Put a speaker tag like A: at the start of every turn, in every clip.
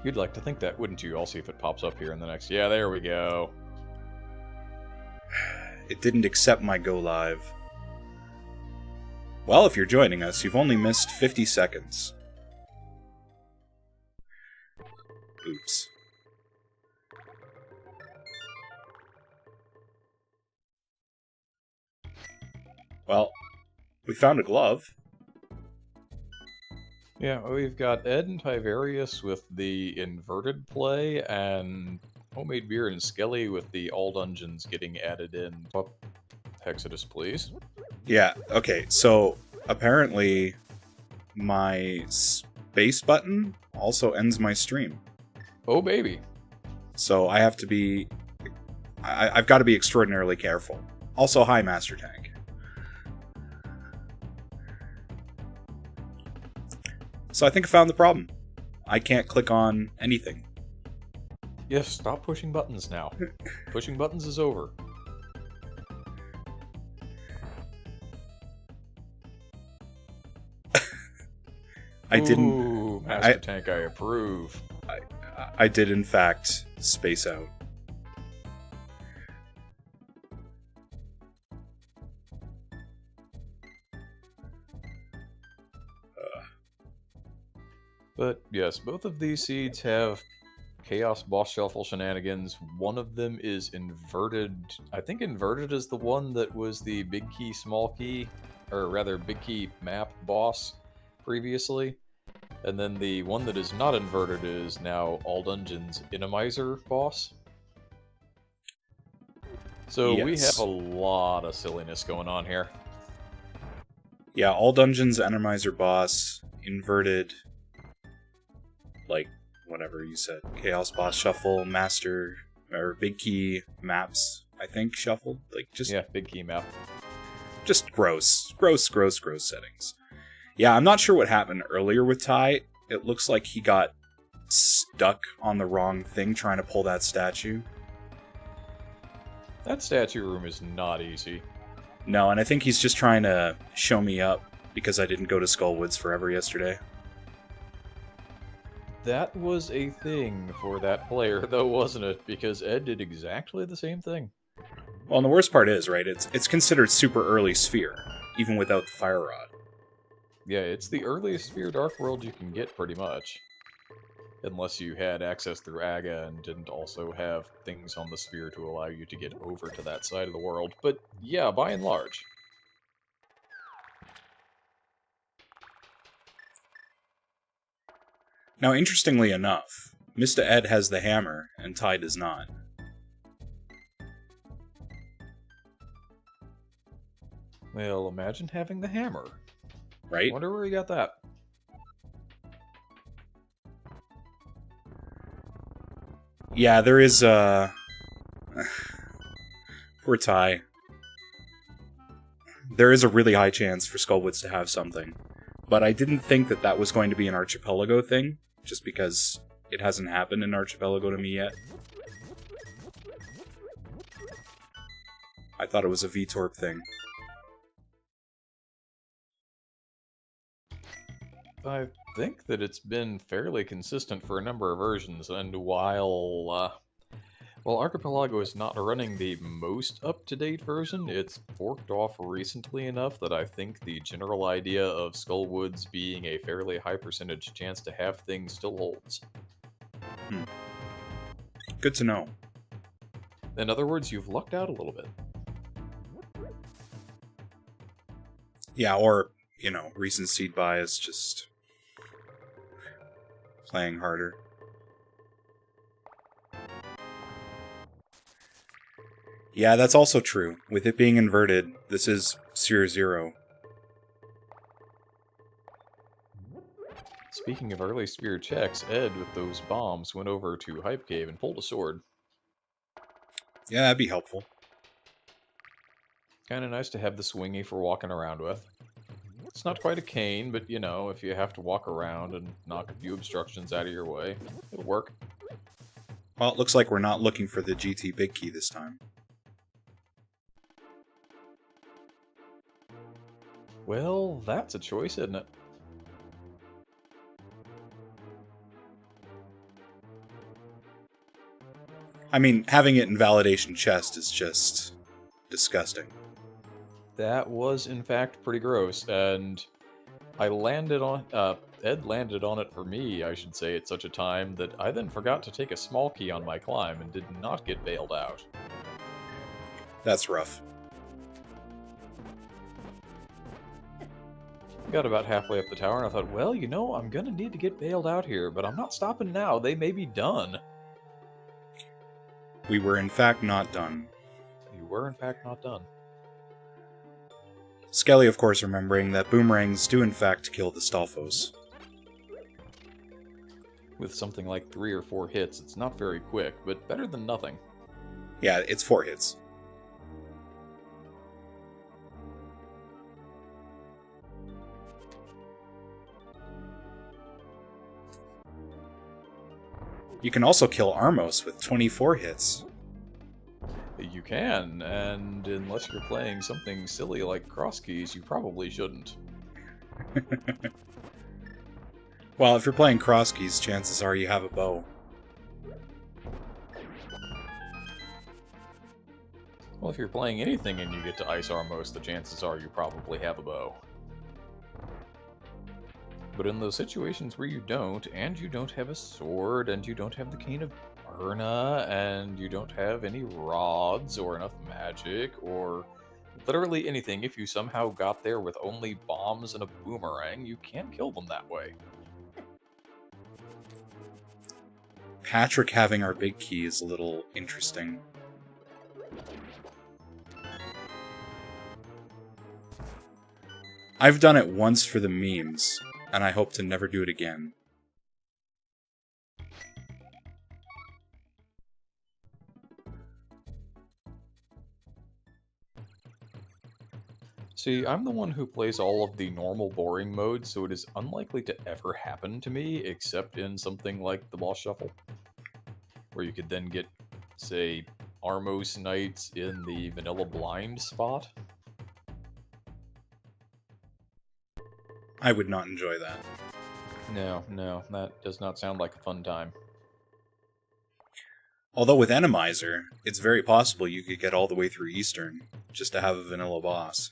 A: You'd like to think that, wouldn't you? I'll see if it pops up here in the next... Yeah, there we go.
B: It didn't accept my go live. Well, if you're joining us, you've only missed 50 seconds. Oops. Well, we found a glove.
A: Yeah, we've got Ed and Tiverius with the inverted play, and Homemade Beer and Skelly with the all dungeons getting added in. Up, Hexadus, please.
B: Yeah, okay, so apparently my space button also ends my stream.
A: Oh, baby.
B: So I have to be... I've got to be extraordinarily careful. Also, hi, Master Tank. So I think I found the problem. I can't click on anything.
A: Yes, stop pushing buttons now. Pushing buttons is over.
B: I didn't...
A: Ooh, Master Tank, I approve.
B: I did, in fact, space out.
A: But yes, both of these seeds have Chaos Boss Shuffle shenanigans. One of them is inverted. I think inverted is the one that was the big key, small key, or rather big key map boss previously. And then the one that is not inverted is now All Dungeons Inamizer boss. So we have a lot of silliness going on here.
B: Yeah, All Dungeons Enemizer boss, inverted, like, whatever you said. Chaos Boss Shuffle, Master, or Big Key Maps, I think, shuffled. Like, just...
A: Yeah, Big Key Map.
B: Just gross. Gross settings. Yeah, I'm not sure what happened earlier with Ty. It looks like he got stuck on the wrong thing trying to pull that statue.
A: That statue room is not easy.
B: No, and I think he's just trying to show me up because I didn't go to Skullwoods Forever yesterday.
A: That was a thing for that player, though, wasn't it? Because Ed did exactly the same thing.
B: Well, and the worst part is, right, it's considered super early Sphere, even without the Fire Rod.
A: Yeah, it's the earliest Sphere Dark World you can get, pretty much. Unless you had access through Aga and didn't also have things on the Sphere to allow you to get over to that side of the world. But yeah, by and large.
B: Now, interestingly enough, Mr. Ed has the hammer, and Ty does not.
A: Well, imagine having the hammer.
B: Right?
A: Wonder where he got that.
B: Yeah, there is, poor Ty. There is a really high chance for Skullwoods to have something. But I didn't think that that was going to be an Archipelago thing, just because it hasn't happened in Archipelago to me yet. I thought it was a VTorp thing.
A: I think that it's been fairly consistent for a number of versions, and while Archipelago is not running the most up-to-date version, it's forked off recently enough that I think the general idea of Skullwoods being a fairly high percentage chance to have things still holds.
B: Good to know.
A: In other words, you've lucked out a little bit.
B: Yeah, or, you know, recent seed bias, just playing harder. Yeah, that's also true. With it being inverted, this is Sphere 0.
A: Speaking of early Sphere checks, Ed, with those bombs, went over to Hype Cave and pulled a sword.
B: Yeah, that'd be helpful.
A: Kinda nice to have the swingy for walking around with. It's not quite a cane, but you know, if you have to walk around and knock a few obstructions out of your way, it'll work.
B: Well, it looks like we're not looking for the GT Big Key this time.
A: Well, that's a choice, isn't it?
B: I mean, having it in validation chest is just disgusting.
A: That was, in fact, pretty gross, and I landed on, Ed landed on it for me, I should say, at such a time that I then forgot to take a small key on my climb and did not get bailed out.
B: That's rough.
A: Got about halfway up the tower and I thought, well, you know, I'm gonna need to get bailed out here, but I'm not stopping now. They may be done.
B: We were in fact not done.
A: You were, in fact, not done.
B: Skelly, of course, remembering that boomerangs do in fact kill the Stalfos.
A: With something like 3 or 4 hits, it's not very quick, but better than nothing.
B: Yeah, it's 4 hits. You can also kill Armos with 24 hits.
A: You can, and unless you're playing something silly like cross keys, you probably shouldn't.
B: Well, if you're playing cross keys, chances are you have a bow.
A: Well, if you're playing anything and you get to Ice Armos, the chances are you probably have a bow. But in those situations where you don't, and you don't have a sword, and you don't have the Cane of Urna, and you don't have any rods or enough magic, or literally anything, if you somehow got there with only bombs and a boomerang, you can kill them that way.
B: Patrick having our big key is a little interesting. I've done it once for the memes, and I hope to never do it again.
A: See, I'm the one who plays all of the normal boring modes, so it is unlikely to ever happen to me, except in something like the boss shuffle, where you could then get, say, Armos Knights in the vanilla blind spot.
B: I would not enjoy that.
A: No, that does not sound like a fun time.
B: Although with Enemizer, it's very possible you could get all the way through Eastern, just to have a vanilla boss.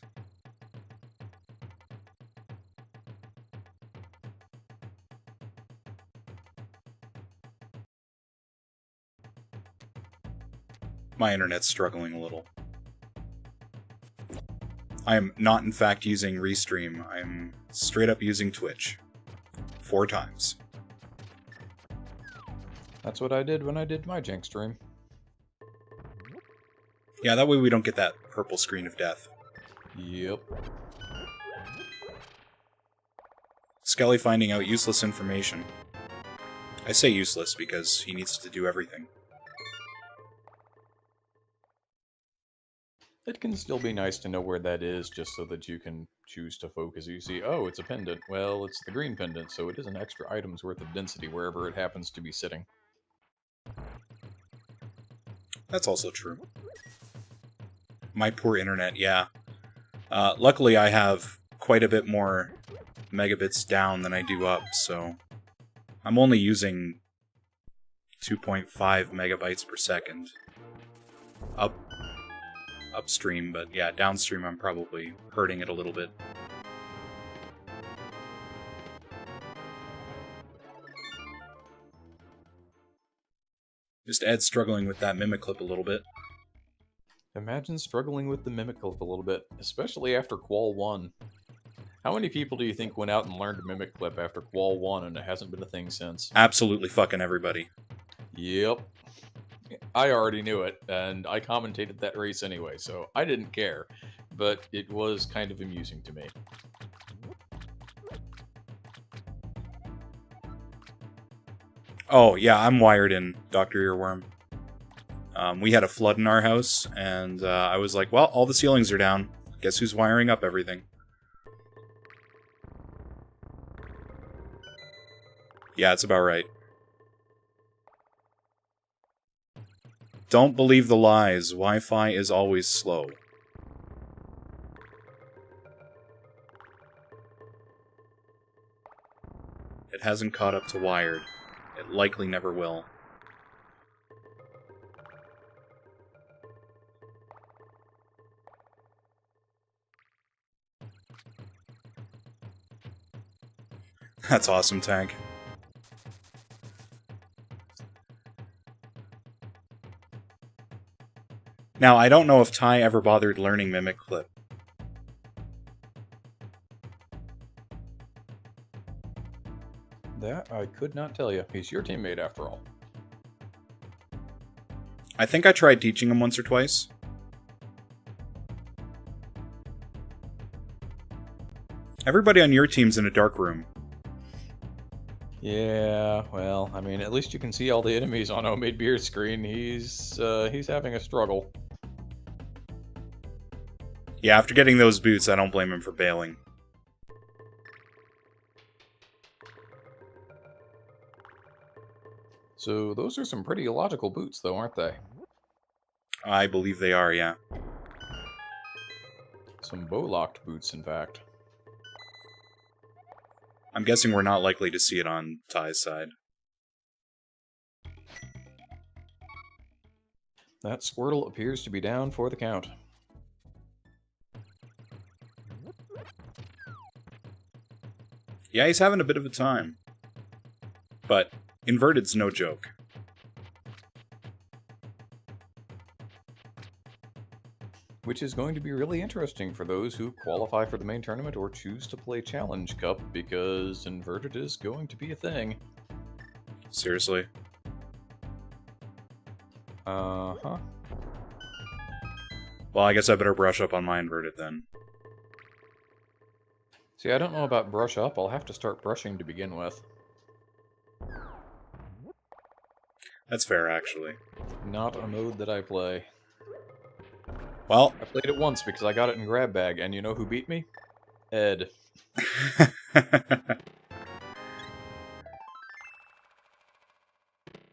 B: My internet's struggling a little. I am not in fact using Restream, I'm straight up using Twitch. 4 times.
A: That's what I did when I did my jank stream.
B: Yeah, that way we don't get that purple screen of death.
A: Yep.
B: Skelly finding out useless information. I say useless because he needs to do everything.
A: It can still be nice to know where that is, just so that you can choose to focus. You see, oh, it's a pendant. Well, it's the green pendant, so it is an extra item's worth of density wherever it happens to be sitting.
B: That's also true. My poor internet, yeah. Luckily I have quite a bit more megabits down than I do up, so I'm only using 2.5 megabytes per second. Upstream, but yeah, downstream I'm probably hurting it a little bit. Just Ed struggling with that Mimic Clip a little bit.
A: Imagine struggling with the Mimic Clip a little bit, especially after Qual 1. How many people do you think went out and learned Mimic Clip after Qual 1 and it hasn't been a thing since?
B: Absolutely fucking everybody.
A: Yep. I already knew it, and I commentated that race anyway, so I didn't care. But it was kind of amusing to me.
B: Oh, yeah, I'm wired in, Dr. Earworm. We had a flood in our house, and I was like, well, all the ceilings are down. Guess who's wiring up everything? Yeah, it's about right. Don't believe the lies. Wi-Fi is always slow. It hasn't caught up to wired. It likely never will. That's awesome, Tank. Now, I don't know if Ty ever bothered learning Mimic Clip.
A: That I could not tell you. He's your teammate after all.
B: I think I tried teaching him once or twice. Everybody on your team's in a dark room.
A: Yeah, well, I mean, at least you can see all the enemies on Homemade Beer's screen. He's having a struggle.
B: Yeah, after getting those boots, I don't blame him for bailing.
A: So those are some pretty illogical boots, though, aren't they?
B: I believe they are, yeah.
A: Some bow-locked boots, in fact.
B: I'm guessing we're not likely to see it on Ty's side.
A: That Squirtle appears to be down for the count.
B: Yeah, he's having a bit of a time. But Inverted's no joke.
A: Which is going to be really interesting for those who qualify for the main tournament or choose to play Challenge Cup, because Inverted is going to be a thing.
B: Seriously.
A: Uh-huh.
B: Well, I guess I better brush up on my Inverted then.
A: See, I don't know about brush up. I'll have to start brushing to begin with.
B: That's fair, actually.
A: Not a mode that I play.
B: Well...
A: I played it once because I got it in grab bag, and you know who beat me? Ed.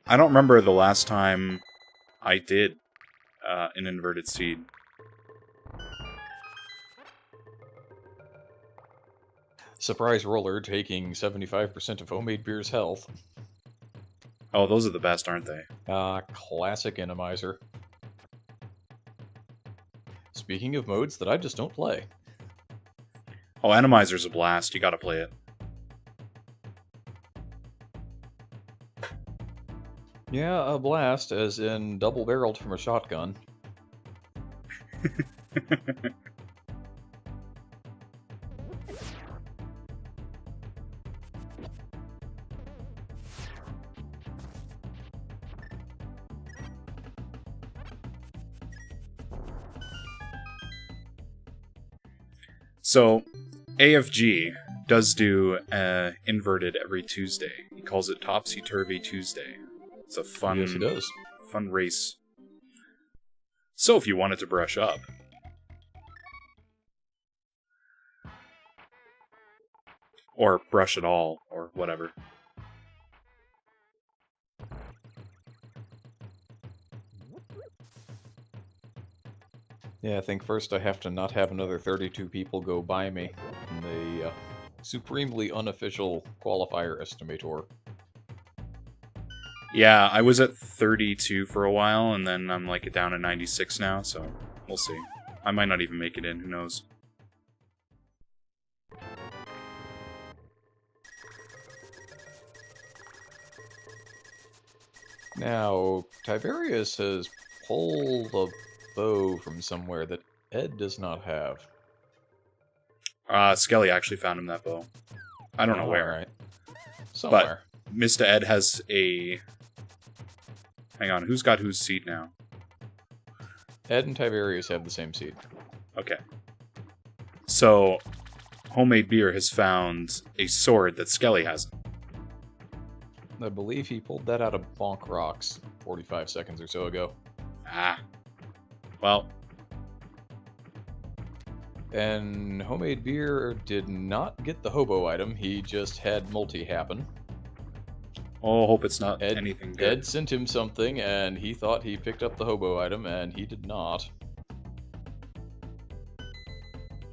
B: I don't remember the last time I did an Inverted Seed.
A: Surprise roller taking 75% of Homemade Beer's health.
B: Oh, those are the best, aren't they?
A: Classic Enemizer. Speaking of modes that I just don't play.
B: Oh, Enemizer's a blast. You gotta play it.
A: Yeah, a blast, as in double-barreled from a shotgun.
B: So, AFG does do Inverted every Tuesday. He calls it Topsy Turvy Tuesday. It's a fun,
A: Yes, it does.
B: fun race. So, if you wanted to brush up, or brush at all, or whatever.
A: Yeah, I think first I have to not have another 32 people go by me in the supremely unofficial qualifier estimator.
B: Yeah, I was at 32 for a while, and then I'm like down at 96 now, so we'll see. I might not even make it in, who knows.
A: Now, Tiberius has pulled a bow from somewhere that Ed does not have.
B: Skelly actually found him that bow. I don't know where.
A: Right. Somewhere.
B: But Mr. Ed has a... Hang on, who's got whose seed now?
A: Ed and Tiberius have the same seed.
B: Okay. So, Homemade Beer has found a sword that Skelly hasn't.
A: I believe he pulled that out of Bonk Rocks 45 seconds or so ago.
B: Ah. Well.
A: And Homemade Beer did not get the hobo item, he just had multi happen.
B: Oh, hope it's not anything good.
A: Ed sent him something, and he thought he picked up the hobo item, and he did not.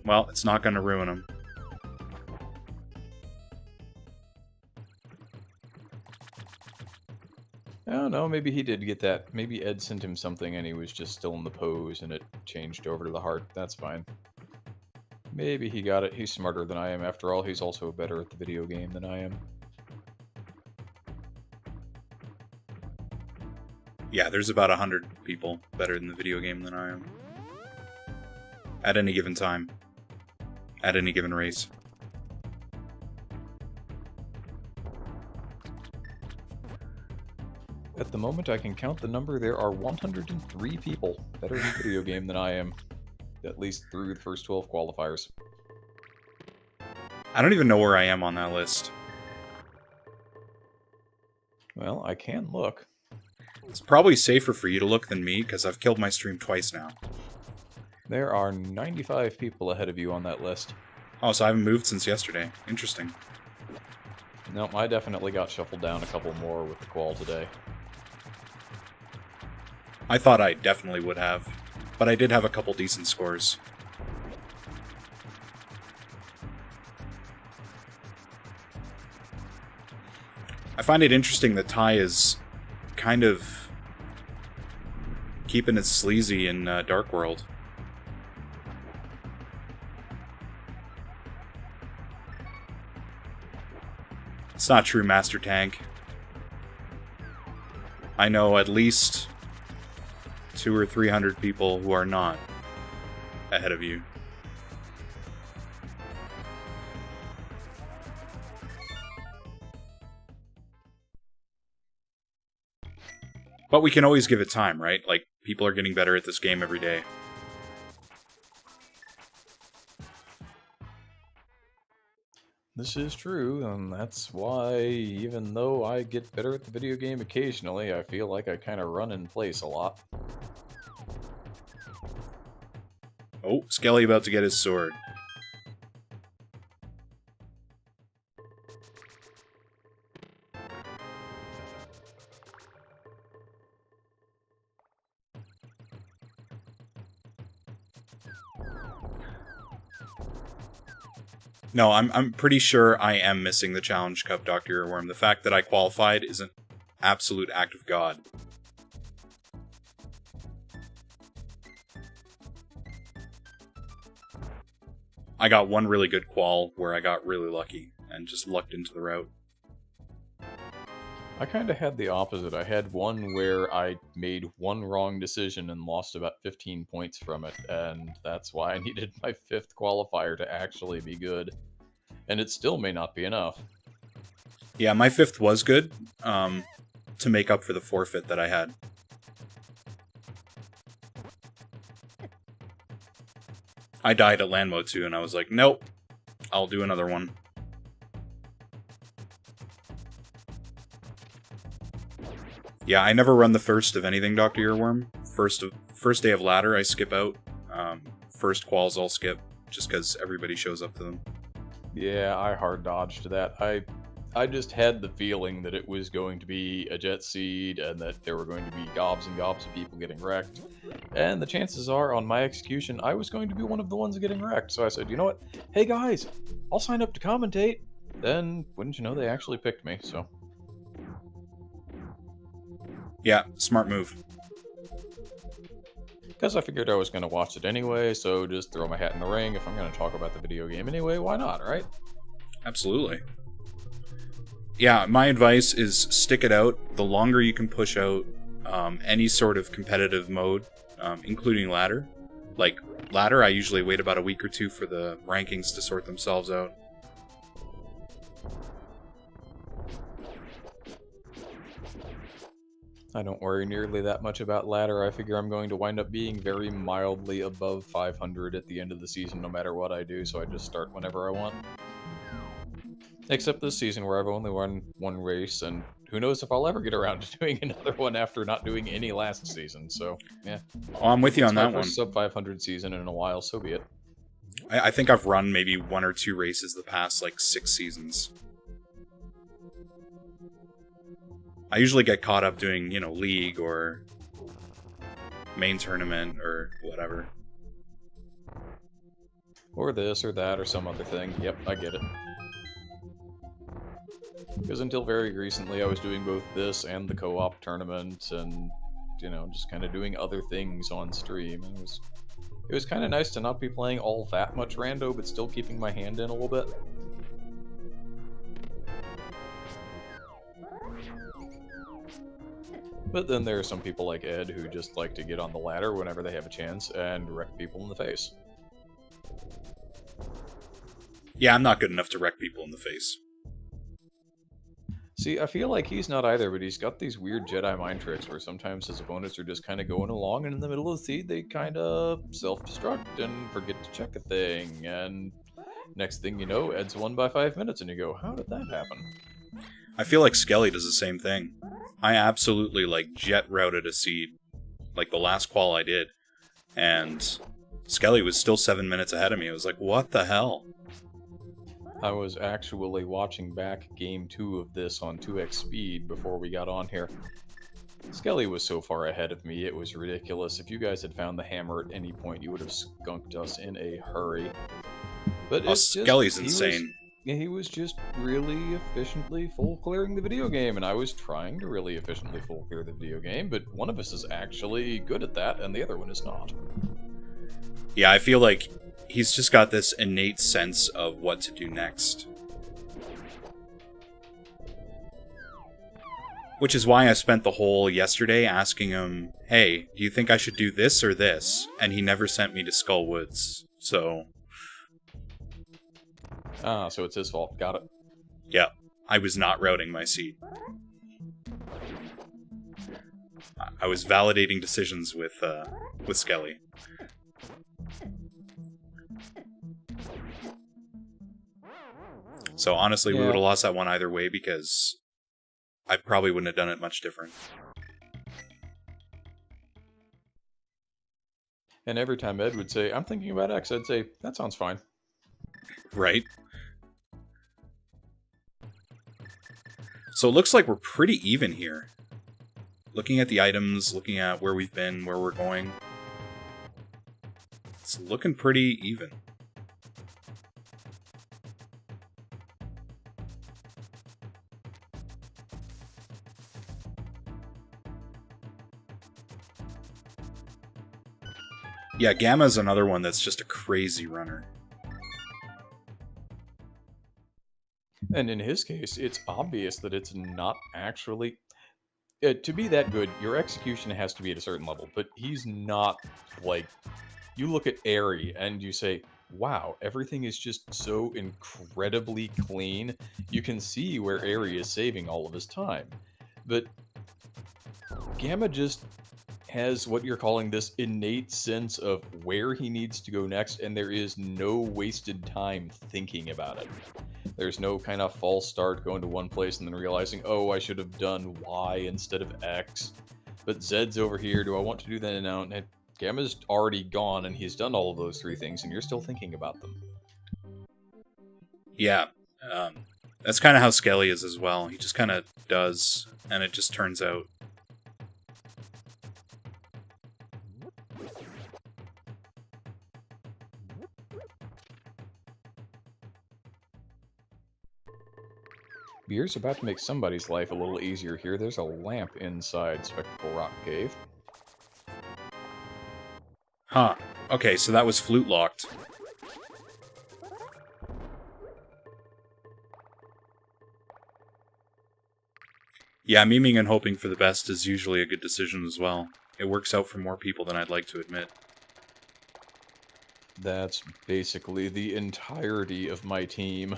B: Well, it's not going to ruin him.
A: Oh no, maybe he did get that. Maybe Ed sent him something and he was just still in the pose and it changed over to the heart. That's fine. Maybe he got it. He's smarter than I am. After all, he's also better at the video game than I am.
B: Yeah, there's about 100 people better in the video game than I am. At any given time. At any given race.
A: At the moment, I can count the number. There are 103 people better in the video game than I am. At least through the first 12 qualifiers.
B: I don't even know where I am on that list.
A: Well, I can look.
B: It's probably safer for you to look than me, because I've killed my stream twice now.
A: There are 95 people ahead of you on that list.
B: Oh, so I haven't moved since yesterday. Interesting.
A: No, I definitely got shuffled down a couple more with the qual today.
B: I thought I definitely would have, but I did have a couple decent scores. I find it interesting that Ty is kind of keeping it sleazy in Dark World. It's not true, Master Tank. I know at least 200 or 300 people who are not ahead of you. But we can always give it time, right? Like, people are getting better at this game every day.
A: This is true, and that's why, even though I get better at the video game occasionally, I feel like I kind of run in place a lot.
B: Oh, Skelly about to get his sword. No, I'm pretty sure I am missing the Challenge Cup, Dr. Earworm. The fact that I qualified is an absolute act of God. I got one really good qual where I got really lucky and just lucked into the route.
A: I kind of had the opposite. I had one where I made one wrong decision and lost about 15 points from it, and that's why I needed my 5th qualifier to actually be good. And it still may not be enough.
B: Yeah, my 5th was good, to make up for the forfeit that I had. I died at land mode 2, and I was like, nope, I'll do another one. Yeah, I never run the first of anything, Dr. Earworm. First day of ladder, I skip out. First quals, I'll skip, just because everybody shows up to them.
A: Yeah, I hard dodged that. I just had the feeling that it was going to be a jet seed and that there were going to be gobs and gobs of people getting wrecked. And the chances are, on my execution, I was going to be one of the ones getting wrecked. So I said, you know what? Hey guys, I'll sign up to commentate. Then, wouldn't you know, they actually picked me, so.
B: Yeah, smart move.
A: Because I figured I was going to watch it anyway, so just throw my hat in the ring. If I'm going to talk about the video game anyway, why not, right?
B: Absolutely. Yeah, my advice is stick it out. The longer you can push out any sort of competitive mode, including ladder. Like, ladder, I usually wait about a week or two for the rankings to sort themselves out.
A: I don't worry nearly that much about ladder. I figure I'm going to wind up being very mildly above 500 at the end of the season no matter what I do, so I just start whenever I want. Except this season where I've only won one race, and who knows if I'll ever get around to doing another one after not doing any last season, so yeah.
B: Oh, I'm with you on that one.
A: It's my first sub 500 season in a while, so be it.
B: I think I've run maybe 1 or 2 races the past, like, 6 seasons. I usually get caught up doing, you know, League or main tournament or whatever.
A: Or this or that or some other thing. Yep, I get it. Because until very recently I was doing both this and the co-op tournament and, you know, just kind of doing other things on stream. It was It was kind of nice to not be playing all that much rando, but still keeping my hand in a little bit. But then there are some people like Ed who just like to get on the ladder whenever they have a chance and wreck people in the face.
B: Yeah, I'm not good enough to wreck people in the face.
A: See, I feel like he's not either, but he's got these weird Jedi mind tricks where sometimes his opponents are just kind of going along, and in the middle of the seed, they kind of self-destruct and forget to check a thing, and next thing you know, Ed's won by 5 minutes, and you go, how did that happen?
B: I feel like Skelly does the same thing. I absolutely, like, jet routed a seed, like the last qual I did, and Skelly was still 7 minutes ahead of me. I was like, what the hell?
A: I was actually watching back Game 2 of this on 2x speed before we got on here. Skelly was so far ahead of me, it was ridiculous. If you guys had found the hammer at any point, you would have skunked us in a hurry. But it's
B: Skelly's insane.
A: He was just really efficiently full clearing the video game, and I was trying to really efficiently full clear the video game, but one of us is actually good at that, and the other one is not.
B: Yeah, I feel like he's just got this innate sense of what to do next. Which is why I spent the whole yesterday asking him, hey, do you think I should do this or this? And he never sent me to Skull Woods, so...
A: Ah, so it's his fault. Got it.
B: Yeah, I was not routing my seed. I was validating decisions with Skelly. So honestly, we would have lost that one either way because I probably wouldn't have done it much different.
A: And every time Ed would say, I'm thinking about X, I'd say, that sounds fine.
B: Right? So it looks like we're pretty even here. Looking at the items, looking at where we've been, where we're going. It's looking pretty even. Yeah, Gamma's another one that's just a crazy runner.
A: And in his case, it's obvious that it's not actually... to be that good, your execution has to be at a certain level, but he's not, like... You look at Airy and you say, wow, everything is just so incredibly clean. You can see where Airy is saving all of his time. But Gamma just has what you're calling this innate sense of where he needs to go next, and there is no wasted time thinking about it. There's no kind of false start going to one place and then realizing, oh, I should have done Y instead of X. But Zed's over here, do I want to do that now? And Gamma's already gone, and he's done all of those three things, and you're still thinking about them.
B: Yeah, that's kind of how Skelly is as well. He just kind of does, and it just turns out.
A: Beer's about to make somebody's life a little easier here. There's a lamp inside Spectacle Rock Cave.
B: Huh. Okay, so that was flute locked. Yeah, memeing and hoping for the best is usually a good decision as well. It works out for more people than I'd like to admit.
A: That's basically the entirety of my team.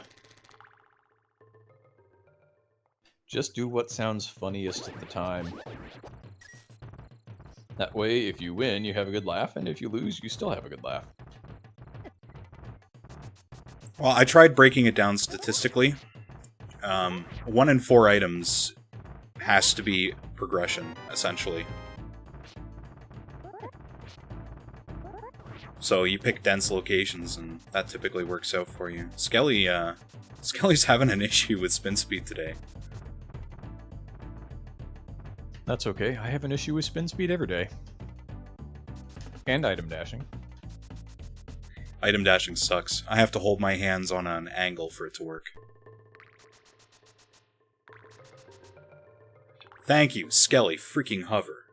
A: Just do what sounds funniest at the time. That way, if you win, you have a good laugh, and if you lose, you still have a good laugh.
B: Well, I tried breaking it down statistically. 1 in 4 items has to be progression, essentially. So you pick dense locations, and that typically works out for you. Skelly's having an issue with spin speed today.
A: That's okay, I have an issue with spin speed every day. And item dashing.
B: Item dashing sucks. I have to hold my hands on an angle for it to work. Thank you, Skelly freaking hover.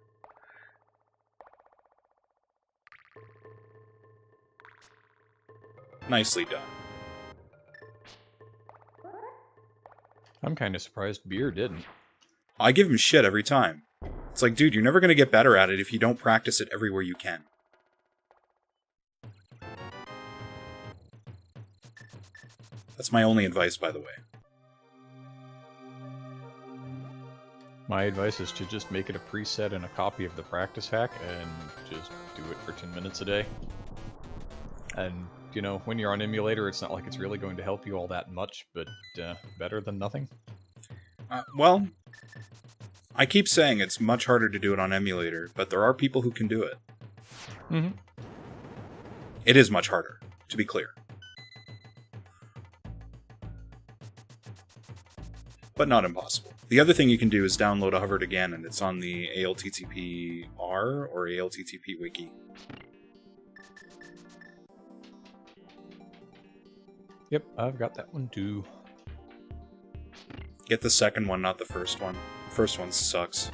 B: Nicely done.
A: I'm kind of surprised Beer didn't.
B: I give him shit every time. It's like, dude, you're never going to get better at it if you don't practice it everywhere you can. That's my only advice, by the way.
A: My advice is to just make it a preset and a copy of the practice hack and just do it for 10 minutes a day. And, you know, when you're on emulator, it's not like it's really going to help you all that much, but better than nothing.
B: Well, I keep saying it's much harder to do it on emulator, but there are people who can do it.
A: Mm-hmm.
B: It is much harder, to be clear. But not impossible. The other thing you can do is download a Hovered Again, and it's on the ALTTP-R or ALTTP wiki.
A: Yep, I've got that one too.
B: Get the second one, not the first one. The first one sucks.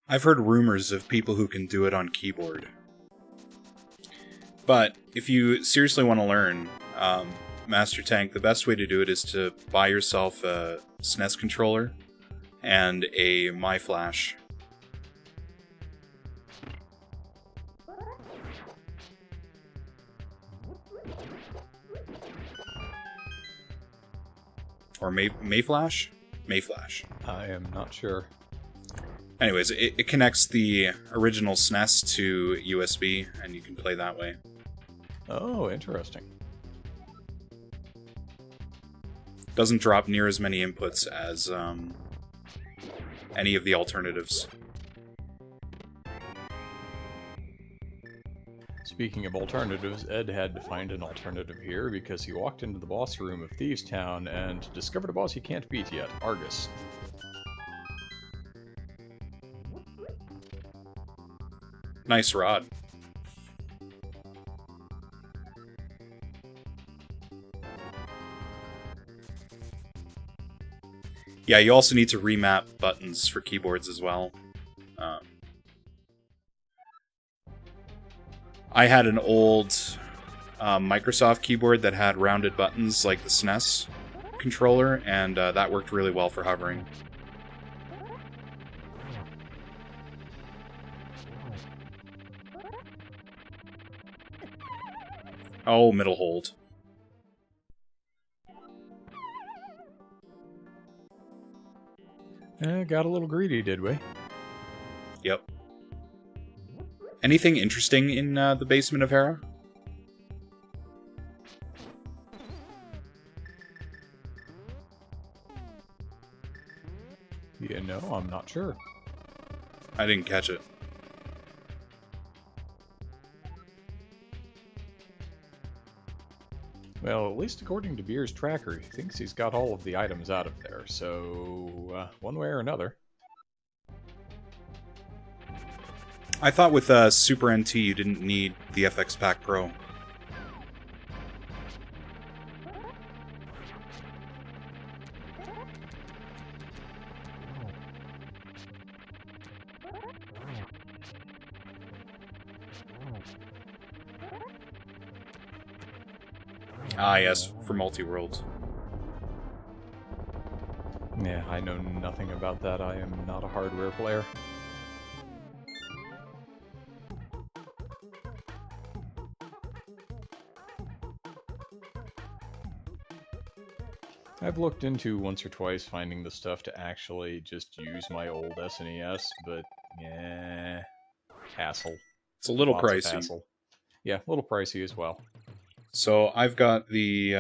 B: I've heard rumors of people who can do it on keyboard. But if you seriously want to learn Master Tank, the best way to do it is to buy yourself a SNES controller and a MyFlash. Or Mayflash? Mayflash.
A: I am not sure.
B: Anyways, it connects the original SNES to USB, and you can play that way.
A: Oh, interesting.
B: Doesn't drop near as many inputs as any of the alternatives.
A: Speaking of alternatives, Ed had to find an alternative here because he walked into the boss room of Thieves Town and discovered a boss he can't beat yet, Argus.
B: Nice rod. Yeah, you also need to remap buttons for keyboards as well. I had an old Microsoft keyboard that had rounded buttons like the SNES controller, and that worked really well for hovering. Oh, middle hold.
A: Got a little greedy, did we?
B: Yep. Anything interesting in the basement of Hera?
A: Yeah, no, I'm not sure.
B: I didn't catch it.
A: Well, at least according to Beer's tracker, he thinks he's got all of the items out of there, so one way or another.
B: I thought with Super NT you didn't need the FX Pack Pro. Ah, yes, for multi-worlds.
A: Yeah, I know nothing about that. I am not a hardware player. I've looked into once or twice finding the stuff to actually just use my old SNES, but yeah, hassle.
B: It's a little
A: Lots of
B: pricey.
A: hassle. Yeah, a little pricey as well.
B: So I've got the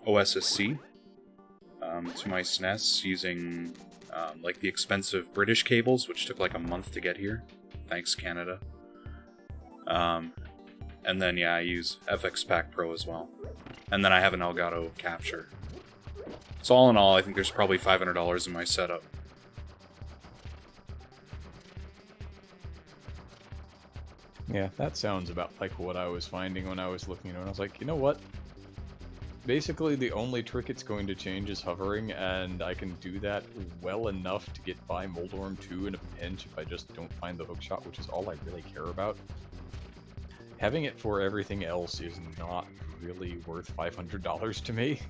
B: OSSC to my SNES using like the expensive British cables, which took like a month to get here. Thanks, Canada. And then yeah, I use FX Pack Pro as well. And then I have an Elgato Capture. So all in all, I think there's probably $500 in my setup.
A: Yeah, that sounds about like what I was finding when I was looking at it. I was like, you know what? Basically, the only trick it's going to change is hovering, and I can do that well enough to get by Moldorm 2 in a pinch if I just don't find the hookshot, which is all I really care about. Having it for everything else is not really worth $500 to me.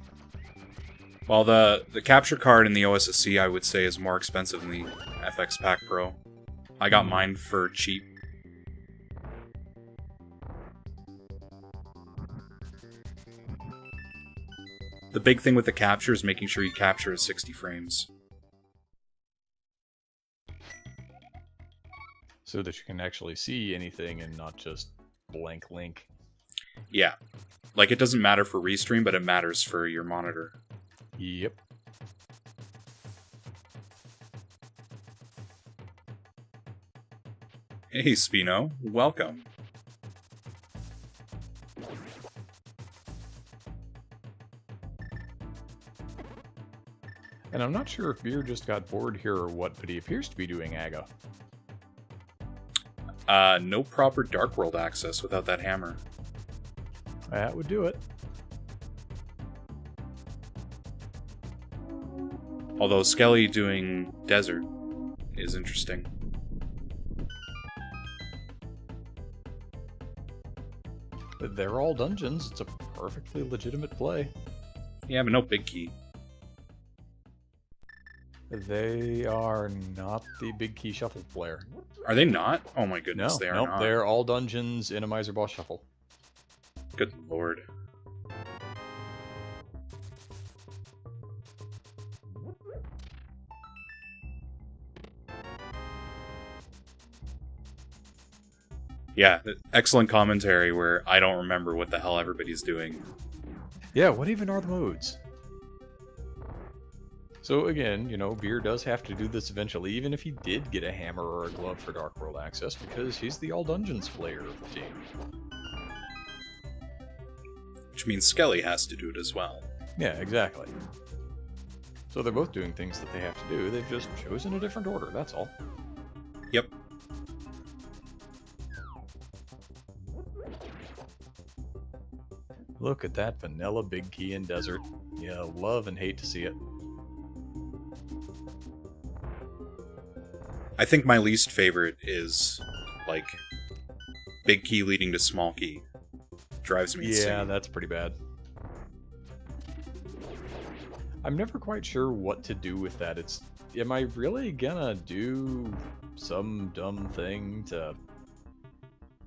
B: Well, the capture card in the OSSC, I would say, is more expensive than the FX Pack Pro. I got mine for cheap. The big thing with the capture is making sure you capture at 60 frames.
A: So that you can actually see anything and not just blank link.
B: Yeah. Like, it doesn't matter for restream, but it matters for your monitor.
A: Yep.
B: Hey, Spino. Welcome.
A: And I'm not sure if Beer just got bored here or what, but he appears to be doing AGA.
B: No proper Dark World access without that hammer.
A: That would do it.
B: Although Skelly doing Desert is interesting.
A: They're all dungeons. It's a perfectly legitimate play.
B: Yeah, but no big key.
A: They are not the big key shuffle player.
B: Are they not? Oh my
A: No,
B: goodness, they are
A: nope,
B: not.
A: they're all dungeons in a Miser Boss shuffle.
B: Good lord. Yeah, excellent commentary where I don't remember what the hell everybody's doing.
A: Yeah, what even are the modes? So again, you know, Beer does have to do this eventually, even if he did get a hammer or a glove for Dark World access, because he's the all dungeons player of the team.
B: Which means Skelly has to do it as well.
A: Yeah, exactly. So they're both doing things that they have to do, they've just chosen a different order, that's all.
B: Yep.
A: Look at that vanilla big key in Desert. Yeah, love and hate to see it.
B: I think my least favorite is, like, big key leading to small key. Drives me insane.
A: Yeah, that's pretty bad. I'm never quite sure what to do with that. Am I really gonna do some dumb thing to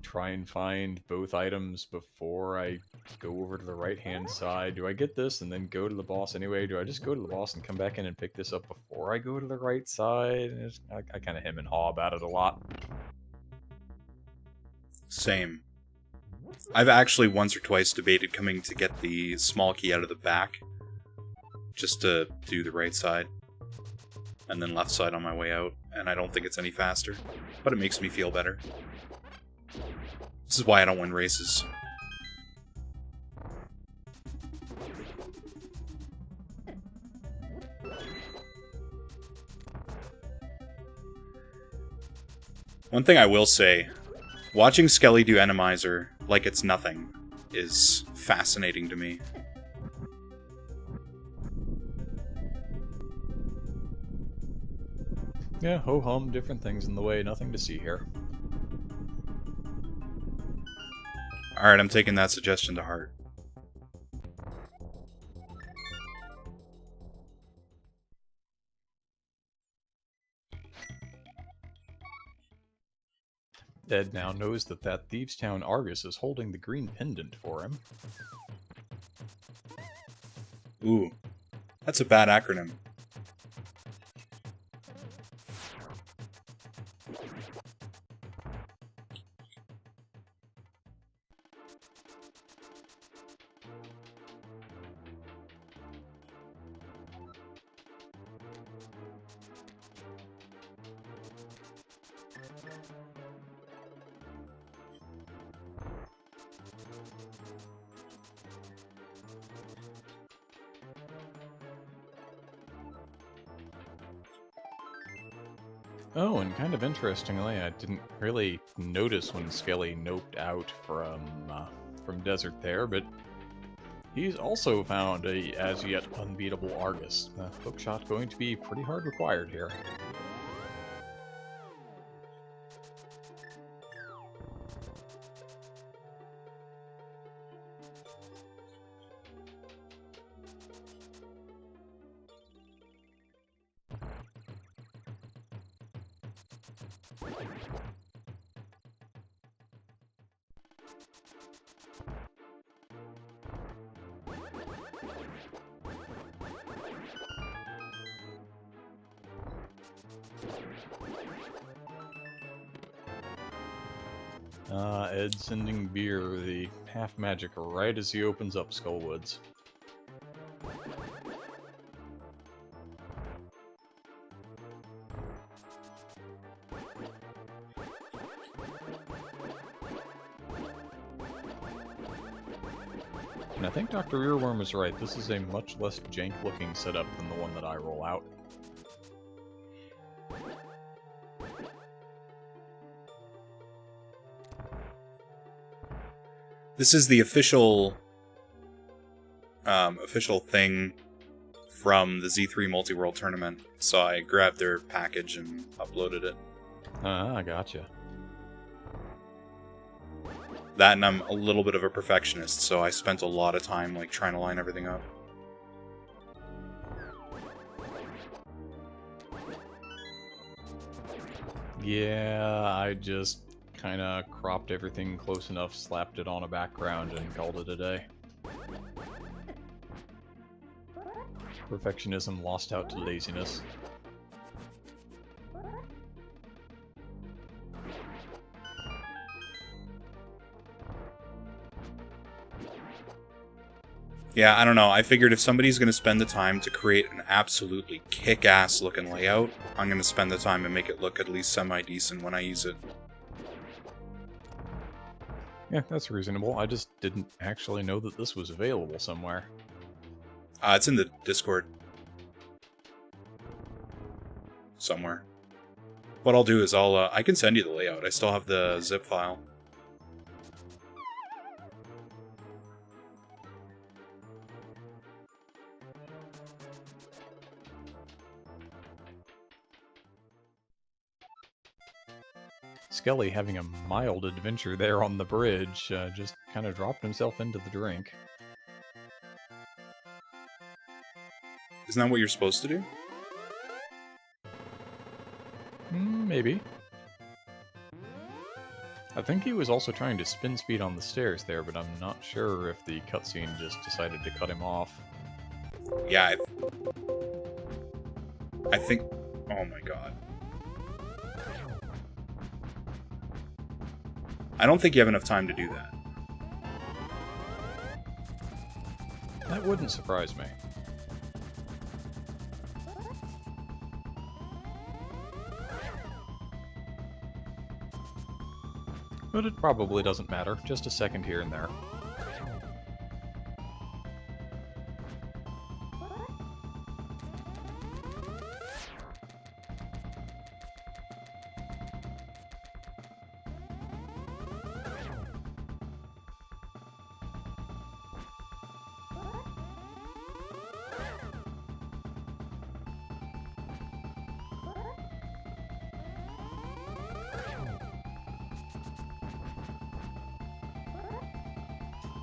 A: try and find both items before I go over to the right-hand side? Do I get this and then go to the boss anyway? Do I just go to the boss and come back in and pick this up before I go to the right side? I kind of hem and haw about it a lot.
B: Same. I've actually once or twice debated coming to get the small key out of the back, just to do the right side, and then left side on my way out, and I don't think it's any faster, but it makes me feel better. This is why I don't win races. One thing I will say, watching Skelly do Enemizer like it's nothing is fascinating to me.
A: Yeah, ho-hum, different things in the way, nothing to see here.
B: Alright, I'm taking that suggestion to heart.
A: Ed now knows that Thieves' Town Argus is holding the green pendant for him.
B: Ooh, that's a bad acronym.
A: Oh, and kind of interestingly, I didn't really notice when Skelly noped out from Desert there, but He's also found a as yet unbeatable Argus. Hookshot going to be pretty hard required here. Ed sending Beer the half magic right as he opens up Skullwoods. And I think Dr. Earworm is right. This is a much less jank-looking setup than the one that I roll out.
B: This is the official thing from the Z3 Multi-World Tournament, so I grabbed their package and uploaded it.
A: I gotcha.
B: That, and I'm a little bit of a perfectionist, so I spent a lot of time like trying to line everything up.
A: Yeah, I just kind of cropped everything close enough, slapped it on a background, and called it a day. Perfectionism lost out to laziness.
B: Yeah, I don't know. I figured if somebody's going to spend the time to create an absolutely kick-ass looking layout, I'm going to spend the time and make it look at least semi-decent when I use it.
A: Yeah, that's reasonable. I just didn't actually know that this was available somewhere.
B: It's in the Discord. Somewhere. What I'll do is I can send you the layout. I still have the zip file.
A: Skelly having a mild adventure there on the bridge, just kind of dropped himself into the drink.
B: Isn't that what you're supposed to do?
A: Maybe. I think he was also trying to spin speed on the stairs there, but I'm not sure if the cutscene just decided to cut him off.
B: Yeah, I think... Oh my god. I don't think you have enough time to do that.
A: That wouldn't surprise me. But it probably doesn't matter, just a second here and there.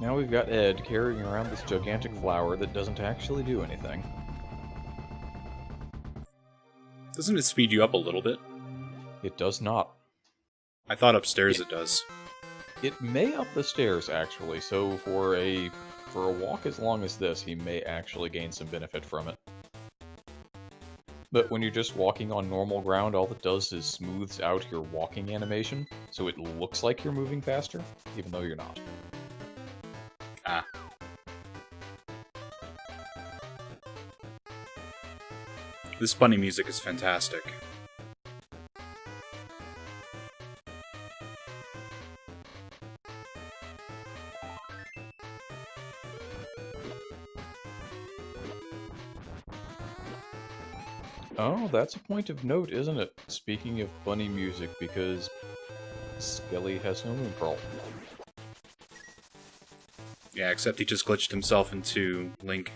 A: Now we've got Ed carrying around this gigantic flower that doesn't actually do anything.
B: Doesn't it speed you up a little bit?
A: It does not.
B: I thought upstairs it does.
A: It may up the stairs, actually, so for a walk as long as this, he may actually gain some benefit from it. But when you're just walking on normal ground, all it does is smooths out your walking animation, so it looks like you're moving faster, even though you're not.
B: Ah. This bunny music is fantastic.
A: Oh, that's a point of note, isn't it? Speaking of bunny music, because Skelly has no moon crawl.
B: Yeah, except he just glitched himself into Link.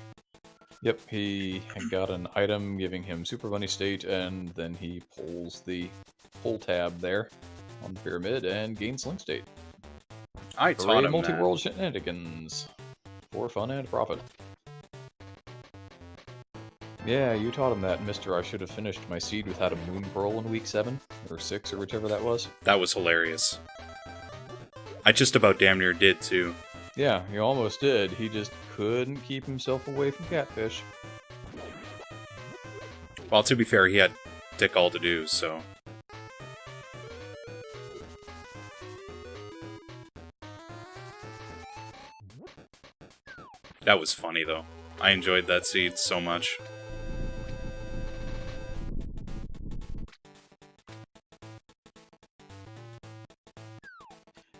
A: Yep, he got an item giving him Super Bunny State, and then he pulls the pull tab there on the pyramid and gains Link State.
B: I taught
A: Hooray,
B: him that.
A: multi-world shenanigans. For fun and profit. Yeah, you taught him that, mister. I should have finished my seed without a moon pearl in week 7, or 6, or whichever that was.
B: That was hilarious. I just about damn near did, too.
A: Yeah, he almost did. He just couldn't keep himself away from catfish.
B: Well, to be fair, he had dick all to do, so... That was funny, though. I enjoyed that seed so much.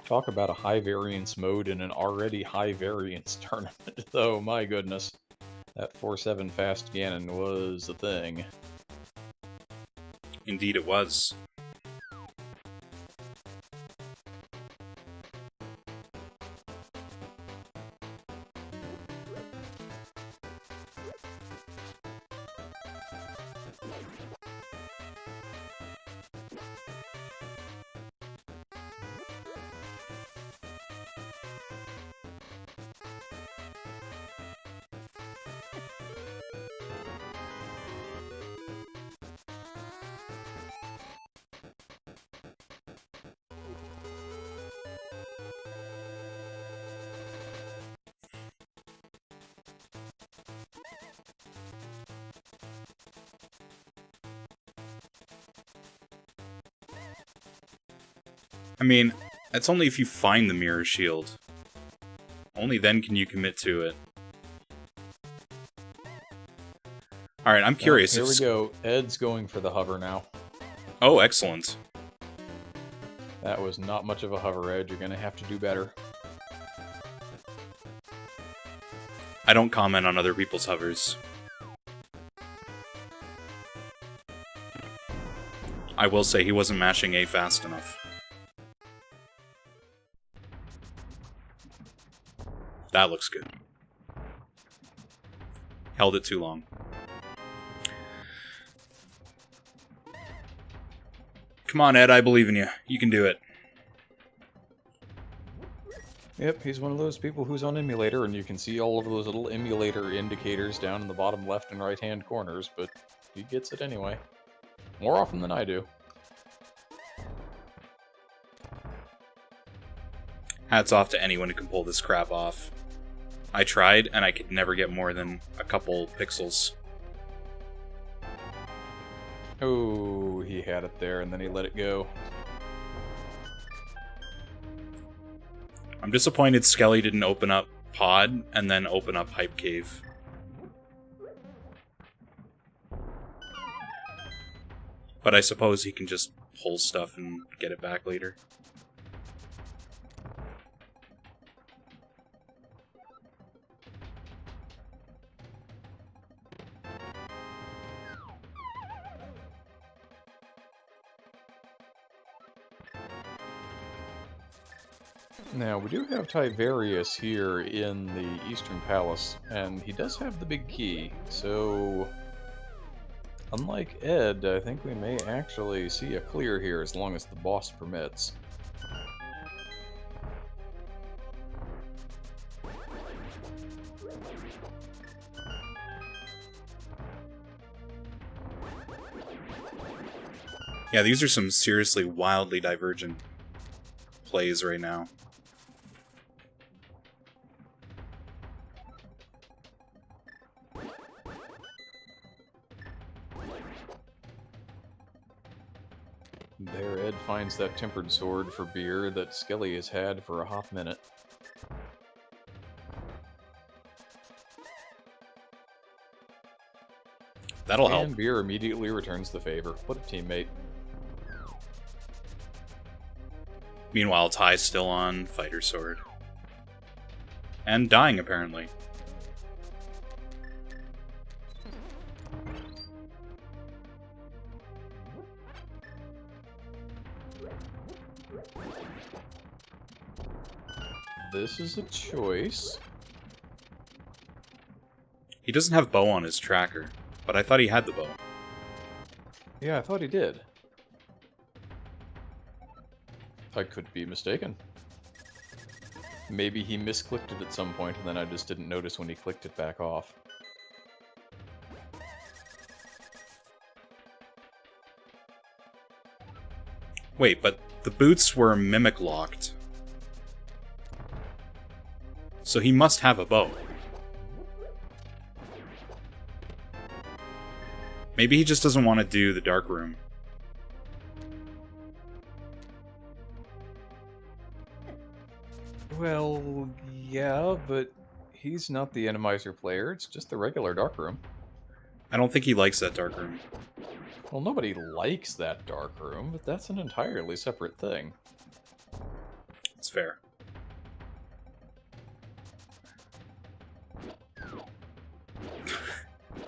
A: Talk about a high variance mode in an already high variance tournament, though, my goodness. That 4-7 fast Ganon was a thing.
B: Indeed it was. I mean, that's only if you find the mirror shield. Only then can you commit to it. Alright, I'm curious.
A: Here we go. Ed's going for the hover now.
B: Oh, excellent.
A: That was not much of a hover, Ed. You're going to have to do better.
B: I don't comment on other people's hovers. I will say he wasn't mashing A fast enough. That looks good. Held it too long. Come on, Ed, I believe in you. You can do it.
A: Yep, he's one of those people who's on emulator, and you can see all of those little emulator indicators down in the bottom left and right hand corners, but he gets it anyway. More often than I do.
B: Hats off to anyone who can pull this crap off. I tried, and I could never get more than a couple pixels.
A: Oh, he had it there, and then he let it go.
B: I'm disappointed Skelly didn't open up Pod, and then open up Hype Cave. But I suppose he can just pull stuff and get it back later.
A: Now, we do have Tiverius here in the Eastern Palace, and he does have the big key, so... Unlike Ed, I think we may actually see a clear here as long as the boss permits.
B: Yeah, these are some seriously wildly divergent plays right now.
A: There, Ed finds that tempered sword for beer that Skelly has had for a hot minute.
B: That'll help.
A: And beer immediately returns the favor. What a teammate.
B: Meanwhile, Ty's still on Fighter Sword. And dying, apparently.
A: This is a choice.
B: He doesn't have bow on his tracker, but I thought he had the bow.
A: Yeah, I thought he did. I could be mistaken. Maybe he misclicked it at some point, and then I just didn't notice when he clicked it back off.
B: Wait, but the boots were mimic locked. So he must have a bow. Maybe he just doesn't want to do the dark room.
A: Well, yeah, but he's not the Enemizer player, it's just the regular dark room.
B: I don't think he likes that dark room.
A: Well, nobody likes that dark room, but that's an entirely separate thing.
B: It's fair.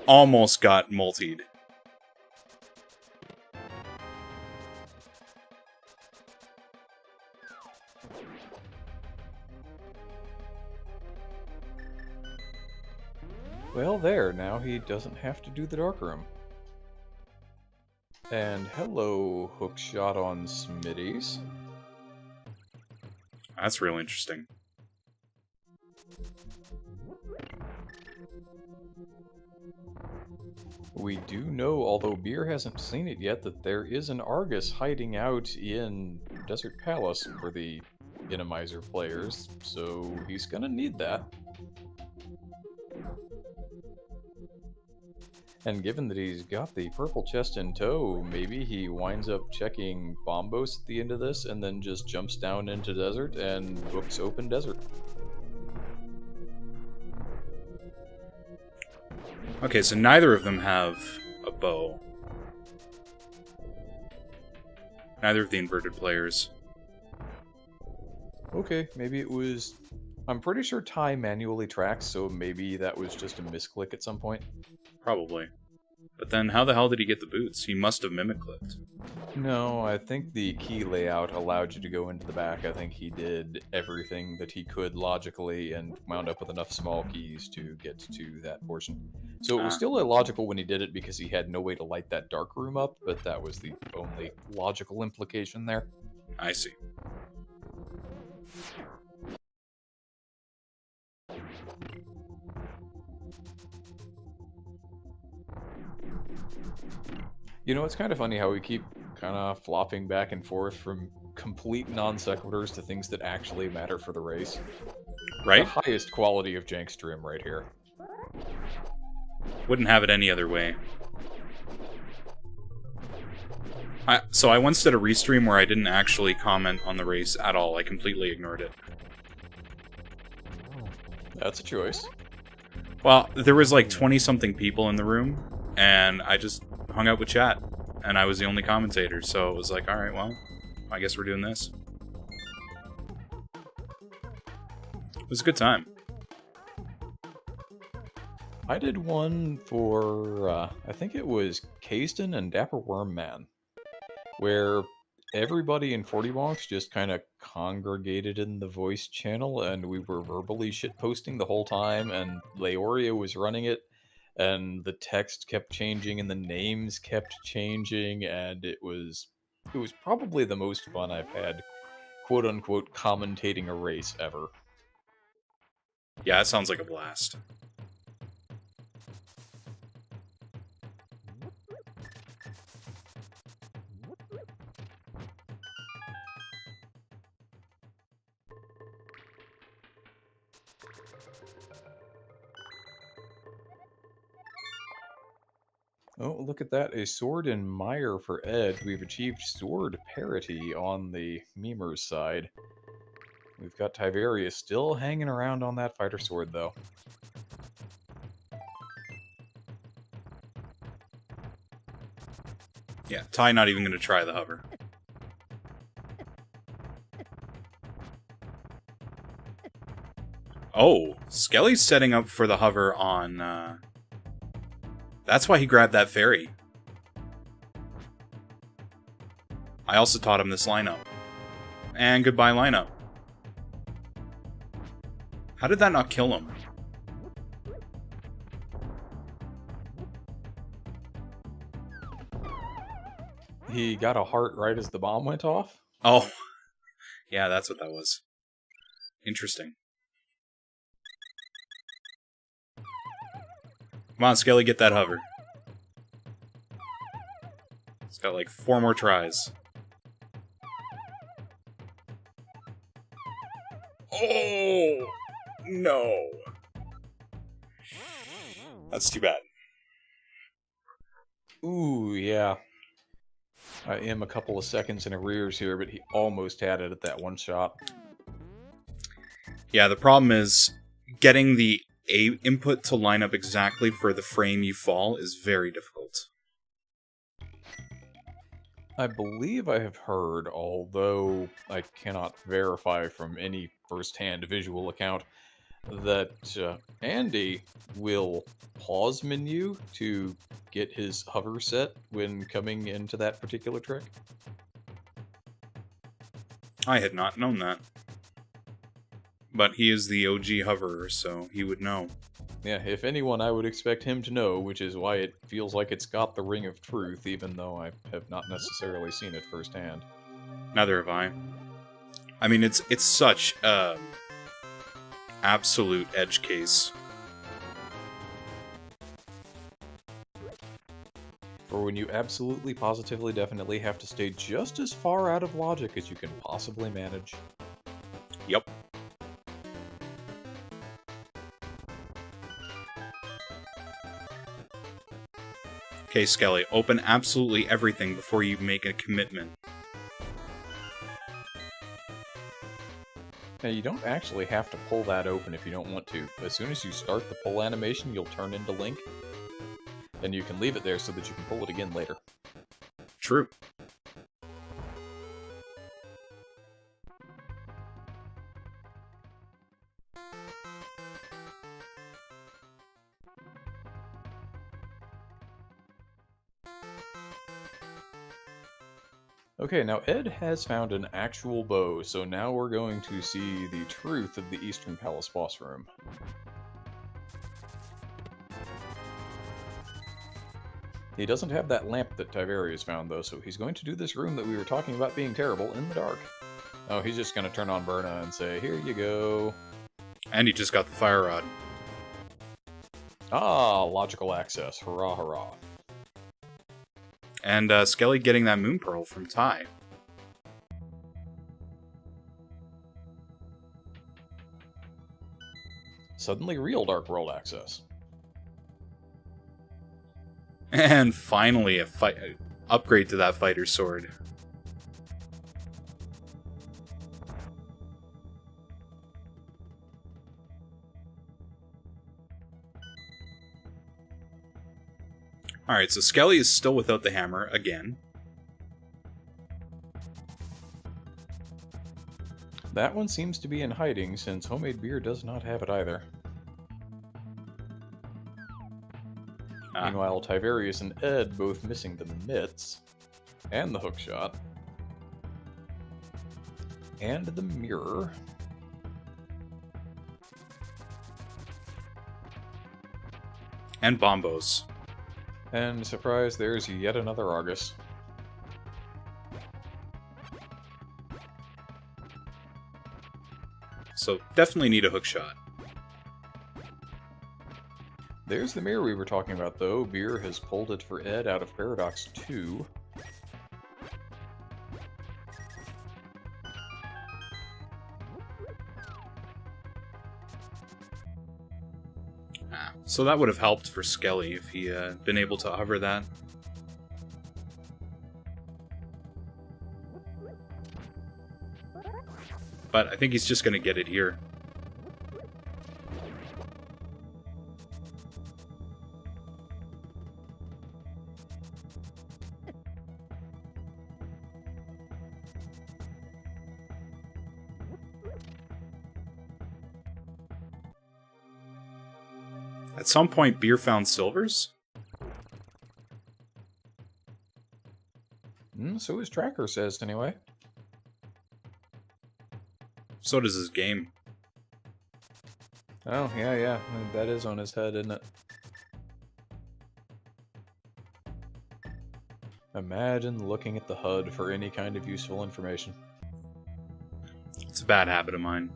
B: Almost got multied.
A: Well, there, now he doesn't have to do the dark room. And hello, hookshot on Smitties.
B: That's real interesting.
A: We do know, although Beer hasn't seen it yet, that there is an Argus hiding out in Desert Palace for the Enemizer players, so he's gonna need that. And given that he's got the purple chest in tow, maybe he winds up checking Bombos at the end of this and then just jumps down into desert and books open desert.
B: Okay, so neither of them have a bow. Neither of the inverted players.
A: Okay, maybe it was... I'm pretty sure Ty manually tracks, so maybe that was just a misclick at some point.
B: Probably. But then how the hell did he get the boots? He must have mimic clicked.
A: No, I think the key layout allowed you to go into the back. I think he did everything that he could logically and wound up with enough small keys to get to that portion. So it was still illogical when he did it because he had no way to light that dark room up, but that was the only logical implication there.
B: I see.
A: You know, it's kind of funny how we keep kind of flopping back and forth from complete non sequiturs to things that actually matter for the race.
B: Right?
A: The highest quality of jank stream right here.
B: Wouldn't have it any other way. So I once did a restream where I didn't actually comment on the race at all. I completely ignored it.
A: That's a choice.
B: Well, there was like 20-something people in the room, and I just hung out with chat, and I was the only commentator, so it was like, alright, well, I guess we're doing this. It was a good time.
A: I did one for, I think it was Kayston and Dapper Worm Man, where everybody in 40 Wonks just kind of congregated in the voice channel, and we were verbally shitposting the whole time, and Leoria was running it, and the text kept changing, and the names kept changing, and it was probably the most fun I've had, quote-unquote, commentating a race ever.
B: Yeah, it sounds like a blast.
A: Oh, look at that. A sword and mire for Ed. We've achieved sword parity on the memers side. We've got Tiberius still hanging around on that fighter sword, though.
B: Yeah, Ty not even going to try the hover. Oh, Skelly's setting up for the hover on... That's why he grabbed that fairy. I also taught him this lineup. And goodbye lineup. How did that not kill him?
A: He got a heart right as the bomb went off.
B: Oh, yeah, that's what that was. Interesting. Come on, Skelly, get that hover. It's got like 4 more tries. Oh, no. That's too bad.
A: Ooh, yeah. I am a couple of seconds in arrears here, but he almost had it at that one shot.
B: Yeah, the problem is getting the A input to line up exactly for the frame you fall is very difficult.
A: I believe I have heard, although I cannot verify from any first-hand visual account, that Andy will pause menu to get his hover set when coming into that particular trick.
B: I had not known that. But he is the OG hoverer, so he would know.
A: Yeah, if anyone, I would expect him to know, which is why it feels like it's got the ring of truth, even though I have not necessarily seen it firsthand.
B: Neither have I. I mean, it's such a absolute edge case.
A: For when you absolutely, positively, definitely have to stay just as far out of logic as you can possibly manage.
B: Yep. Okay, Skelly, open absolutely everything before you make a commitment.
A: Now, you don't actually have to pull that open if you don't want to. As soon as you start the pull animation, you'll turn into Link. And you can leave it there so that you can pull it again later.
B: True.
A: Okay, now Ed has found an actual bow, so now we're going to see the truth of the Eastern Palace boss room. He doesn't have that lamp that Tiberius found, though, so he's going to do this room that we were talking about being terrible in the dark. Oh, he's just going to turn on Berna and say, here you go.
B: And he just got the fire rod.
A: Ah, logical access. Hurrah, hurrah.
B: And Skelly getting that moon pearl from Ty.
A: Suddenly real Dark World access.
B: And finally a upgrade to that fighter sword. Alright, so Skelly is still without the hammer again.
A: That one seems to be in hiding, since homemade beer does not have it either. Meanwhile, Tiberius and Ed both missing the mitts, and the hookshot, and the mirror.
B: And bombos.
A: And surprise, there's yet another Argus.
B: So definitely need a hookshot.
A: There's the mirror we were talking about, though. Beer has pulled it for Ed out of Paradox 2.
B: So that would have helped for Skelly if he had been able to hover that. But I think he's just going to get it here. At some point, Beer found silvers?
A: So his tracker says, anyway.
B: So does his game.
A: Oh, yeah. That is on his head, isn't it? Imagine looking at the HUD for any kind of useful information.
B: It's a bad habit of mine.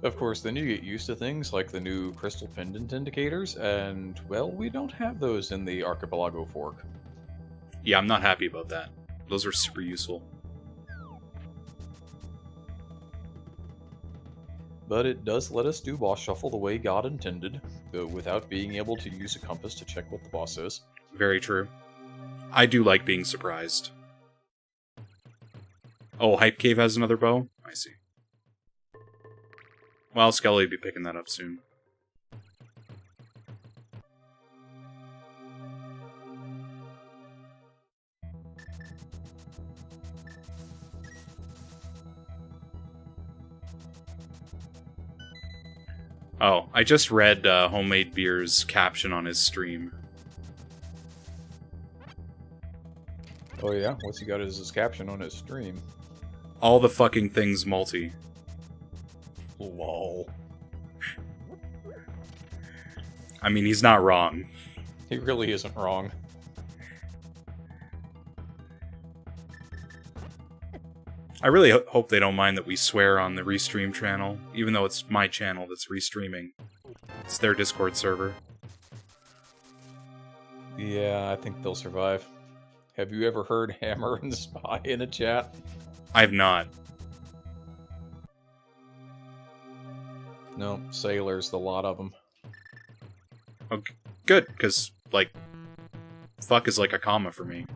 A: Of course, then you get used to things like the new crystal pendant indicators, and, well, we don't have those in the Archipelago Fork.
B: Yeah, I'm not happy about that. Those were super useful.
A: But it does let us do boss shuffle the way God intended, though without being able to use a compass to check what the boss is.
B: Very true. I do like being surprised. Oh, Hype Cave has another bow? I see. Well, Skelly will be picking that up soon. Oh, I just read Homemade Beer's caption on his stream.
A: Oh yeah? What's he got as his caption on his stream?
B: All the fucking things multi.
A: Lol.
B: I mean, he's not wrong.
A: He really isn't wrong.
B: I really hope they don't mind that we swear on the Restream channel, even though it's my channel that's restreaming. It's their Discord server.
A: Yeah, I think they'll survive. Have you ever heard Hammer and Spy in a chat?
B: I have not.
A: No, sailors, the lot of them.
B: Okay, good, because, like, fuck is like a comma for me.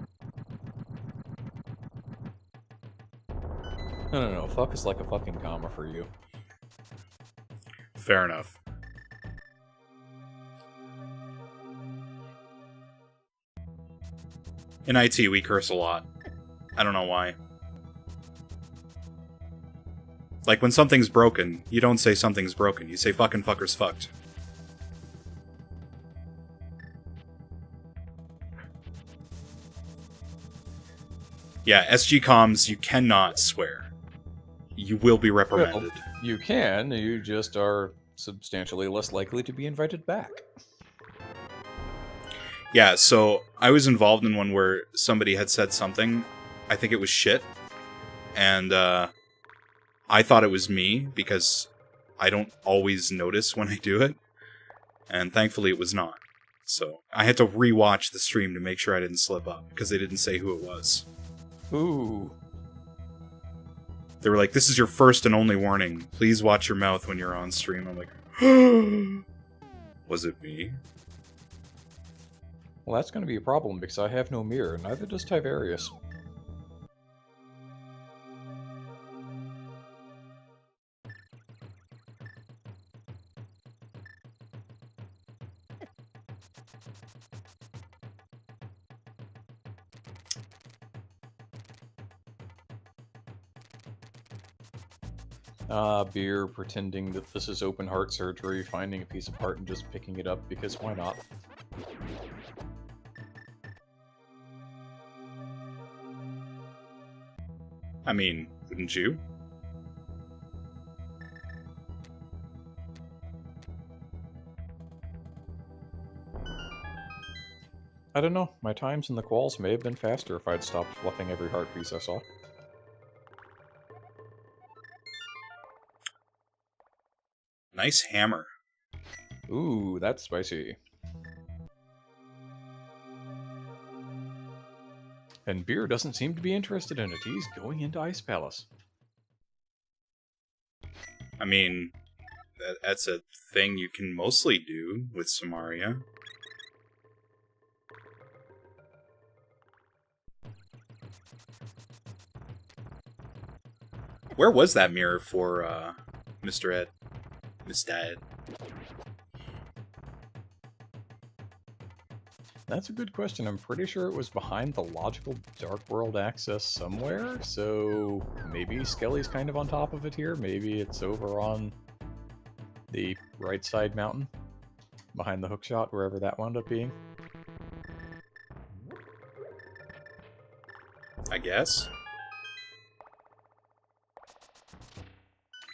A: No, fuck is like a fucking comma for you.
B: Fair enough. In IT, we curse a lot. I don't know why. Like, when something's broken, you don't say something's broken, you say fucking fucker's fucked. Yeah, SG comms, you cannot swear. You will be reprimanded.
A: Well, you can, you just are substantially less likely to be invited back.
B: Yeah, so I was involved in one where somebody had said something, I think it was shit, and I thought it was me, because I don't always notice when I do it, and thankfully it was not. So I had to rewatch the stream to make sure I didn't slip up, because they didn't say who it was.
A: Ooh.
B: They were like, this is your first and only warning. Please watch your mouth when you're on stream. I'm like, was it me?
A: Well, that's going to be a problem, because I have no mirror, neither does Tiverius. Beer pretending that this is open heart surgery, finding a piece of heart and just picking it up, because why not?
B: I mean, wouldn't you?
A: I don't know, my times in the quals may have been faster if I'd stopped fluffing every heart piece I saw.
B: Nice hammer.
A: Ooh, that's spicy. And Beer doesn't seem to be interested in it. He's going into Ice Palace.
B: I mean, that's a thing you can mostly do with Samaria. Where was that mirror for Mr. Ed? Mr. Ed.
A: That's a good question. I'm pretty sure it was behind the logical Dark World access somewhere, so maybe Skelly's kind of on top of it here. Maybe it's over on the right side mountain, behind the hookshot, wherever that wound up being.
B: I guess.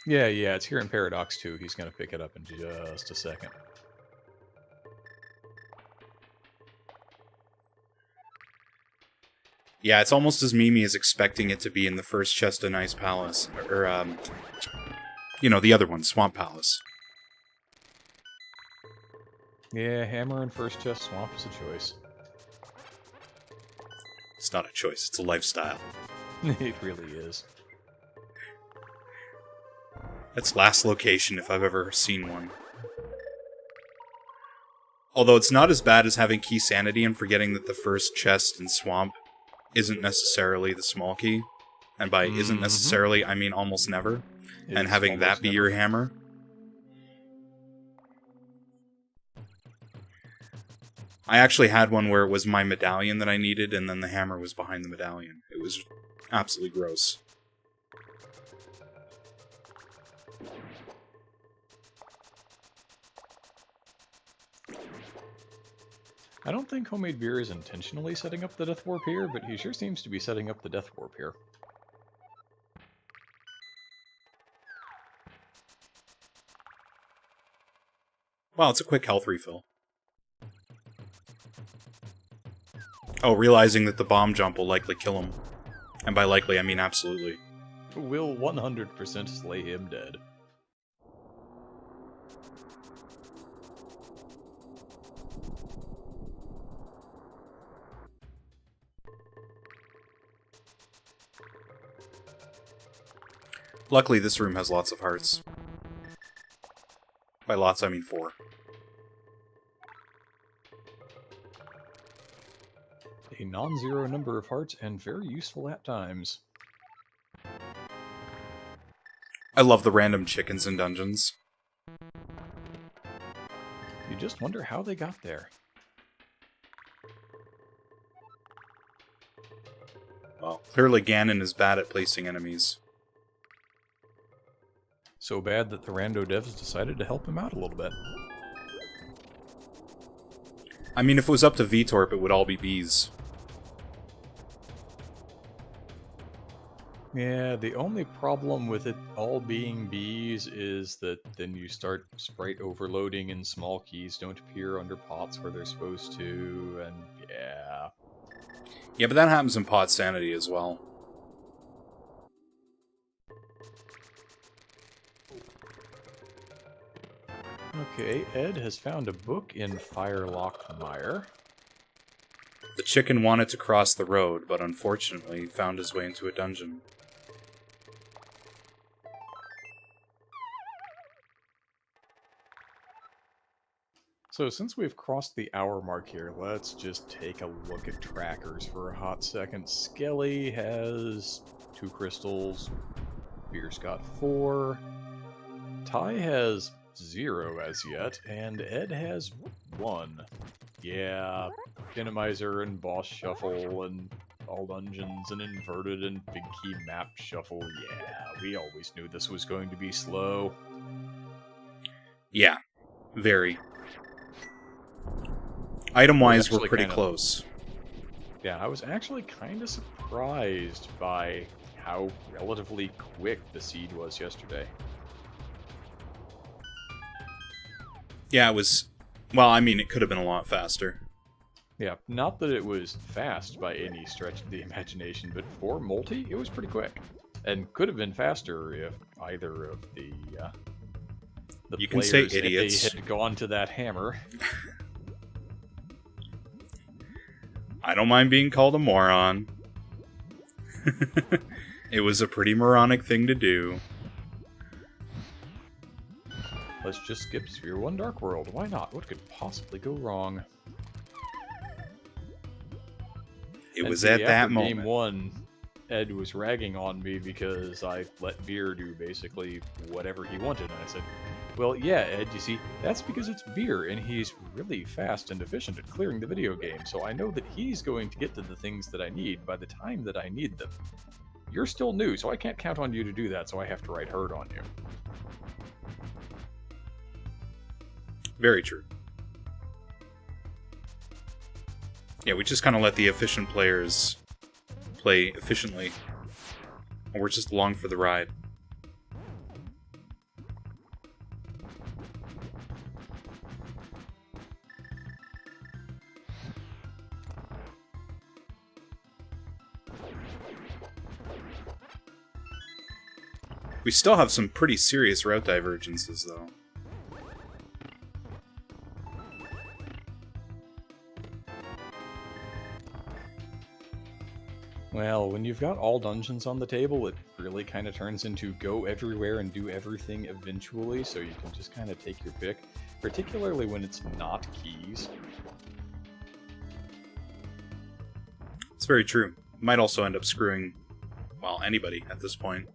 A: Yeah, it's here in Paradox too. He's going to pick it up in just a second.
B: Yeah, it's almost as memey as expecting it to be in the first chest of Ice Palace. Or, you know, the other one, Swamp Palace.
A: Yeah, hammer and first chest swamp is a choice.
B: It's not a choice, it's a lifestyle.
A: It really is.
B: That's last location if I've ever seen one. Although it's not as bad as having key sanity and forgetting that the first chest in Swamp isn't necessarily the small key. And by isn't necessarily, I mean almost never. And
A: It's
B: having that
A: almost
B: be
A: never.
B: your hammer. I actually had one where it was my medallion that I needed, and then the hammer was behind the medallion. It was absolutely gross.
A: I don't think Homemade Beer is intentionally setting up the Death Warp here, but he sure seems to be setting up the Death Warp here.
B: Well, it's a quick health refill. Oh, realizing that the bomb jump will likely kill him. And by likely, I mean absolutely.
A: Will 100% slay him dead.
B: Luckily, this room has lots of hearts. By lots, I mean 4.
A: A non-zero number of hearts, and very useful at times.
B: I love the random chickens in dungeons.
A: You just wonder how they got there.
B: Well, clearly Ganon is bad at placing enemies.
A: So bad that the rando devs decided to help him out a little bit.
B: I mean, if it was up to VTorp, it would all be bees.
A: Yeah, the only problem with it all being bees is that then you start sprite overloading and small keys don't appear under pots where they're supposed to, and yeah.
B: Yeah, but that happens in Pot Sanity as well.
A: Okay, Ed has found a book in Firelock Mire.
B: The chicken wanted to cross the road, but unfortunately found his way into a dungeon.
A: So since we've crossed the hour mark here, let's just take a look at trackers for a hot second. Skelly has 2 crystals, Beer's got 4, Ty has 0 as yet, and Ed has 1. Yeah, Dynamizer and Boss Shuffle and All Dungeons and Inverted and Big Key Map Shuffle. Yeah, we always knew this was going to be slow.
B: Yeah, very. Item-wise, we're pretty close.
A: Yeah, I was actually kind of surprised by how relatively quick the seed was yesterday.
B: Yeah, it was... Well, I mean, it could have been a lot faster.
A: Yeah, not that it was fast by any stretch of the imagination, but for multi, it was pretty quick. And could have been faster if either of the
B: you
A: players,
B: can say idiots,
A: if they had gone to that hammer.
B: I don't mind being called a moron. It was a pretty moronic thing to do.
A: Let's just skip Sphere 1 Dark World. Why not? What could possibly go wrong?
B: It was at that moment.
A: Game 1, Ed was ragging on me because I let Beer do basically whatever he wanted. And I said, well, yeah, Ed, you see, that's because it's Beer, and he's really fast and efficient at clearing the video game, so I know that he's going to get to the things that I need by the time that I need them. You're still new, so I can't count on you to do that, so I have to write herd on you.
B: Very true. Yeah, we just kind of let the efficient players play efficiently. And we're just along for the ride. We still have some pretty serious route divergences, though.
A: Well, when you've got all dungeons on the table, it really kind of turns into go everywhere and do everything eventually, so you can just kind of take your pick, particularly when it's not keys.
B: It's very true. Might also end up screwing, well, anybody at this point.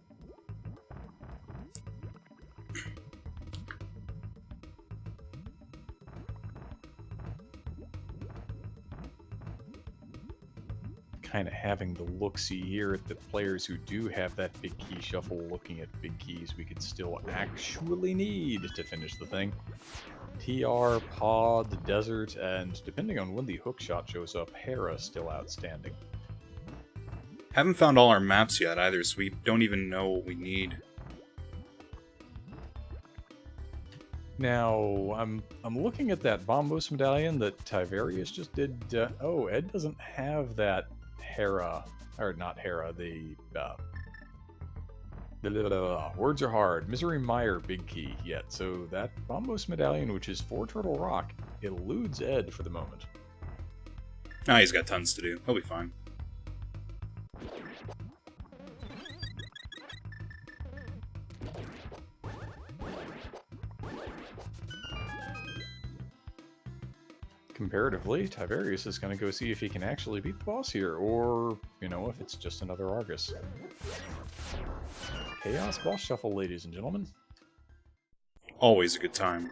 A: Kind of having the look-see here at the players who do have that big key shuffle, looking at big keys we could still actually need to finish the thing. TR, Pod, Desert, and depending on when the hookshot shows up, Hera still outstanding.
B: Haven't found all our maps yet either, so we don't even know what we need.
A: Now, I'm looking at that Bombos medallion that Tiverius just did. Oh, Ed doesn't have that Hera, or not Hera, the words are hard. Misery Mire big key yet, so that Bombos medallion, which is 4 Turtle Rock, eludes Ed for the moment.
B: Ah, he's got tons to do. He'll be fine.
A: Comparatively, Tiverius is going to go see if he can actually beat the boss here, or, you know, if it's just another Argus. Chaos boss shuffle, ladies and gentlemen.
B: Always a good time.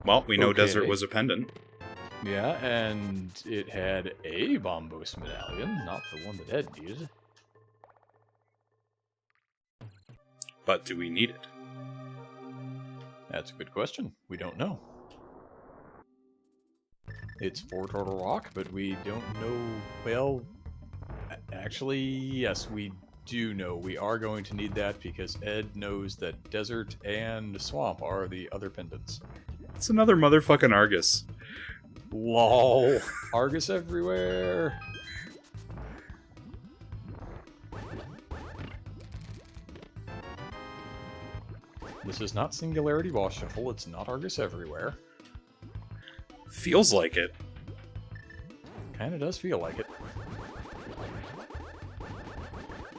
B: Well, we know
A: Okay.
B: Desert was a pendant.
A: Yeah, and it had a Bombos medallion, not the one that Ed needed.
B: But do we need it?
A: That's a good question. We don't know. It's 4 Turtle Rock, but we don't know... Well, actually, yes, we do know. We are going to need that because Ed knows that Desert and Swamp are the other pendants.
B: It's another motherfucking Argus.
A: LOL. Argus everywhere. This is not Singularity Boss Shuffle. It's not Argus everywhere.
B: Feels like it.
A: Kinda does feel like it.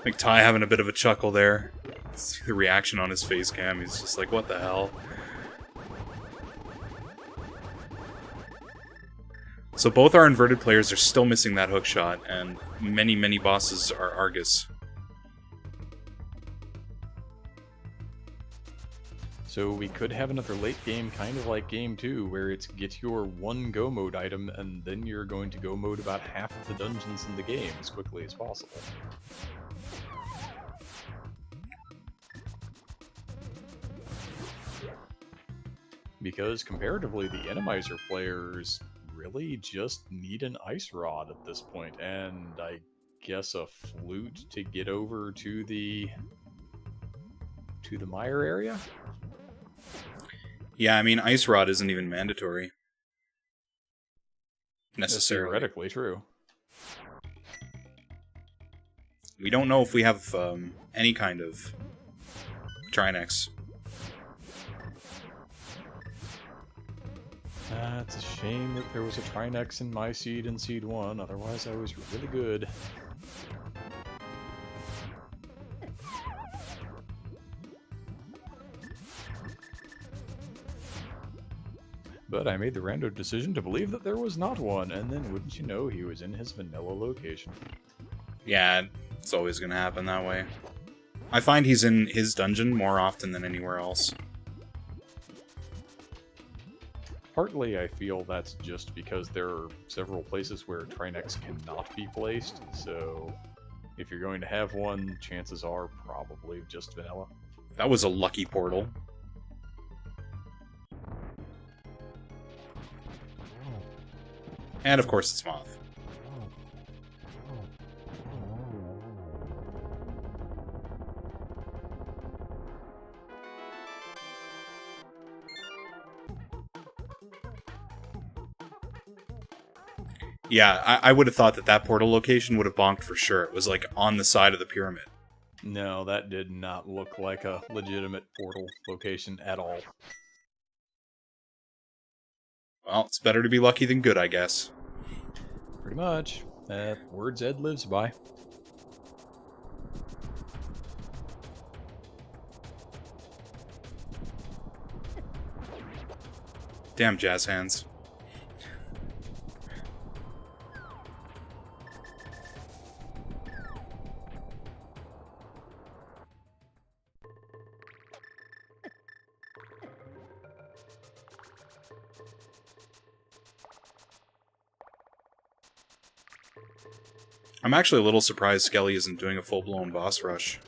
B: Like Ty having a bit of a chuckle there. See the reaction on his face cam. He's just like, what the hell? So both our inverted players are still missing that hook shot, and many, many bosses are Argus.
A: So we could have another late game, kind of like game 2, where it's get your one go mode item, and then you're going to go mode about half of the dungeons in the game as quickly as possible. Because comparatively, the Enemizer players really just need an Ice Rod at this point, and I guess a flute to get over to the Mire area?
B: Yeah, I mean, Ice Rod isn't even mandatory. Necessarily.
A: That's theoretically true.
B: We don't know if we have any kind of Trinex.
A: It's a shame that there was a Trinex in my seed in Seed 1, otherwise I was really good. But I made the random decision to believe that there was not one, and then wouldn't you know, he was in his vanilla location.
B: Yeah, it's always gonna happen that way. I find he's in his dungeon more often than anywhere else.
A: Partly I feel that's just because there are several places where Trinex cannot be placed, so if you're going to have one, chances are probably just vanilla.
B: That was a lucky portal. And of course it's Moth. Yeah, I would have thought that that portal location would have bonked for sure. It was like on the side of the pyramid.
A: No, that did not look like a legitimate portal location at all.
B: Well, it's better to be lucky than good, I guess.
A: Pretty much. Words Ed lives by.
B: Damn jazz hands. I'm actually a little surprised Skelly isn't doing a full-blown boss rush.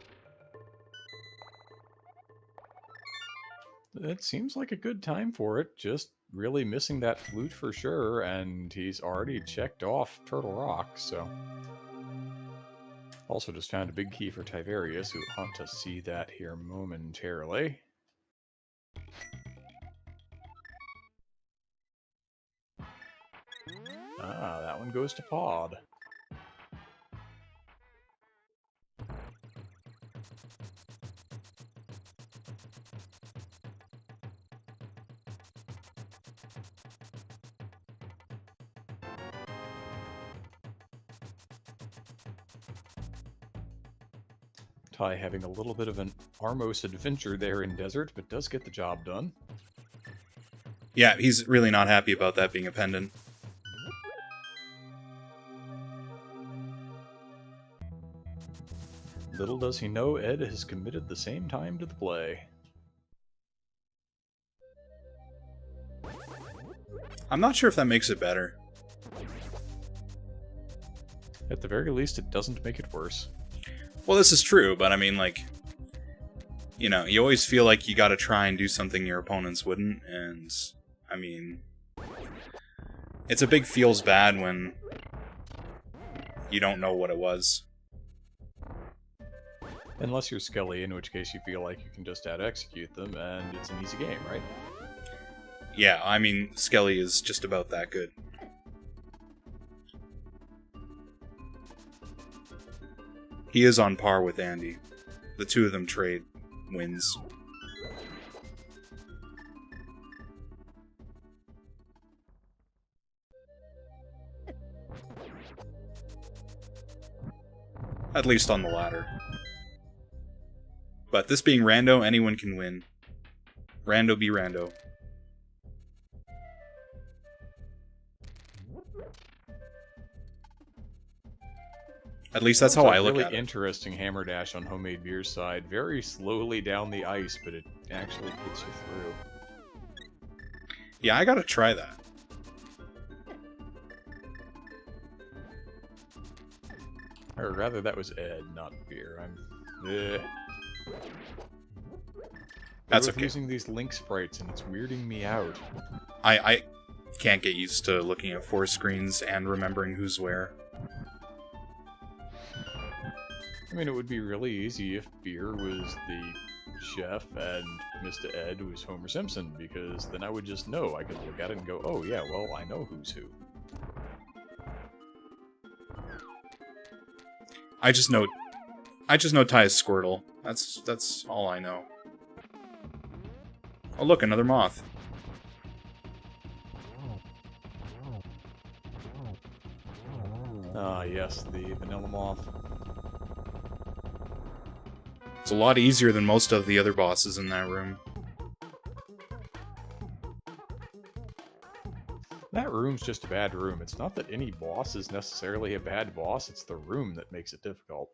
A: It seems like a good time for it, just really missing that flute for sure, and he's already checked off Turtle Rock, so... Also just found a big key for Tiverius, who ought to see that here momentarily. Ah, that one goes to Pod. Ty having a little bit of an Armos adventure there in Desert, but does get the job done.
B: Yeah, he's really not happy about that being a pendant.
A: Little does he know Ed has committed the same time to the play.
B: I'm not sure if that makes it better.
A: At the very least, it doesn't make it worse.
B: Well, this is true, but I mean, like, you know, you always feel like you gotta try and do something your opponents wouldn't, and, I mean, it's a big feels bad when you don't know what it was.
A: Unless you're Skelly, in which case you feel like you can just out-execute them, and it's an easy game, right?
B: Yeah, I mean, Skelly is just about that good. He is on par with Andy. The two of them trade wins. At least on the ladder. But this being rando, anyone can win. Rando be rando. At least that's how I look at it.
A: Really interesting hammer dash on Homemade Beer's side. Very slowly down the ice, but it actually gets you through.
B: Yeah, I gotta try that.
A: Or rather, that was Ed, not Beer.
B: That's
A: okay.
B: okay.
A: Using these link sprites, and it's weirding me out.
B: I can't get used to looking at 4 screens and remembering who's where.
A: I mean, it would be really easy if Beer was the chef and Mr. Ed was Homer Simpson, because then I would just know. I could look at it and go, oh yeah, well, I know who's who.
B: I just know Ty is Squirtle. That's all I know. Oh look, another moth.
A: Ah, yes, the vanilla moth.
B: It's a lot easier than most of the other bosses in that room.
A: That room's just a bad room. It's not that any boss is necessarily a bad boss, it's the room that makes it difficult.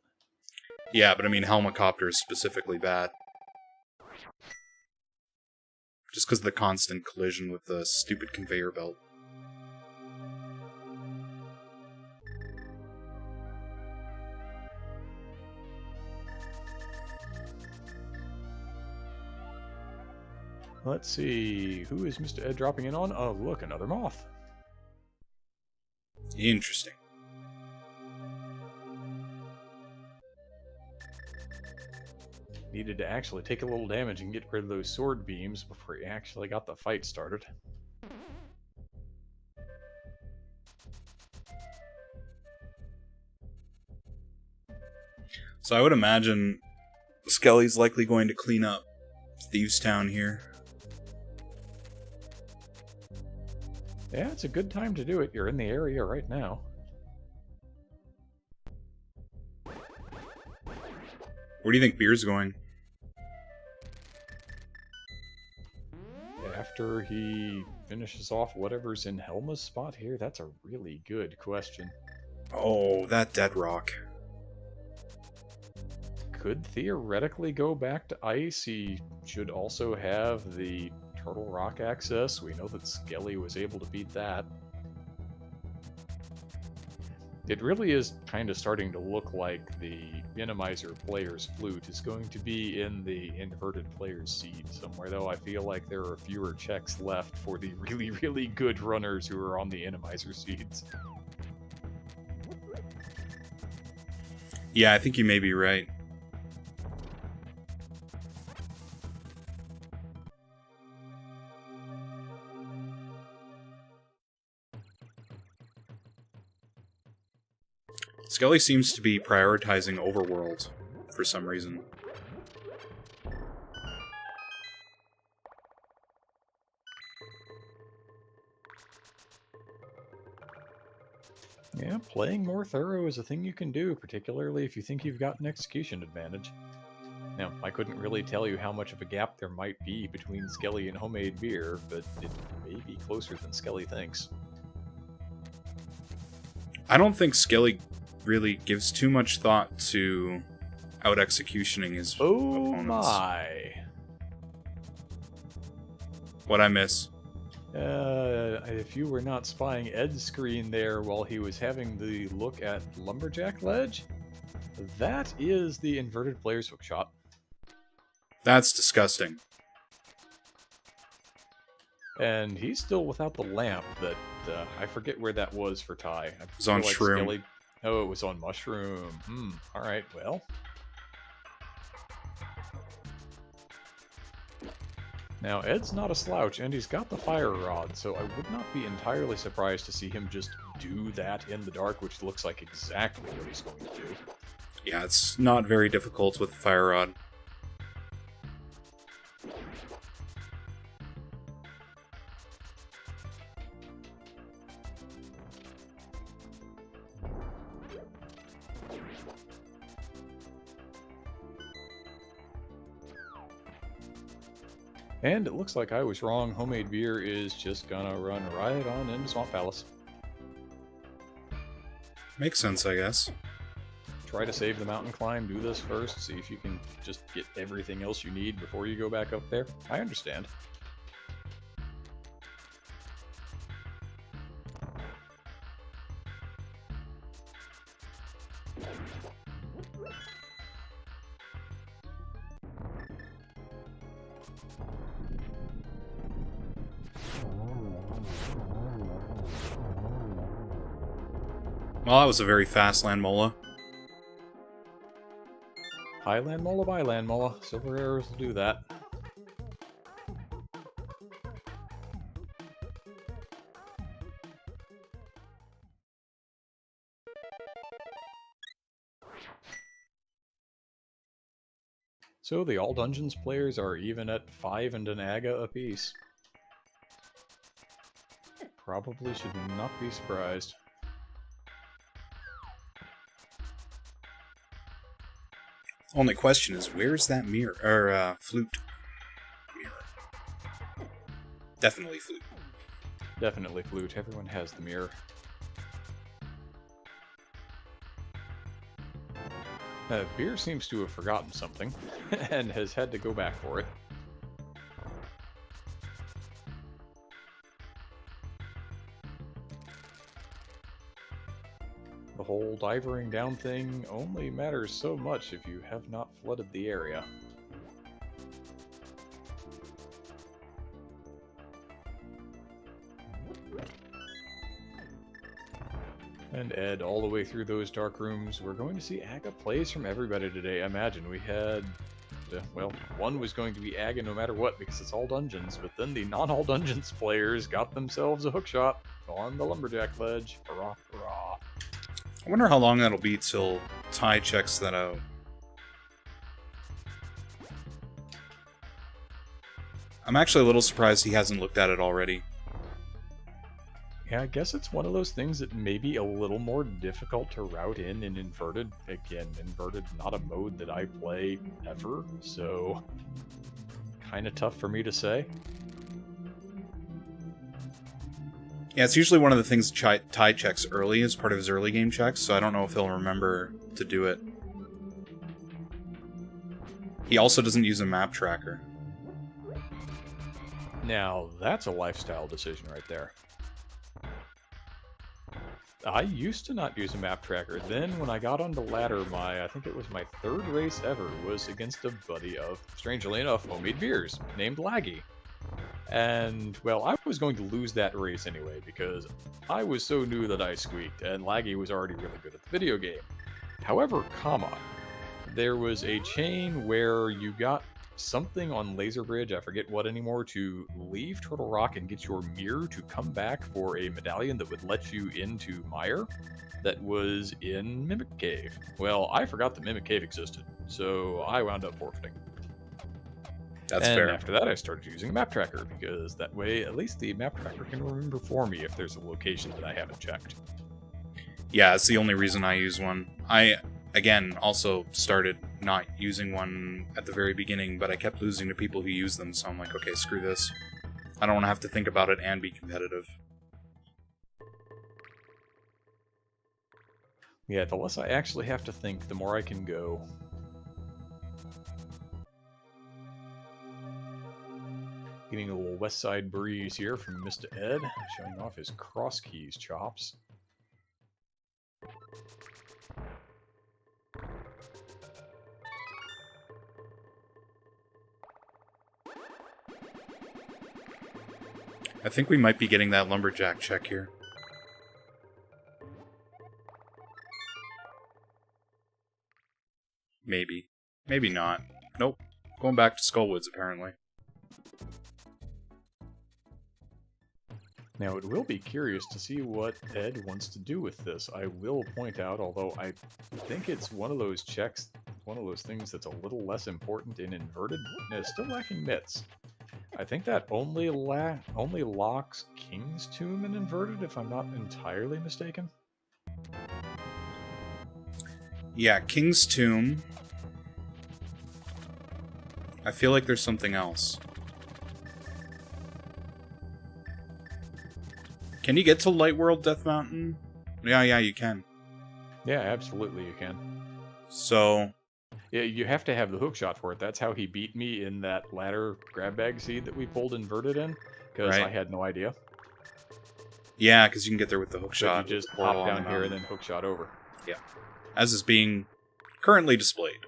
B: Yeah, but I mean, Helmicopter is specifically bad. Just because of the constant collision with the stupid conveyor belt.
A: Let's see, who is Mr. Ed dropping in on? Oh, look, another moth.
B: Interesting.
A: Needed to actually take a little damage and get rid of those sword beams before he actually got the fight started.
B: So I would imagine Skelly's likely going to clean up Thieves Town here.
A: Yeah, it's a good time to do it. You're in the area right now.
B: Where do you think Beer's going?
A: After he finishes off whatever's in Helma's spot here, that's a really good question.
B: Oh, that dead rock.
A: Could theoretically go back to ice. He should also have the Turtle Rock access. We know that Skelly was able to beat that. It really is kind of starting to look like the Minimizer player's flute is going to be in the inverted player's seed somewhere, though I feel like there are fewer checks left for the really, really good runners who are on the Minimizer seeds.
B: Yeah, I think you may be right. Skelly seems to be prioritizing Overworld for some reason.
A: Yeah, playing more thorough is a thing you can do, particularly if you think you've got an execution advantage. Now, I couldn't really tell you how much of a gap there might be between Skelly and Homemade Beer, but it may be closer than Skelly thinks.
B: I don't think Skelly really gives too much thought to out-executioning his opponents.
A: My!
B: What'd I miss?
A: If you were not spying Ed's screen there while he was having the look at Lumberjack Ledge, that is the inverted player's hookshot.
B: That's disgusting.
A: And he's still without the lamp that, I forget where that was for Ty. It
B: was on Shroom.
A: Oh, it was on Mushroom. Alright, well. Now, Ed's not a slouch, and he's got the fire rod, so I would not be entirely surprised to see him just do that in the dark, which looks like exactly what he's going to do.
B: Yeah, it's not very difficult with the fire rod.
A: And it looks like I was wrong. Homemade Beer is just gonna run right on into Swamp Palace.
B: Makes sense, I guess.
A: Try to save the mountain climb, do this first, see if you can just get everything else you need before you go back up there. I understand.
B: Well, that was a very fast land mola.
A: Highland Mola, Byland Mola. Silver arrows will do that. So the All Dungeons players are even at 5 and an Aga apiece. Probably should not be surprised.
B: Only question is, where's that mirror? Or, flute. Mirror. Definitely flute.
A: Definitely flute. Everyone has the mirror. Beer seems to have forgotten something, and has had to go back for it. The whole divering down thing only matters so much if you have not flooded the area. And Ed, all the way through those dark rooms, we're going to see Aga plays from everybody today. I imagine we had, well, one was going to be Aga no matter what because it's all dungeons, but then the non-all dungeons players got themselves a hookshot on the Lumberjack Ledge. Hurrah, hurrah.
B: I wonder how long that'll be till Ty checks that out. I'm actually a little surprised he hasn't looked at it already.
A: Yeah, I guess it's one of those things that may be a little more difficult to route in Inverted. Again, Inverted, not a mode that I play ever, so kind of tough for me to say.
B: Yeah, it's usually one of the things Ty checks early as part of his early game checks, so I don't know if he'll remember to do it. He also doesn't use a map tracker.
A: Now, that's a lifestyle decision right there. I used to not use a map tracker. Then when I got onto ladder, I think it was my 3rd race ever, was against a buddy of, strangely enough, Homemade Beers, named Laggy. And, well, I was going to lose that race anyway, because I was so new that I squeaked, and Laggy was already really good at the video game. However, there was a chain where you got something on Laser Bridge, I forget what anymore, to leave Turtle Rock and get your mirror to come back for a medallion that would let you into Mire that was in Mimic Cave. Well, I forgot that Mimic Cave existed, so I wound up forfeiting.
B: That's
A: and
B: fair.
A: After that, I started using a map tracker, because that way, at least the map tracker can remember for me if there's a location that I haven't checked.
B: Yeah, it's the only reason I use one. I, again, also started not using one at the very beginning, but I kept losing to people who use them, so I'm like, okay, screw this. I don't want to have to think about it and be competitive.
A: Yeah, the less I actually have to think, the more I can go. Getting a little West Side breeze here from Mr. Ed, showing off his cross keys chops.
B: I think we might be getting that lumberjack check here. Maybe. Maybe not. Nope. Going back to Skullwoods, apparently.
A: Now, it will be curious to see what Ed wants to do with this. I will point out, although I think it's one of those checks, one of those things that's a little less important in Inverted, and it's still lacking mitts. I think that only locks King's Tomb in Inverted, if I'm not entirely mistaken.
B: Yeah, King's Tomb. I feel like there's something else. Can you get to Light World Death Mountain? Yeah, you can.
A: Yeah, absolutely you can.
B: So...
A: yeah, you have to have the hookshot for it. That's how he beat me in that ladder grab bag seed that we pulled Inverted in, because I had no idea.
B: Yeah, because you can get there with the hookshot.
A: So you just pop down here and then hookshot over.
B: Yeah. As is being currently displayed.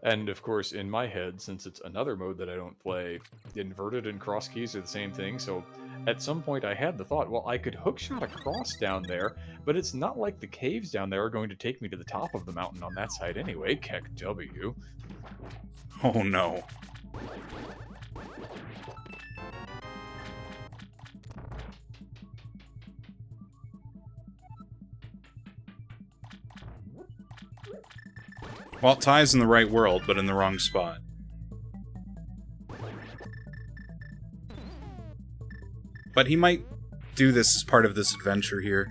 A: And of course, in my head, since it's another mode that I don't play, Inverted and cross keys are the same thing, so at some point I had the thought, well, I could hookshot across down there, but it's not like the caves down there are going to take me to the top of the mountain on that side anyway, Keck W.
B: Oh no. Well, Ty's in the right world, but in the wrong spot. But he might do this as part of this adventure here.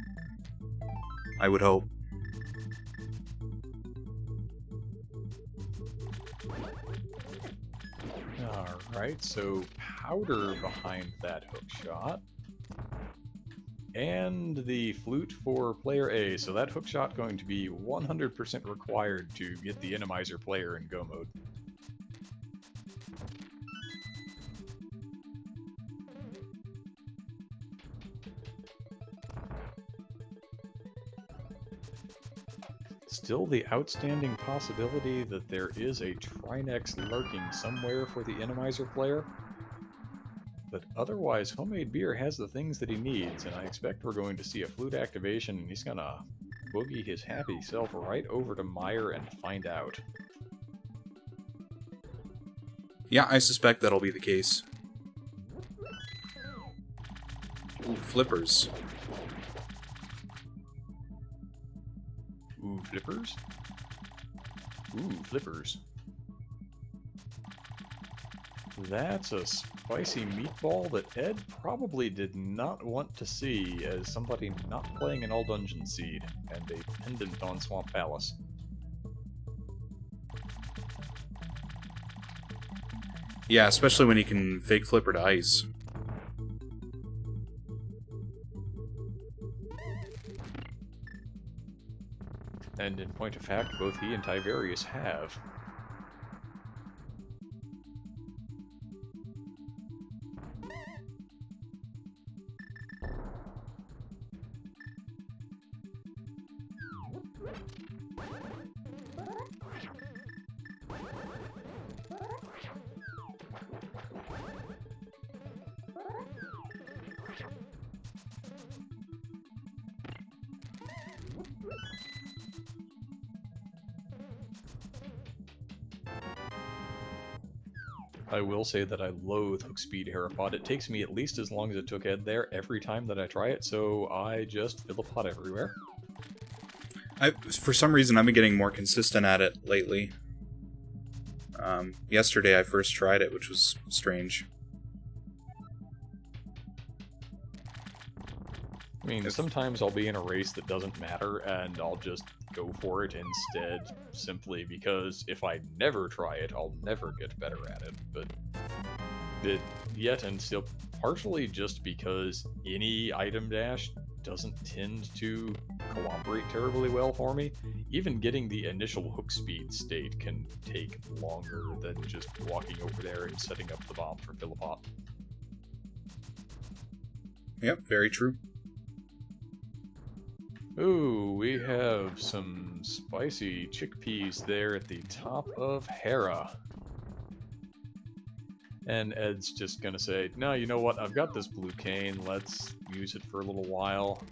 B: I would hope.
A: Alright, so powder behind that hookshot. And the flute for player A, so that hookshot going to be 100% required to get the Enemizer player in go mode. Still the outstanding possibility that there is a Trinex lurking somewhere for the Enemizer player. But otherwise, Homemade Beer has the things that he needs, and I expect we're going to see a flute activation, and he's gonna boogie his happy self right over to Mire and find out.
B: Yeah, I suspect that'll be the case. Ooh, flippers.
A: Ooh, flippers? Ooh, flippers. That's a spicy meatball that Ed probably did not want to see as somebody not playing an All Dungeon Seed and a pendant on Swamp Palace.
B: Yeah, especially when he can fake flipper to ice.
A: And in point of fact, both he and Tiberius have. I will say that I loathe hook speed Herapod. It takes me at least as long as it took Ed there every time that I try it, so I just fill a pot everywhere.
B: For some reason, I've been getting more consistent at it lately. Yesterday I first tried it, which was strange.
A: I mean, sometimes I'll be in a race that doesn't matter, and I'll just go for it instead, simply because if I never try it, I'll never get better at it. But yet and still, partially just because any item dash doesn't tend to cooperate terribly well for me. Even getting the initial hook speed state can take longer than just walking over there and setting up the bomb for Philippot.
B: Yep, very true.
A: Ooh, we have some spicy chickpeas there at the top of Hera. And Ed's just gonna say, no, you know what, I've got this blue cane, let's use it for a little while.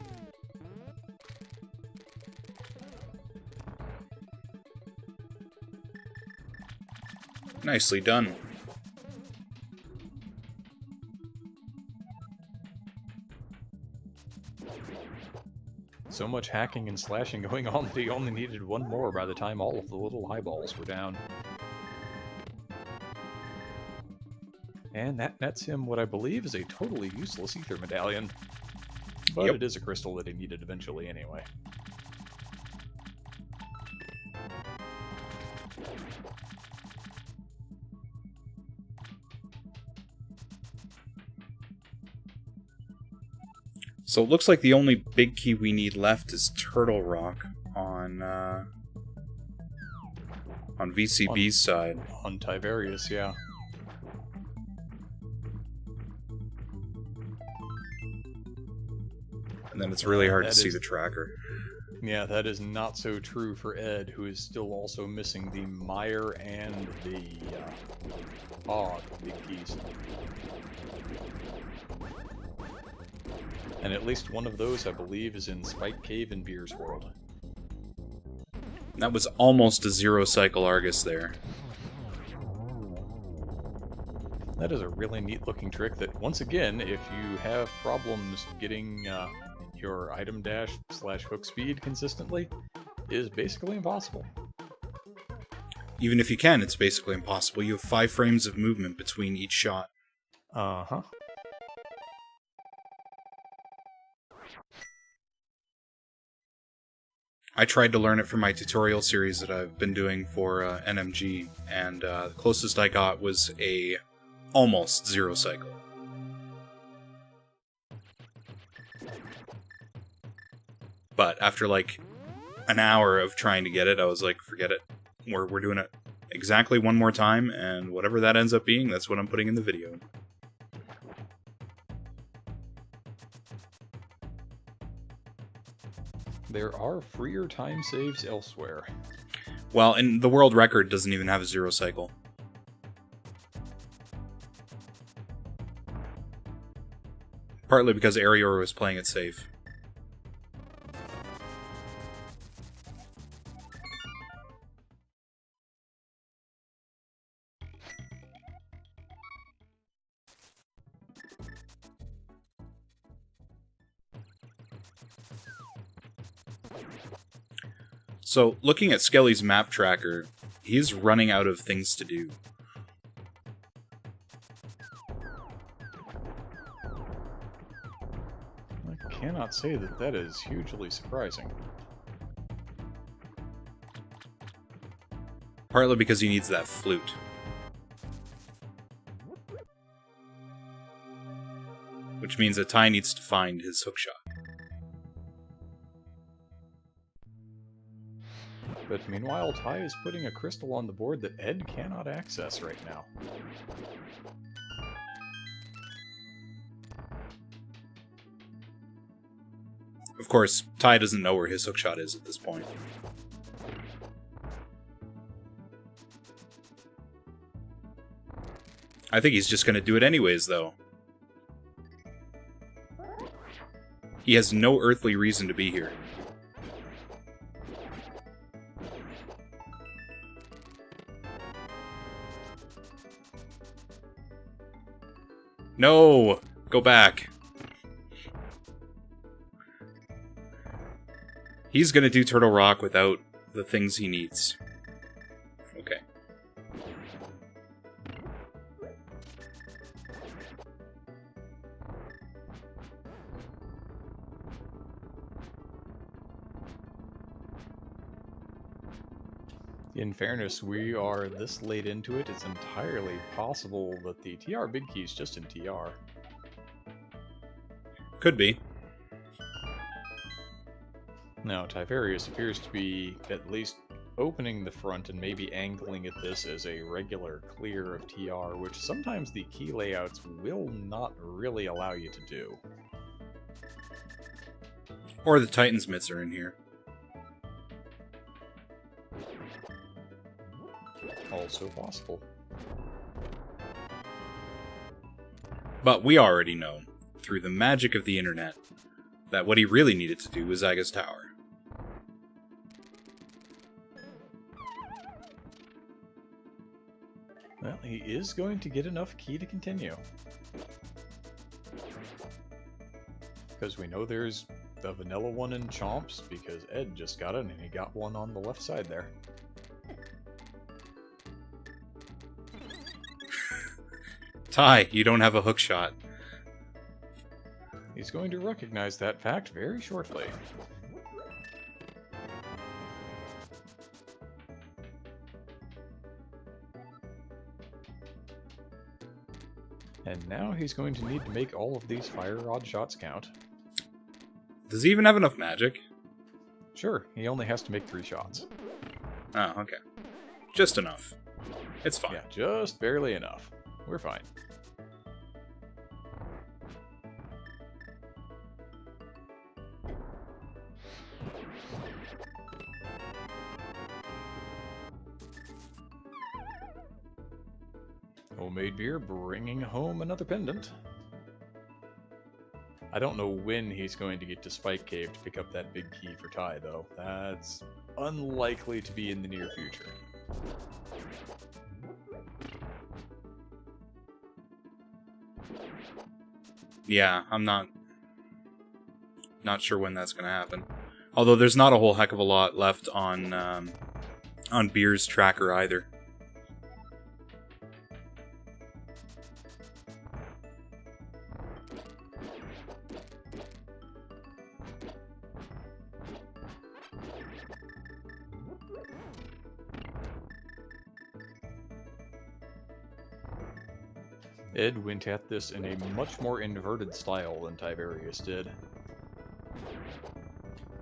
B: Nicely done.
A: So much hacking and slashing going on that he only needed one more by the time all of the little eyeballs were down. And that nets him what I believe is a totally useless ether medallion. But
B: Yep.
A: It is a crystal that he needed eventually anyway.
B: So it looks like the only big key we need left is Turtle Rock on VCB's side.
A: On Tiberius, yeah.
B: And then it's really hard to
A: That
B: see
A: is-
B: the tracker.
A: Yeah, that is not so true for Ed, who is still also missing the Mire and the big keys. And at least one of those, I believe, is in Spike Cave in Beer's World.
B: That was almost a zero cycle Argus there.
A: That is a really neat looking trick that, once again, if you have problems getting your item dash / hook speed consistently, is basically impossible.
B: Even if you can, it's basically impossible. You have 5 frames of movement between each shot.
A: Uh-huh.
B: I tried to learn it for my tutorial series that I've been doing for NMG, and the closest I got was a almost zero cycle. But after like an hour of trying to get it, I was like, forget it. We're doing it exactly one more time, and whatever that ends up being, that's what I'm putting in the video.
A: There are freer time saves elsewhere.
B: Well, and the world record doesn't even have a zero cycle. Partly because Arior was playing it safe. So, looking at Skelly's map tracker, he's running out of things to do.
A: cannot say that that is hugely surprising.
B: Partly because he needs that flute. Which means that Ty needs to find his hookshot.
A: But meanwhile, Ty is putting a crystal on the board that Ed cannot access right now.
B: Of course, Ty doesn't know where his hookshot is at this point. I think he's just going to do it anyways, though. He has no earthly reason to be here. No! Go back. He's gonna do Turtle Rock without the things he needs. Okay.
A: In fairness, we are this late into it, it's entirely possible that the TR big key is just in TR.
B: Could be.
A: Now, Tiverius appears to be at least opening the front and maybe angling at this as a regular clear of TR, which sometimes the key layouts will not really allow you to do.
B: Or the Titan's mitts are in here.
A: Also possible.
B: But we already know, through the magic of the internet, that what he really needed to do was Zaga's Tower.
A: Well, he is going to get enough key to continue. Because we know there's the vanilla one in Chomps, because Ed just got it and he got one on the left side there.
B: Ty, you don't have a hookshot.
A: He's going to recognize that fact very shortly. And now he's going to need to make all of these fire rod shots count.
B: Does he even have enough magic?
A: Sure, he only has to make 3 shots.
B: Oh, okay. Just enough. It's fine.
A: Yeah, just barely enough. We're fine. Homemade beer bringing home another pendant. I don't know when he's going to get to Spike Cave to pick up that big key for Ty, though. That's unlikely to be in the near future.
B: Yeah, I'm not sure when that's going to happen. Although there's not a whole heck of a lot left on Beer's tracker either.
A: Ed went at this in a much more inverted style than Tiverius did.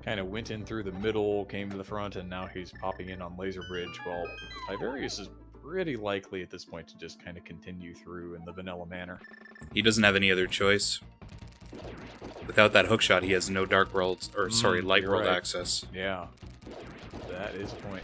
A: Kind of went in through the middle, came to the front, and now he's popping in on Laser Bridge, while Tiverius is pretty likely at this point to just kind of continue through in the vanilla manner.
B: He doesn't have any other choice. Without that hookshot, he has no Dark World, or sorry, Light World
A: right.
B: access.
A: Yeah, that is a point.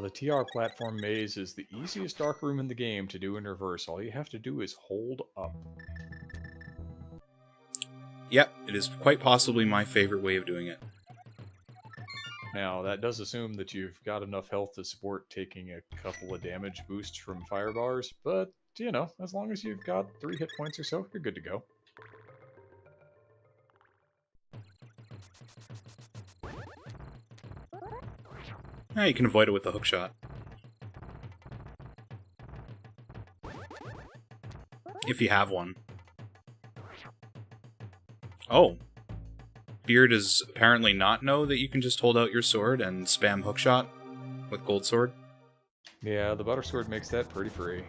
A: The TR platform maze is the easiest dark room in the game to do in reverse. All you have to do is hold up.
B: Yep, it is quite possibly my favorite way of doing it.
A: Now, that does assume that you've got enough health to support taking a couple of damage boosts from fire bars, but, you know, as long as you've got 3 hit points or so, you're good to go.
B: Yeah, you can avoid it with a hook shot. If you have one. Oh. Beard does apparently not know that you can just hold out your sword and spam hookshot with gold sword.
A: Yeah, the butter sword makes that pretty free.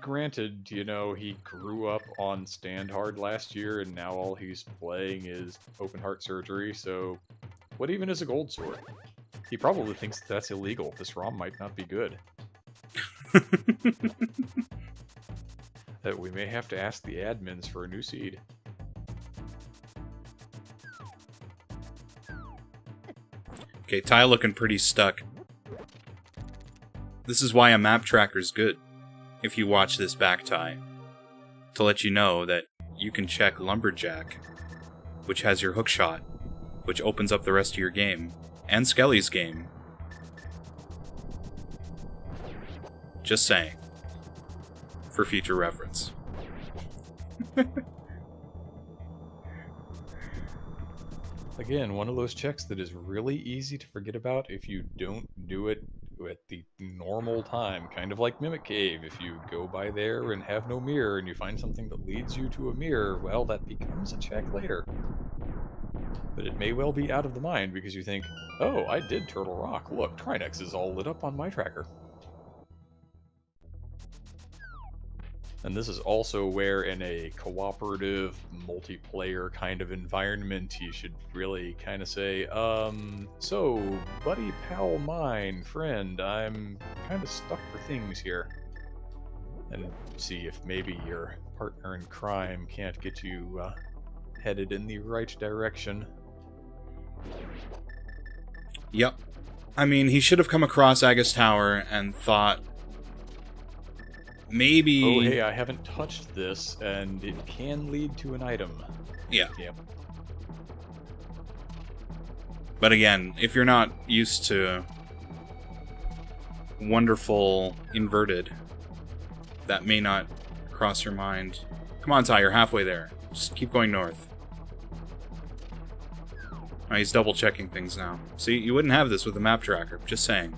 A: Granted, you know, he grew up on Stand Hard last year, and now all he's playing is Open Heart Surgery, so what even is a gold sword? He probably thinks that's illegal. This ROM might not be good. That we may have to ask the admins for a new seed.
B: Okay, Ty looking pretty stuck. This is why a map tracker's good, if you watch this back, Ty. To let you know that you can check Lumberjack, which has your hookshot, which opens up the rest of your game, and Skelly's game. Just saying. For future reference.
A: Again, one of those checks that is really easy to forget about if you don't do it at the normal time. Kind of like Mimic Cave. If you go by there and have no mirror and you find something that leads you to a mirror, well, that becomes a check later. But it may well be out of the mind because you think, oh, I did Turtle Rock. Look, Trinex is all lit up on my tracker. And this is also where, in a cooperative, multiplayer kind of environment, you should really kind of say, so, buddy, pal, mine, friend, I'm kind of stuck for things here. And see if maybe your partner in crime can't get you headed in the right direction.
B: Yep. I mean, he should have come across Agus Tower and thought, maybe...
A: Oh, hey, I haven't touched this, and it can lead to an item.
B: Yeah.
A: Yep.
B: But again, if you're not used to wonderful inverted, that may not cross your mind. Come on, Ty, you're halfway there. Just keep going north. Oh, he's double-checking things now. See, you wouldn't have this with a map tracker. Just saying.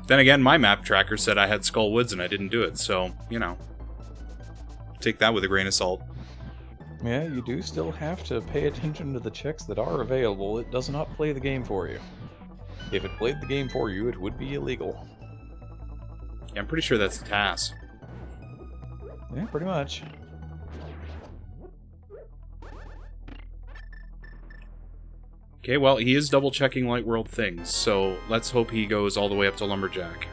B: Then again, my map tracker said I had Skull Woods and I didn't do it, so, you know. Take that with a grain of salt.
A: Yeah, you do still have to pay attention to the checks that are available. It does not play the game for you. If it played the game for you, it would be illegal.
B: Yeah, I'm pretty sure that's the task.
A: Yeah, pretty much.
B: Okay, well, he is double-checking Light World things, so let's hope he goes all the way up to Lumberjack.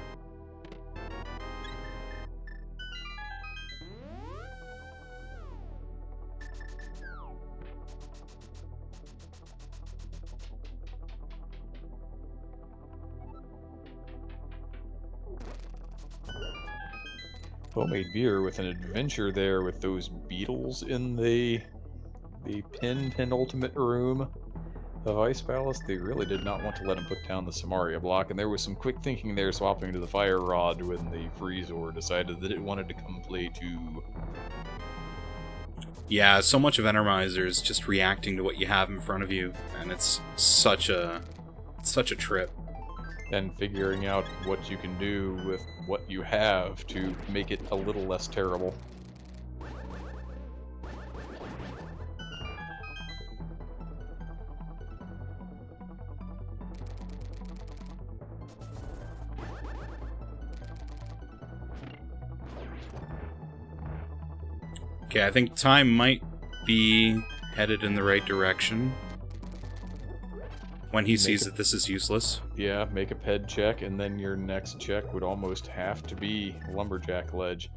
A: Homemade beer with an adventure there with those beetles in the penultimate room of Ice Palace. They really did not want to let him put down the Samaria block, and there was some quick thinking there swapping to the Fire Rod when the Freezor decided that it wanted to come play too.
B: Yeah, so much of Entermiser is just reacting to what you have in front of you, and it's such a trip.
A: And figuring out what you can do with what you have to make it a little less terrible.
B: Okay, I think time might be headed in the right direction. When he sees that this is useless.
A: Yeah, make a ped check, and then your next check would almost have to be Lumberjack Ledge.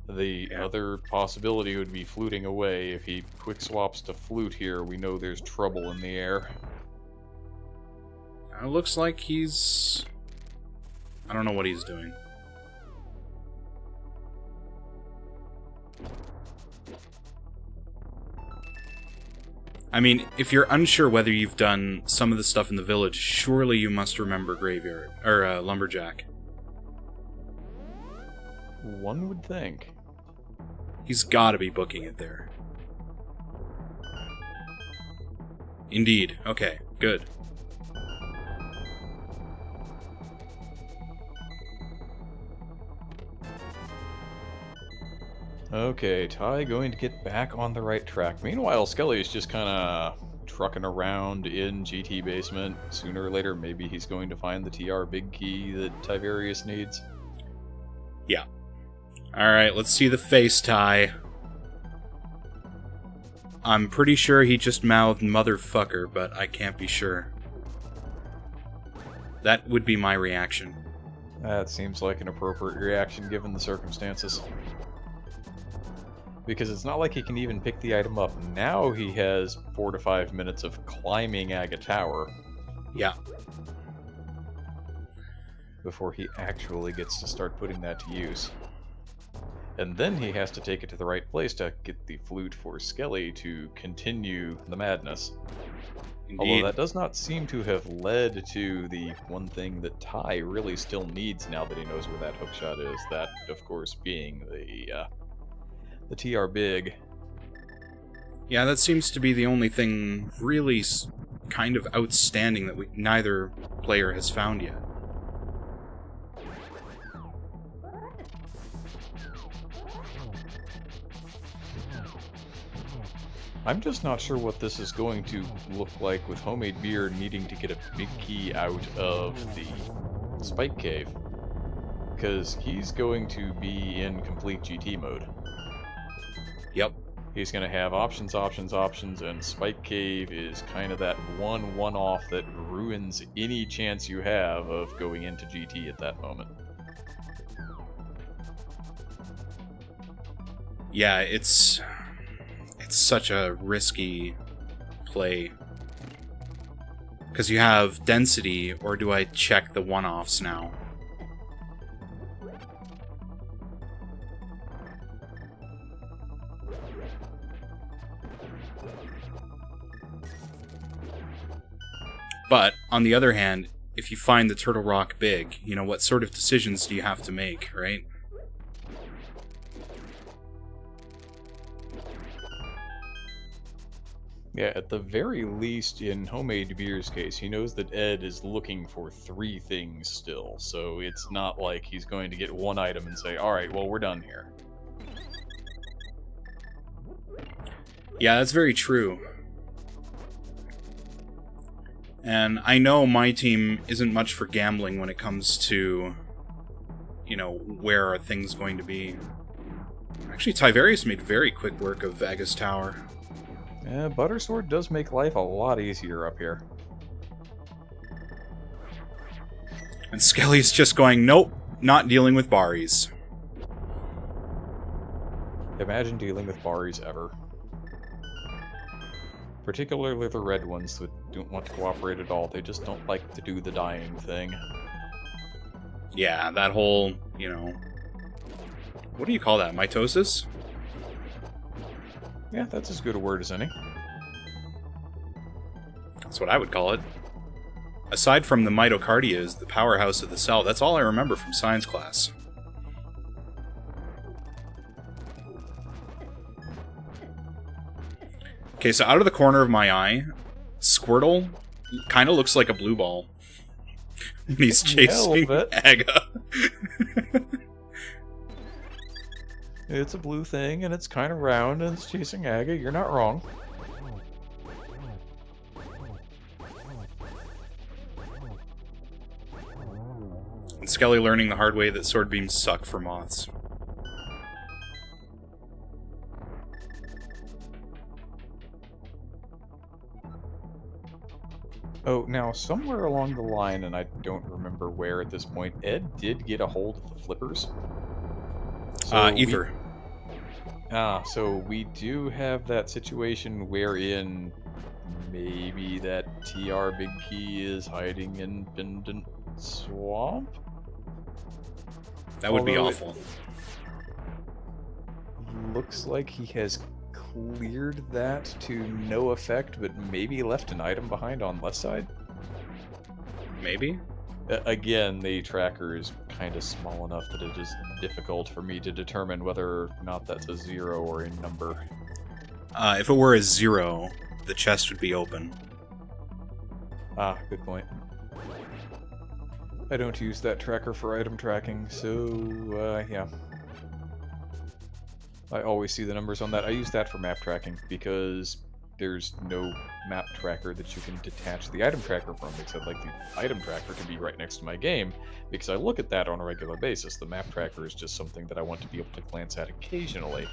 A: The other possibility would be fluting away. If he quick swaps to flute here, we know there's trouble in the air.
B: It looks like he's... I don't know what he's doing. I mean, if you're unsure whether you've done some of the stuff in the village, surely you must remember Graveyard, or Lumberjack.
A: One would think.
B: He's gotta be booking it there. Indeed. Okay, good.
A: Okay, Ty going to get back on the right track. Meanwhile, Skelly is just kind of trucking around in GT basement. Sooner or later, maybe he's going to find the TR big key that Tiberius needs.
B: Yeah. Alright, let's see the face, Ty. I'm pretty sure he just mouthed motherfucker, but I can't be sure. That would be my reaction.
A: That seems like an appropriate reaction given the circumstances. Because it's not like he can even pick the item up. Now he has 4 to 5 minutes of climbing Aga Tower.
B: Yeah.
A: Before he actually gets to start putting that to use. And then he has to take it to the right place to get the flute for Skelly to continue the madness.
B: Indeed.
A: Although that does not seem to have led to the one thing that Ty really still needs now that he knows where that hookshot is. That, of course, being the TR big.
B: Yeah, that seems to be the only thing really kind of outstanding that neither player has found yet.
A: I'm just not sure what this is going to look like with Homemade Beer needing to get a big key out of the Spike Cave. Because he's going to be in complete GT mode.
B: Yep.
A: He's going to have options, options, options, and Spike Cave is kind of that one-off that ruins any chance you have of going into GT at that moment.
B: Yeah, it's such a risky play. Because you have density, or do I check the one-offs now? But, on the other hand, if you find the Turtle Rock big, you know, what sort of decisions do you have to make, right?
A: Yeah, at the very least, in Homemade Beer's case, he knows that Ed is looking for 3 things still, so it's not like he's going to get one item and say, alright, well, we're done here.
B: Yeah, that's very true. And I know my team isn't much for gambling when it comes to, you know, where are things going to be. Actually, Tiberius made very quick work of Aga's Tower.
A: Yeah, Buttersword does make life a lot easier up here.
B: And Skelly's just going, nope, not dealing with Baris.
A: Imagine dealing with Baris ever. Particularly the red ones that don't want to cooperate at all. They just don't like to do the dying thing.
B: Yeah, that whole, you know... What do you call that? Mitosis?
A: Yeah, that's as good a word as any.
B: That's what I would call it. Aside from the mitocardia is the powerhouse of the cell, that's all I remember from science class. Okay, so out of the corner of my eye, Squirtle kind of looks like a blue ball. He's chasing Aga.
A: It's a blue thing, and it's kind of round, and it's chasing Aga. You're not wrong.
B: And Skelly learning the hard way that sword beams suck for moths.
A: Oh, now, somewhere along the line, and I don't remember where at this point, Ed did get a hold of the flippers. So
B: Ether.
A: So we do have that situation wherein maybe that TR Big Key is hiding in Pendant Swamp?
B: That would be
A: Although
B: awful.
A: Looks like he has cleared that to no effect, but maybe left an item behind on left side?
B: Maybe?
A: Again, the tracker is kind of small enough that it is difficult for me to determine whether or not that's a 0 or a number.
B: If it were a 0, the chest would be open.
A: Ah, good point. I don't use that tracker for item tracking, so, yeah. I always see the numbers on that. I use that for map tracking, because there's no map tracker that you can detach the item tracker from, because I'd like the item tracker to be right next to my game, because I look at that on a regular basis. The map tracker is just something that I want to be able to glance at occasionally,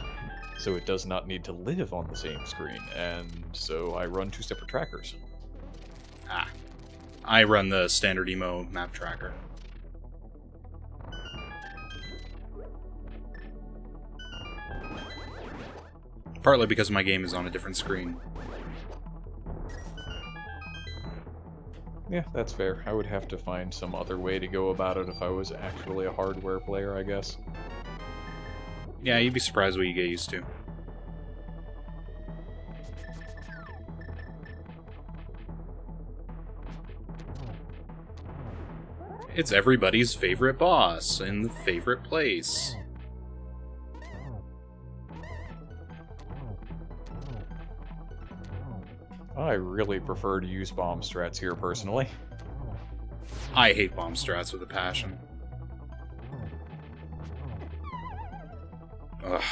A: so it does not need to live on the same screen, and so I run 2 separate trackers.
B: Ah. I run the standard emo map tracker. Partly because my game is on a different screen.
A: Yeah, that's fair. I would have to find some other way to go about it if I was actually a hardware player, I guess.
B: Yeah, you'd be surprised what you get used to. It's everybody's favorite boss in the favorite place.
A: I really prefer to use bomb strats here, personally.
B: I hate bomb strats with a passion. Ugh.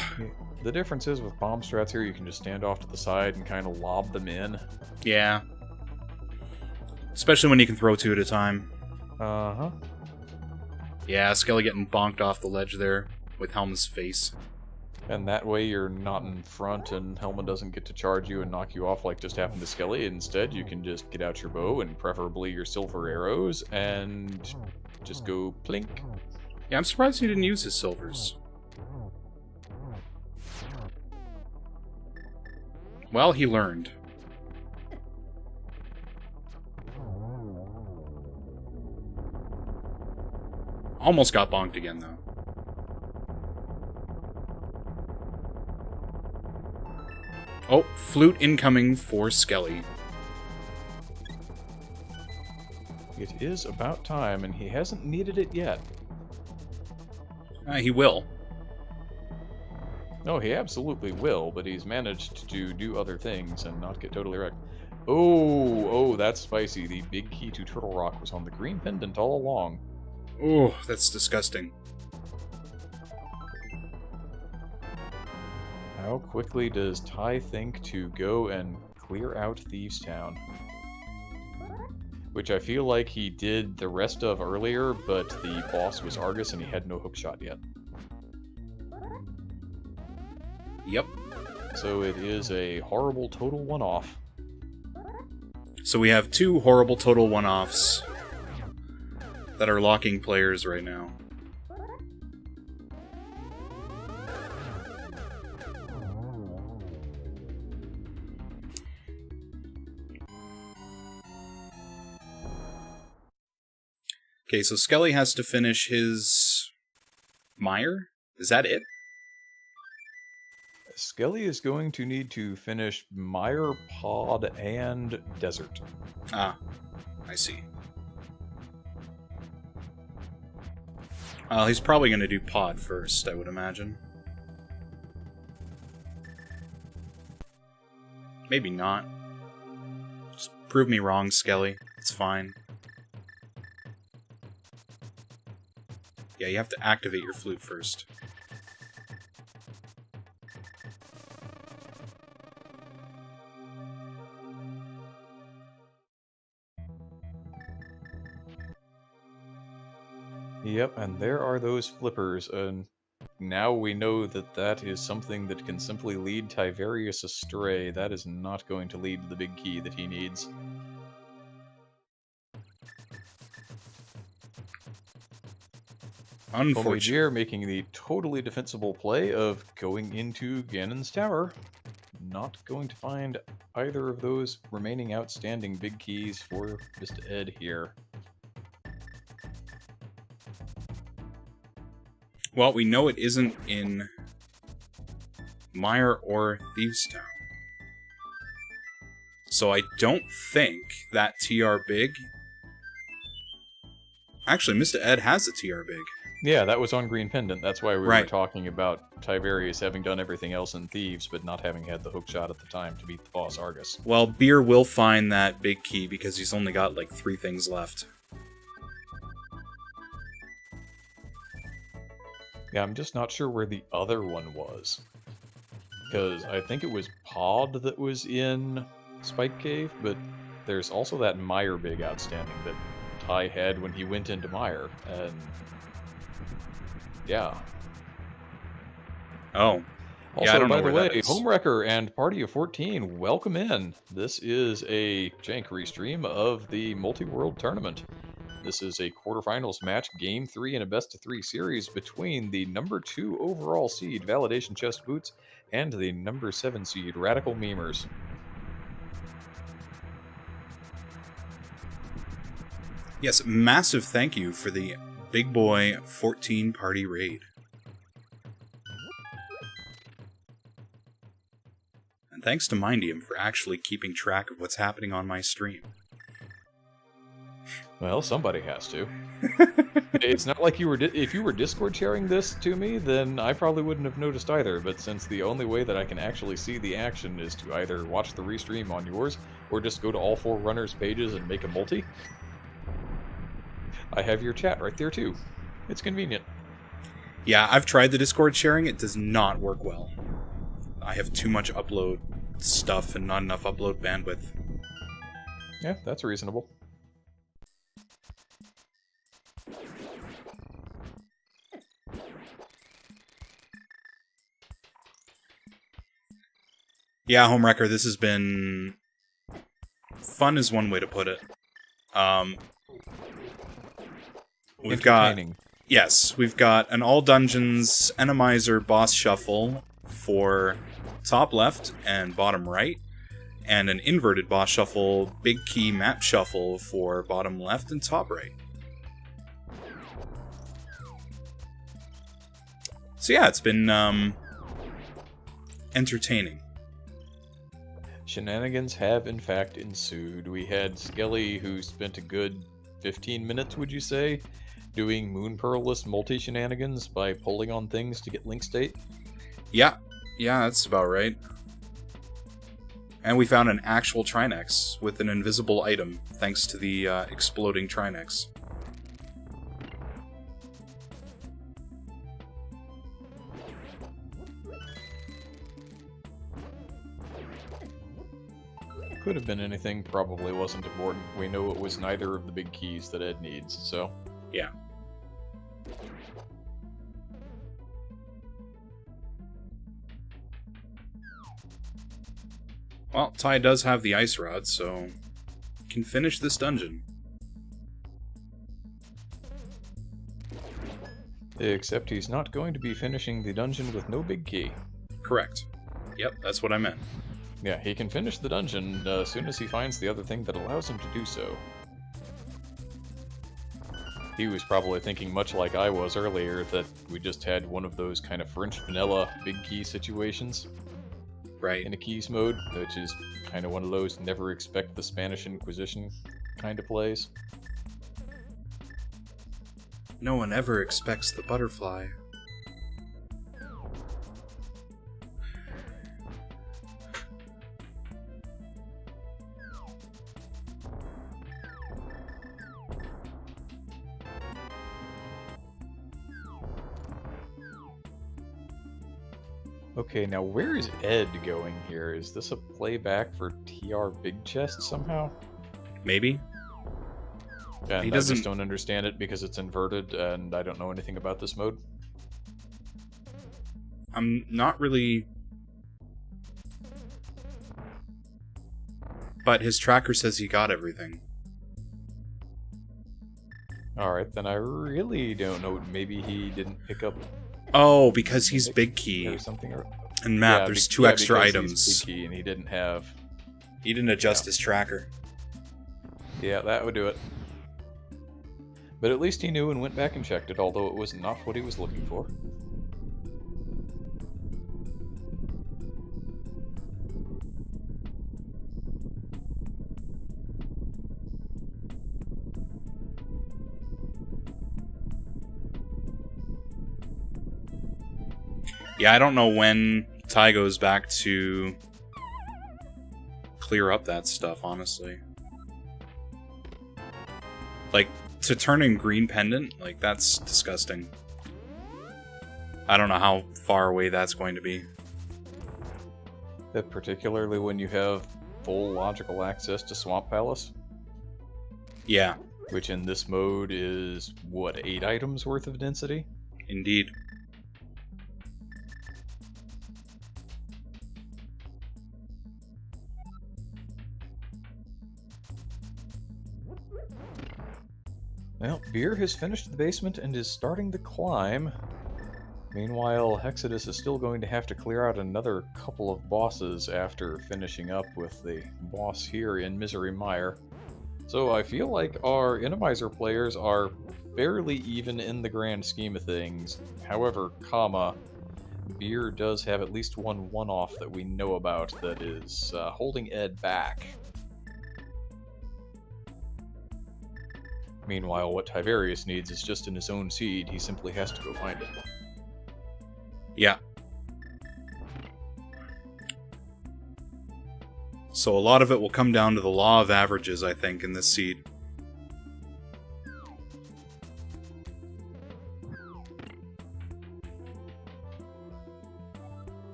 A: The difference is with bomb strats here, you can just stand off to the side and kind of lob them in.
B: Yeah. Especially when you can throw 2 at a time.
A: Uh-huh.
B: Yeah, Skelly getting bonked off the ledge there with Helma's face.
A: And that way you're not in front and Helma doesn't get to charge you and knock you off like just happened to Skelly. Instead, you can just get out your bow and preferably your silver arrows and just go plink.
B: Yeah, I'm surprised he didn't use his silvers. Well, he learned. Almost got bonked again, though. Oh, flute incoming for Skelly.
A: It is about time, and he hasn't needed it yet.
B: He will.
A: No, he absolutely will, but he's managed to do other things and not get totally wrecked. Oh, that's spicy. The big key to Turtle Rock was on the green pendant all along.
B: Oh, that's disgusting.
A: How quickly does Ty think to go and clear out Thieves Town? Which I feel like he did the rest of earlier, but the boss was Argus and he had no hookshot yet.
B: Yep.
A: So it is a horrible total one-off.
B: So we have 2 horrible total one-offs that are locking players right now. Okay, so Skelly has to finish his mire? Is that it?
A: Skelly is going to need to finish Mire, Pod, and Desert.
B: Ah, I see. He's probably going to do Pod first, I would imagine. Maybe not. Just prove me wrong, Skelly. It's fine. Yeah, you have to activate your flute first.
A: Yep, and there are those flippers, and now we know that that is something that can simply lead Tiverius astray. That is not going to lead to the big key that he needs.
B: Unfortunately.
A: Homage making the totally defensible play of going into Ganon's tower. not going to find either of those remaining outstanding big keys for Mr. Ed here.
B: Well, we know it isn't in Mire or Thievestown. So I don't think that TR Big... Actually, Mr. Ed has a TR Big.
A: Yeah, that was on Green Pendant. That's why we were
B: Right.
A: talking about Tiberius having done everything else in Thieves, but not having had the hook shot at the time to beat the boss Argus.
B: Well, Beer will find that big key because he's only got like 3 things left.
A: Yeah, I'm just not sure where the other one was. Because I think it was Pod that was in Spike Cave, but there's also that Mire Big outstanding that Ty had when he went into Mire, and... yeah.
B: Oh.
A: Also,
B: Yeah, I don't know
A: by the
B: where that
A: way,
B: is.
A: Homewrecker and Party of 14, welcome in. This is a jank restream of the Multi-World Tournament. This is a quarterfinals match, Game 3 in a best-of-3 series between the number 2 overall seed, Validation Chest Boots, and the number 7 seed, Radical Memers.
B: Yes, massive thank you for the Big Boy 14 party raid. And thanks to Mindium for actually keeping track of what's happening on my stream.
A: Well, somebody has to. It's not like you were... if you were Discord sharing this to me, then I probably wouldn't have noticed either, but since the only way that I can actually see the action is to either watch the restream on yours, or just go to all 4 runners' pages and make a multi, I have your chat right there too. It's convenient.
B: Yeah, I've tried the Discord sharing. It does not work well. I have too much upload stuff and not enough upload bandwidth.
A: Yeah, that's reasonable.
B: Yeah, Homewrecker, this has been... fun is one way to put it. We've got... yes, we've got an all dungeons Enemizer boss shuffle for top left and bottom right, and an inverted boss shuffle, big key map shuffle for bottom left and top right. So yeah, it's been entertaining.
A: Shenanigans have in fact ensued. We had Skelly, who spent a good 15 minutes, would you say, doing Moon Pearlless multi-shenanigans by pulling on things to get link state.
B: Yeah, that's about right. And we found an actual Trinex with an invisible item, thanks to the exploding Trinex.
A: Could have been anything, probably wasn't important. We know it was neither of the big keys that Ed needs, so...
B: yeah. Well, Ty does have the ice rod, so he can finish this dungeon.
A: Except he's not going to be finishing the dungeon with no big key.
B: Correct. Yep, that's what I meant.
A: Yeah, he can finish the dungeon as soon as he finds the other thing that allows him to do so. He was probably thinking, much like I was earlier, that we just had one of those kind of French vanilla big key situations.
B: Right.
A: In a keys mode, which is kind of one of those never expect the Spanish Inquisition kind of plays.
B: No one ever expects the butterfly.
A: Okay, now where is Ed going here? Is this a playback for TR Big Chest somehow?
B: Maybe.
A: And
B: He
A: I
B: doesn't-
A: just don't understand it because it's inverted and I don't know anything about this mode.
B: I'm not really... But his tracker says he got everything.
A: Alright, then I really don't know. Maybe he didn't pick up
B: Oh, because he's big key.
A: or something.
B: And map, there's two extra items.
A: He's big key and he didn't have...
B: He didn't adjust his tracker.
A: Yeah, that would do it. But at least he knew and went back and checked it, although it was not what he was looking for.
B: Yeah, I don't know when Ty goes back to clear up that stuff, honestly. Like, to turn in green pendant, like, that's disgusting. I don't know how far away that's going to be.
A: Particularly when you have full logical access to Swamp Palace?
B: Yeah.
A: Which in this mode is, what, 8 items worth of density?
B: Indeed.
A: Well, Beer has finished the basement and is starting to climb. Meanwhile, Hexodus is still going to have to clear out another couple of bosses after finishing up with the boss here in Misery Mire. So I feel like our Inamizer players are fairly even in the grand scheme of things. However, Beer does have at least one one-off that we know about that is holding Ed back. Meanwhile, what Tiberius needs is just in his own seed. He simply has to go find it.
B: Yeah. So a lot of it will come down to the law of averages, I think, in this seed.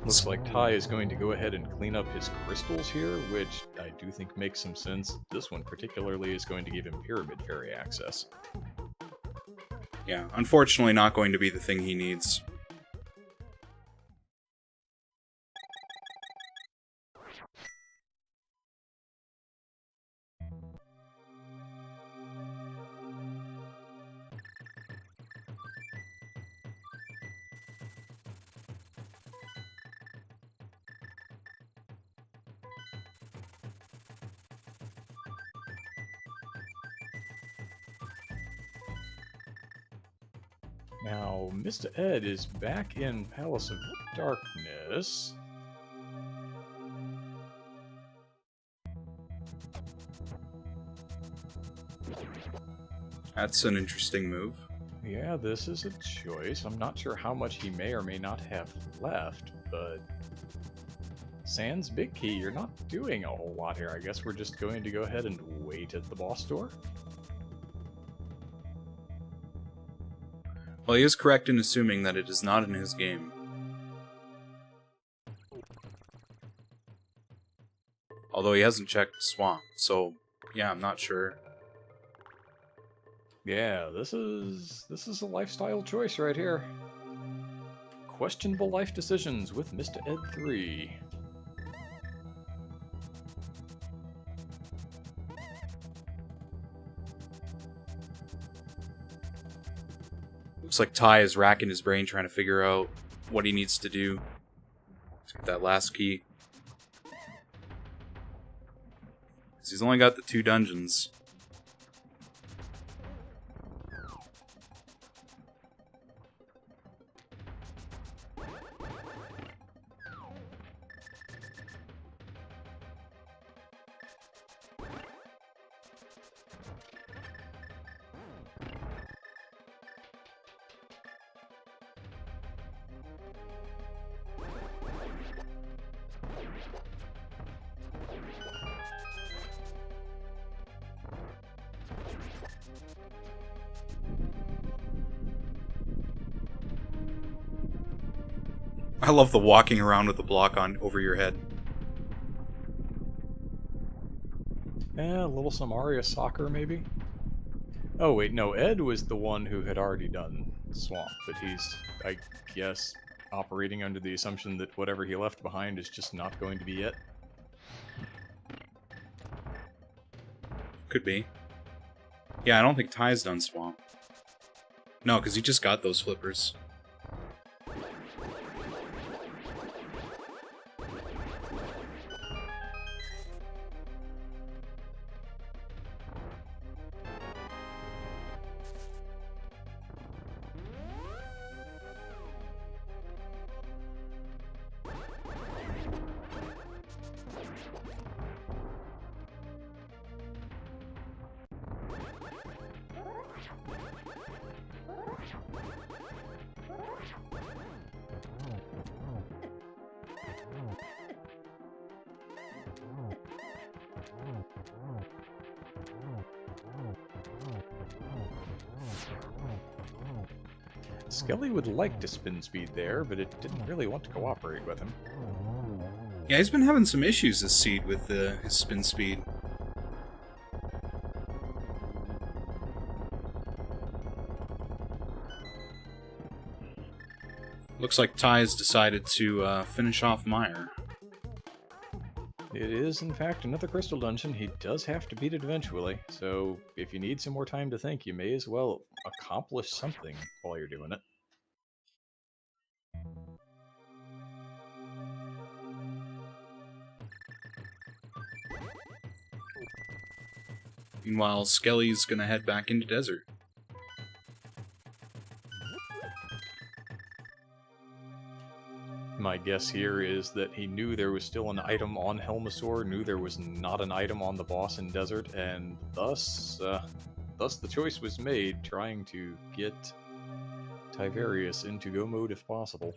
A: Looks like Ty is going to go ahead and clean up his crystals here, which I do think makes some sense. This one particularly is going to give him Pyramid Fairy access.
B: Yeah, unfortunately not going to be the thing he needs.
A: Now, Mr. Ed is back in Palace of Darkness.
B: That's an interesting move.
A: Yeah, this is a choice. I'm not sure how much he may or may not have left, but... Sans Big Key, you're not doing a whole lot here. I guess we're just going to go ahead and wait at the boss door?
B: Well, he is correct in assuming that it is not in his game. Although he hasn't checked Swamp, so yeah, I'm not sure.
A: Yeah, this is a lifestyle choice right here. Questionable life decisions with Mr. Ed 3.
B: Looks like Ty is racking his brain trying to figure out what he needs to do to get that last key. Because he's only got the 2 dungeons. I love the walking around with the block on over your head.
A: A little Samaria soccer, maybe? Oh, wait, no, Ed was the one who had already done Swamp, but he's, I guess, operating under the assumption that whatever he left behind is just not going to be it.
B: Could be. Yeah, I don't think Ty's done Swamp. No, because he just got those flippers.
A: Skelly would like to spin speed there, but it didn't really want to cooperate with him.
B: Yeah, he's been having some issues this seed with his spin speed. Looks like Ty's decided to finish off Meyer.
A: It is, in fact, another crystal dungeon. He does have to beat it eventually, so if you need some more time to think, you may as well accomplish something while you're doing it.
B: Meanwhile, Skelly's gonna head back into desert.
A: My guess here is that he knew there was still an item on Helmasaur, knew there was not an item on the boss in Desert, and thus the choice was made, trying to get Tiverius into go mode if possible.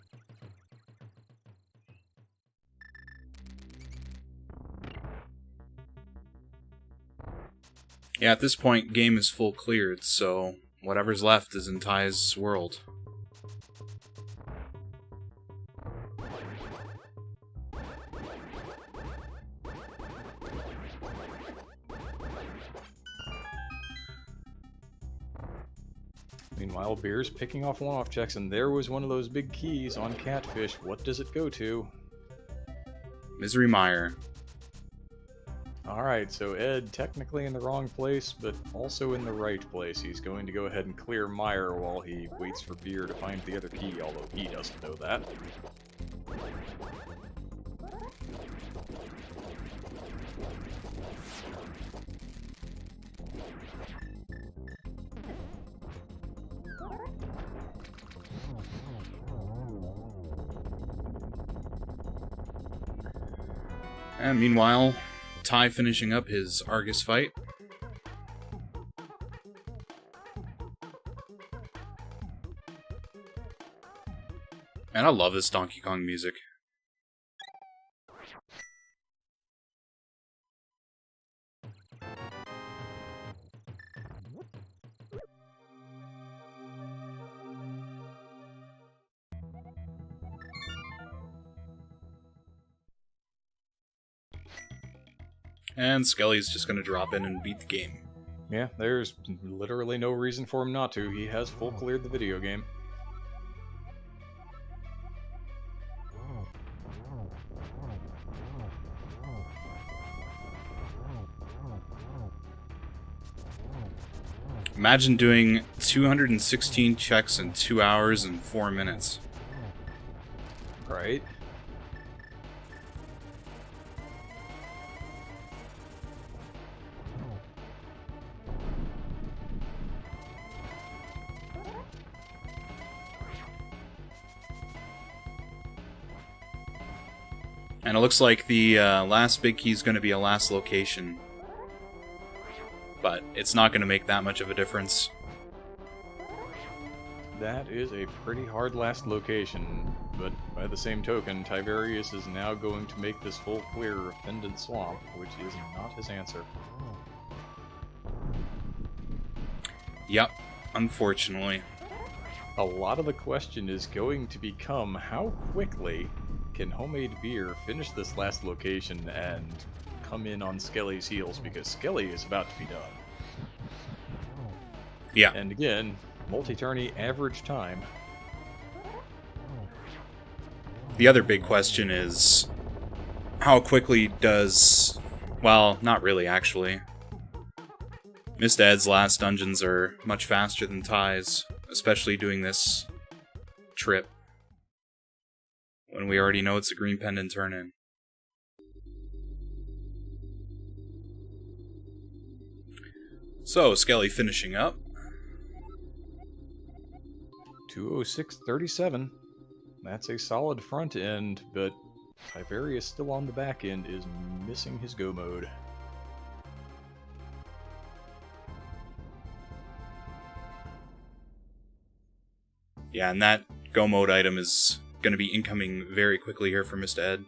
B: Yeah, at this point, game is full cleared, so whatever's left is in Ty's world.
A: Meanwhile, Beer's picking off one-off checks, and there was one of those big keys on Catfish. What does it go to?
B: Misery Meyer.
A: Alright, so Ed technically in the wrong place, but also in the right place. He's going to go ahead and clear Meyer while he waits for Beer to find the other key, although he doesn't know that.
B: And meanwhile, Ty finishing up his Argus fight. And I love this Donkey Kong music. And Skelly's just gonna drop in and beat the game.
A: Yeah, there's literally no reason for him not to. He has full cleared the video game.
B: Imagine doing 216 checks in 2 hours and 4 minutes.
A: Right?
B: And it looks like the last big key is going to be a last location. But it's not going to make that much of a difference.
A: That is a pretty hard last location, but by the same token, Tiverius is now going to make this full clear of Pendant Swamp, which is not his answer.
B: Yep, unfortunately.
A: A lot of the question is going to become how quickly can Homemade Beer finish this last location and come in on Skelly's heels, because Skelly is about to be done.
B: Yeah.
A: And again, multi-tourney average time.
B: the other big question is, how quickly does... Well, not really, actually. Mr. Ed's last dungeons are much faster than Ty's, especially doing this trip, when we already know it's a green pendant turn-in. So, Skelly finishing up.
A: 206.37. That's a solid front end, but Tiberius still on the back end is missing his go mode.
B: Yeah, and that go mode item is going to be incoming very quickly here for Mr. Ed.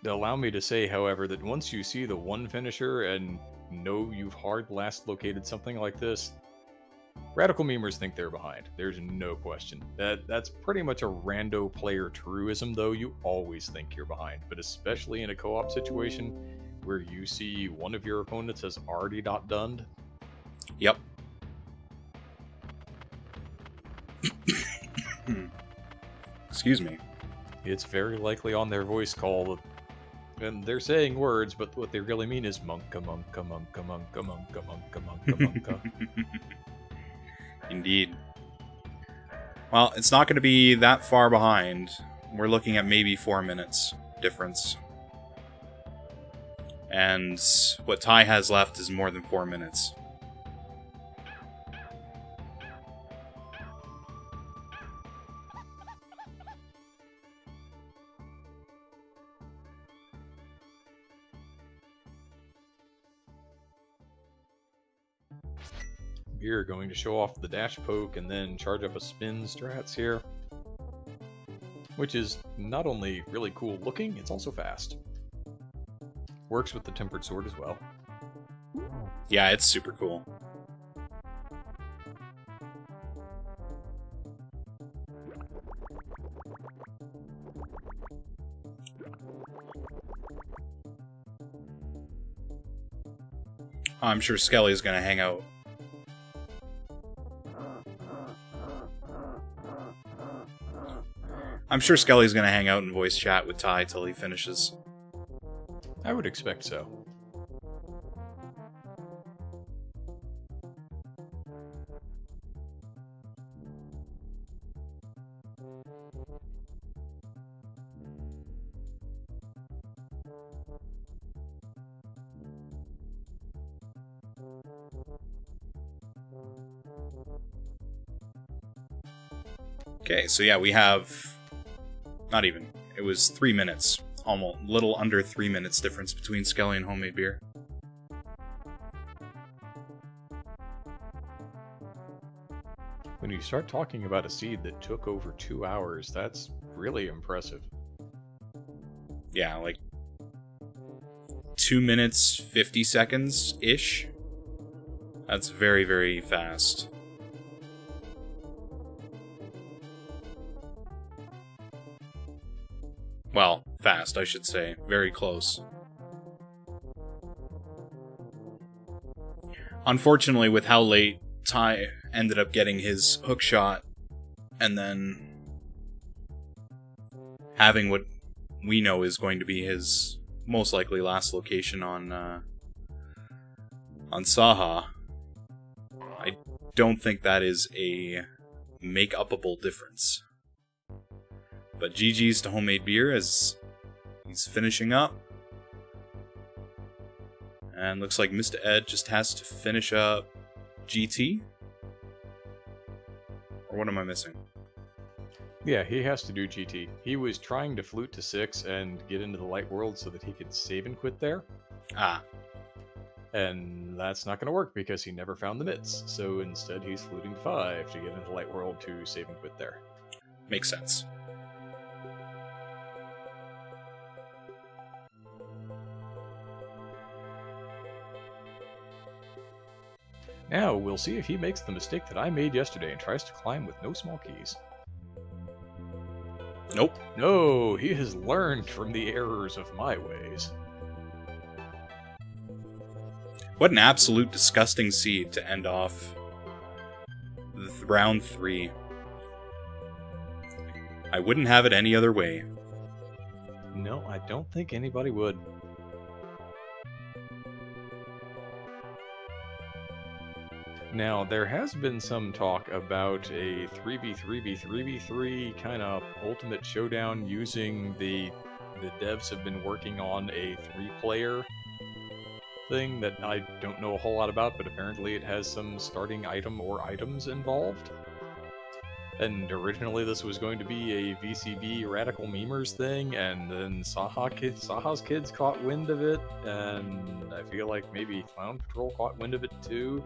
A: Allow me to say, however, that once you see the one finisher and know you've hard last located something like this, radical memers think they're behind. There's no question. That's pretty much a rando player truism, though. You always think you're behind, but especially in a co-op situation where you see one of your opponents has already not done.
B: Yep. Excuse me.
A: It's very likely on their voice call, and they're saying words, but what they really mean is monka, monka, monka, monka, monka, monka, monka, monka.
B: Indeed. Well, it's not going to be that far behind. We're looking at maybe 4 minutes difference. And what Ty has left is more than 4 minutes.
A: You're going to show off the dash poke and then charge up a spin strats here, which is not only really cool looking, it's also fast. Works with the tempered sword as well.
B: Yeah, it's super cool. I'm sure Skelly's gonna hang out. I'm sure Skelly's gonna hang out and voice chat with Ty till he finishes.
A: I would expect so.
B: Okay, so yeah, we have... Not even. It was 3 minutes. Almost little under 3 minutes difference between Skelly and Homemade Beer.
A: When you start talking about a seed that took over 2 hours, that's really impressive.
B: Yeah, like 2 minutes 50 seconds-ish. That's very, very fast. Well, fast, I should say. Very close. Unfortunately, with how late Ty ended up getting his hook shot, and then having what we know is going to be his most likely last location on Saha, I don't think that is a make-upable difference. But GG's to Homemade Beer as he's finishing up. And looks like Mr. Ed just has to finish up GT? Or what am I missing?
A: Yeah, he has to do GT. He was trying to flute to 6 and get into the light world so that he could save and quit there.
B: Ah.
A: And that's not going to work because he never found the mitts. So instead he's fluting to 5 to get into light world to save and quit there.
B: Makes sense.
A: Now, we'll see if he makes the mistake that I made yesterday and tries to climb with no small keys.
B: Nope.
A: No, he has learned from the errors of my ways.
B: What an absolute disgusting seed to end off round 3. I wouldn't have it any other way.
A: No, I don't think anybody would. Now, there has been some talk about a 3v3v3v3 kind of ultimate showdown using the devs have been working on a 3-player thing that I don't know a whole lot about, but apparently it has some starting item or items involved. And originally this was going to be a VCB Radical Memers thing, and then Saha's kids caught wind of it, and I feel like maybe Clown Patrol caught wind of it too.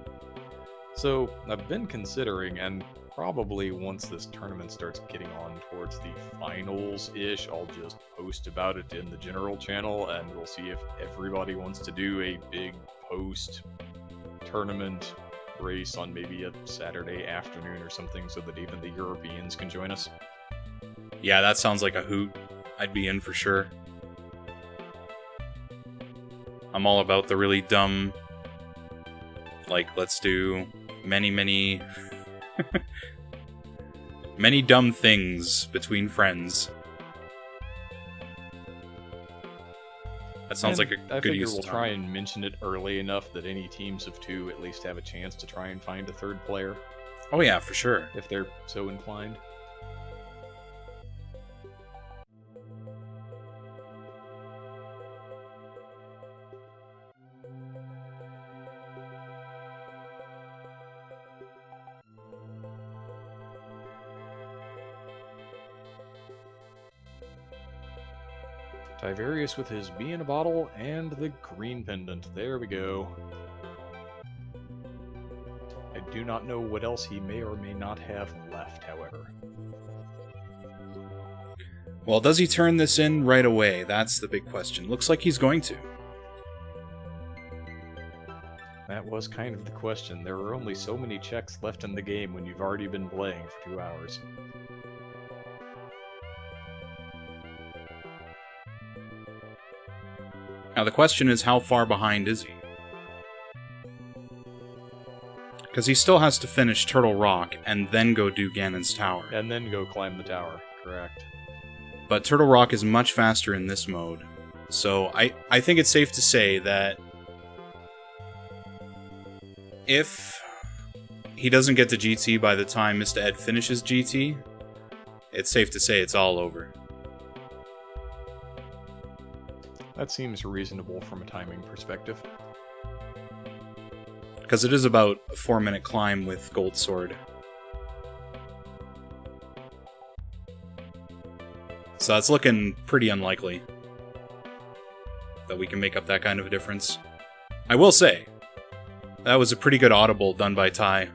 A: So I've been considering, and probably once this tournament starts getting on towards the finals-ish, I'll just post about it in the general channel, and we'll see if everybody wants to do a big post-tournament race on maybe a Saturday afternoon or something, so that even the Europeans can join us.
B: Yeah, that sounds like a hoot. I'd be in for sure. I'm all about the really dumb, like, let's do many many dumb things between friends. That sounds like a
A: I
B: good
A: figure
B: use
A: we'll
B: of time.
A: try and mention it early enough that any teams of 2 at least have a chance to try and find a third player,
B: Oh yeah, for sure.
A: if they're so inclined. Tiverius with his bee in a bottle and the green pendant. There we go. I do not know what else he may or may not have left, however.
B: Well, does he turn this in right away? That's the big question. Looks like he's going to.
A: That was kind of the question. There are only so many checks left in the game when you've already been playing for 2 hours.
B: Now the question is, how far behind is he? Because he still has to finish Turtle Rock and then go do Ganon's Tower.
A: And then go climb the tower, correct.
B: But Turtle Rock is much faster in this mode. So I think it's safe to say that if he doesn't get to GT by the time Mr. Ed finishes GT, it's safe to say it's all over.
A: That seems reasonable from a timing perspective.
B: Because it is about a 4-minute climb with Gold Sword. So that's looking pretty unlikely that we can make up that kind of a difference. I will say, that was a pretty good audible done by Ty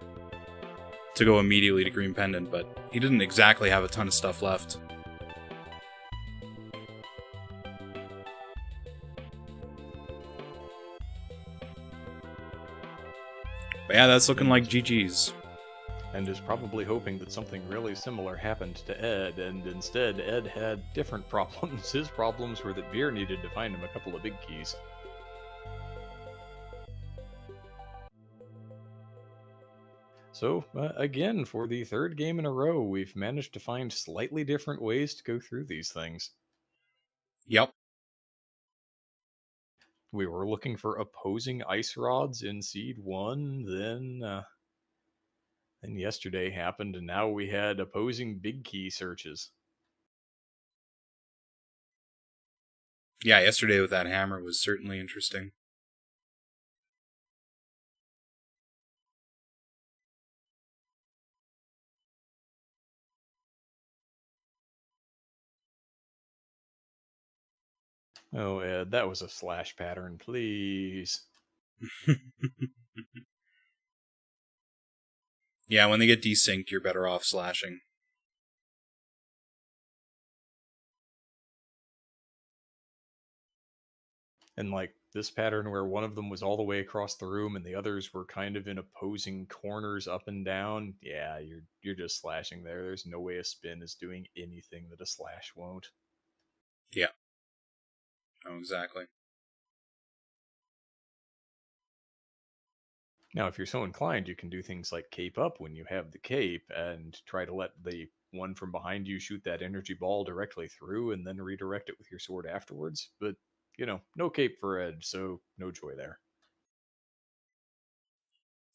B: to go immediately to Green Pendant, but he didn't exactly have a ton of stuff left. But yeah, that's looking like GG's.
A: And is probably hoping that something really similar happened to Ed, and instead Ed had different problems. His problems were that Beer needed to find him a couple of big keys. So, again, for the third game in a row, we've managed to find slightly different ways to go through these things.
B: Yep.
A: We were looking for opposing ice rods in Seed 1, then yesterday happened, and now we had opposing big key searches.
B: Yeah, yesterday with that hammer was certainly interesting.
A: Oh, Ed, that was a slash pattern, please.
B: Yeah, when they get desynced, you're better off slashing.
A: And like this pattern where one of them was all the way across the room and the others were kind of in opposing corners up and down, yeah, you're just slashing there. There's no way a spin is doing anything that a slash won't.
B: Yeah. Oh, exactly.
A: Now, if you're so inclined, you can do things like cape up when you have the cape and try to let the one from behind you shoot that energy ball directly through and then redirect it with your sword afterwards. But, no cape for Ed, so no joy there.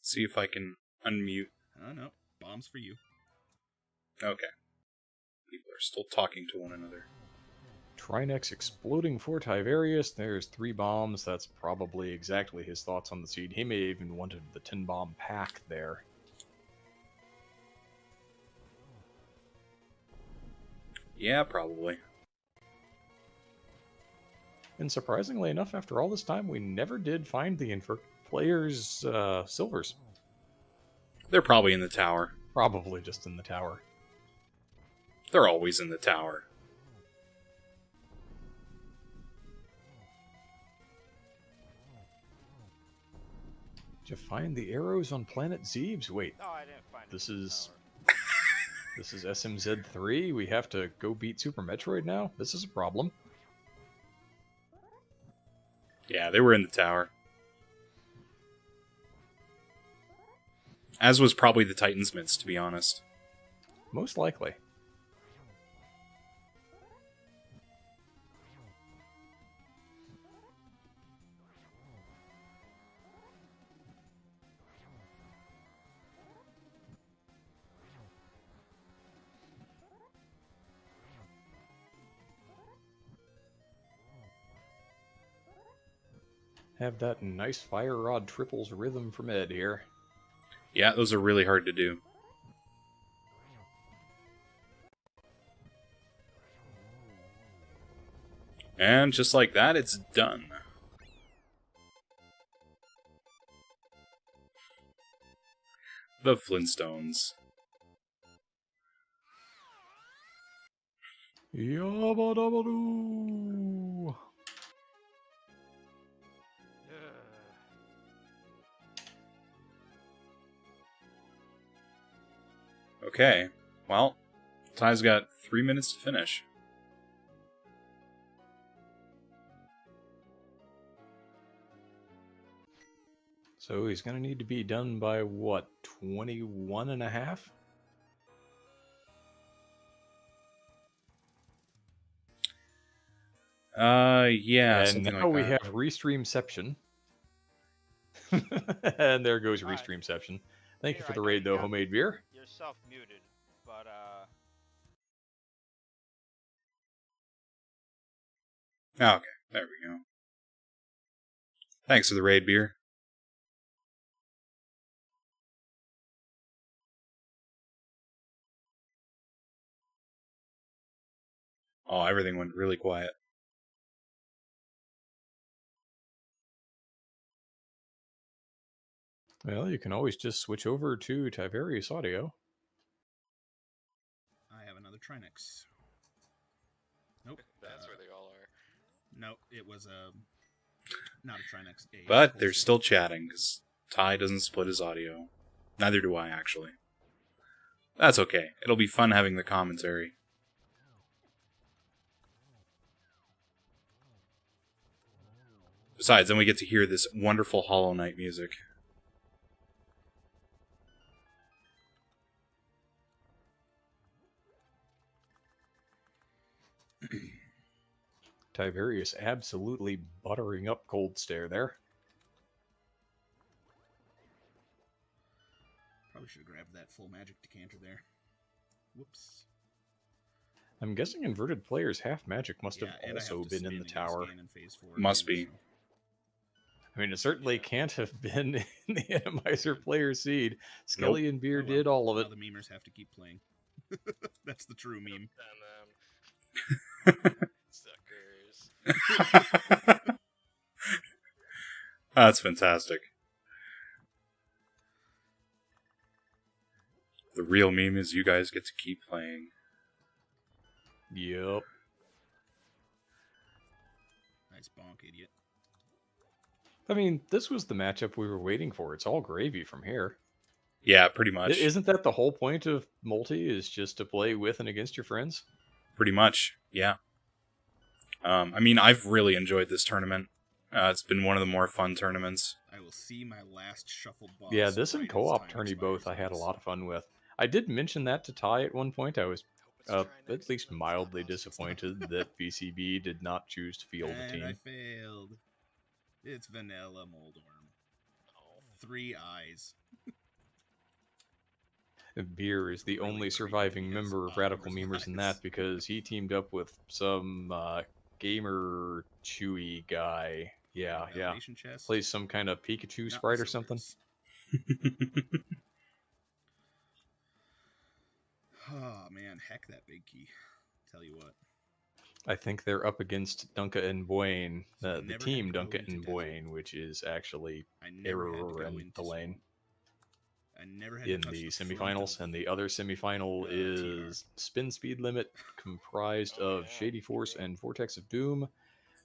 B: See if I can unmute.
C: Oh no, bombs for you.
B: Okay. People are still talking to one another.
A: Trinex exploding for Tiverius. There's 3 bombs. That's probably exactly his thoughts on the seed. He may have even wanted the 10 bomb pack there.
B: Yeah, probably.
A: And surprisingly enough, after all this time, we never did find the Invert players' silvers.
B: They're probably in the tower.
A: Probably just in the tower.
B: They're always in the tower.
A: Did you find the arrows on Planet Zebes? Wait,
D: No, I didn't find
A: this
D: it in the
A: is
D: tower.
A: this is SMZ3. We have to go beat Super Metroid now. This is a problem.
B: Yeah, they were in the tower. As was probably the Titansmiths, to be honest.
A: Most likely. Have that nice fire rod triples rhythm from Ed here.
B: Yeah, those are really hard to do. And just like that, it's done. The Flintstones.
A: Yabba-dabba-doo!
B: Okay, well, Ty's got 3 minutes to finish.
A: So he's going to need to be done by, what, 21 and a half?
B: Yeah,
A: And
B: something
A: now
B: like
A: we
B: that.
A: have Restreamception. And there goes
D: Alright.
A: Restreamception. Thank you
D: Here,
A: for
D: I
A: the
D: got
A: raid,
D: you
A: though,
D: down.
A: Homemade Beer.
D: You're self-muted, but
B: Okay, there we go. Thanks for the raid, Beer. Oh, everything went really quiet.
A: Well, you can always just switch over to Tiverius Audio.
C: I have another Trinex. Nope.
E: That's where they all are.
C: Nope, it was not a Trinex.
B: But they're still chatting, because Ty doesn't split his audio. Neither do I, actually. That's okay. It'll be fun having the commentary. Besides, then we get to hear this wonderful Hollow Knight music.
A: Tiverius absolutely buttering up Cold Stare there.
C: Probably should have grabbed that full magic decanter there. Whoops.
A: I'm guessing inverted players half magic must have
C: and I
A: also
C: to
A: been in
C: spin
A: the
C: against
A: tower.
C: Ganon phase 4
B: Must
C: again,
B: be.
C: so.
A: I mean, it certainly can't have been in the Atomizer player seed. Skelly
B: Nope.
A: and Beer
C: Oh, well.
A: did all of
C: Now
A: it.
C: the memers have to keep playing. That's the true meme.
E: Suckers.
B: That's fantastic. The real meme is you guys get to keep playing.
A: Yep.
C: Nice bonk, idiot.
A: I mean, this was the matchup we were waiting for. It's all gravy from here.
B: Yeah, pretty much.
A: Isn't that the whole point of multi, is just to play with and against your friends?
B: Pretty much, yeah. I mean, I've really enjoyed this tournament. It's been one of the more fun tournaments.
C: I will see my last shuffled boss.
A: Yeah, this and
C: right as
A: co-op
C: time
A: tourney
C: expires
A: both I
C: on
A: had a
C: this.
A: lot of fun with. I did mention that to Ty at one point. I was at least mildly disappointed that VCB did not choose to field a
C: And I
A: team.
C: failed. It's Vanilla Moldorm. 3 eyes.
A: Beer is the
C: Really
A: only
C: creepy.
A: surviving
C: He has
A: member of
C: eyes
A: Radical
C: versus
A: Memers in
C: eyes.
A: that because he teamed up with some gamer chewy guy. Yeah, yeah.
C: Validation chest.
A: Plays some kind of Pikachu
C: Not
A: sprite or something.
C: wizards. Oh man, heck that big key. Tell you what.
A: I think they're up against Dunca and Boyne,
C: So I
A: the
C: never had
A: team
C: to go
A: Dunca
C: into
A: and
C: desert.
A: Boyne, which is actually
C: I never had to
A: Error
C: go
A: in
C: into
A: the lane.
C: swamp. I never had
A: In
C: to touch
A: the
C: front
A: semifinals,
C: of
A: and the other semifinal is Spin Speed Limit, comprised of Shady Force and Vortex of Doom,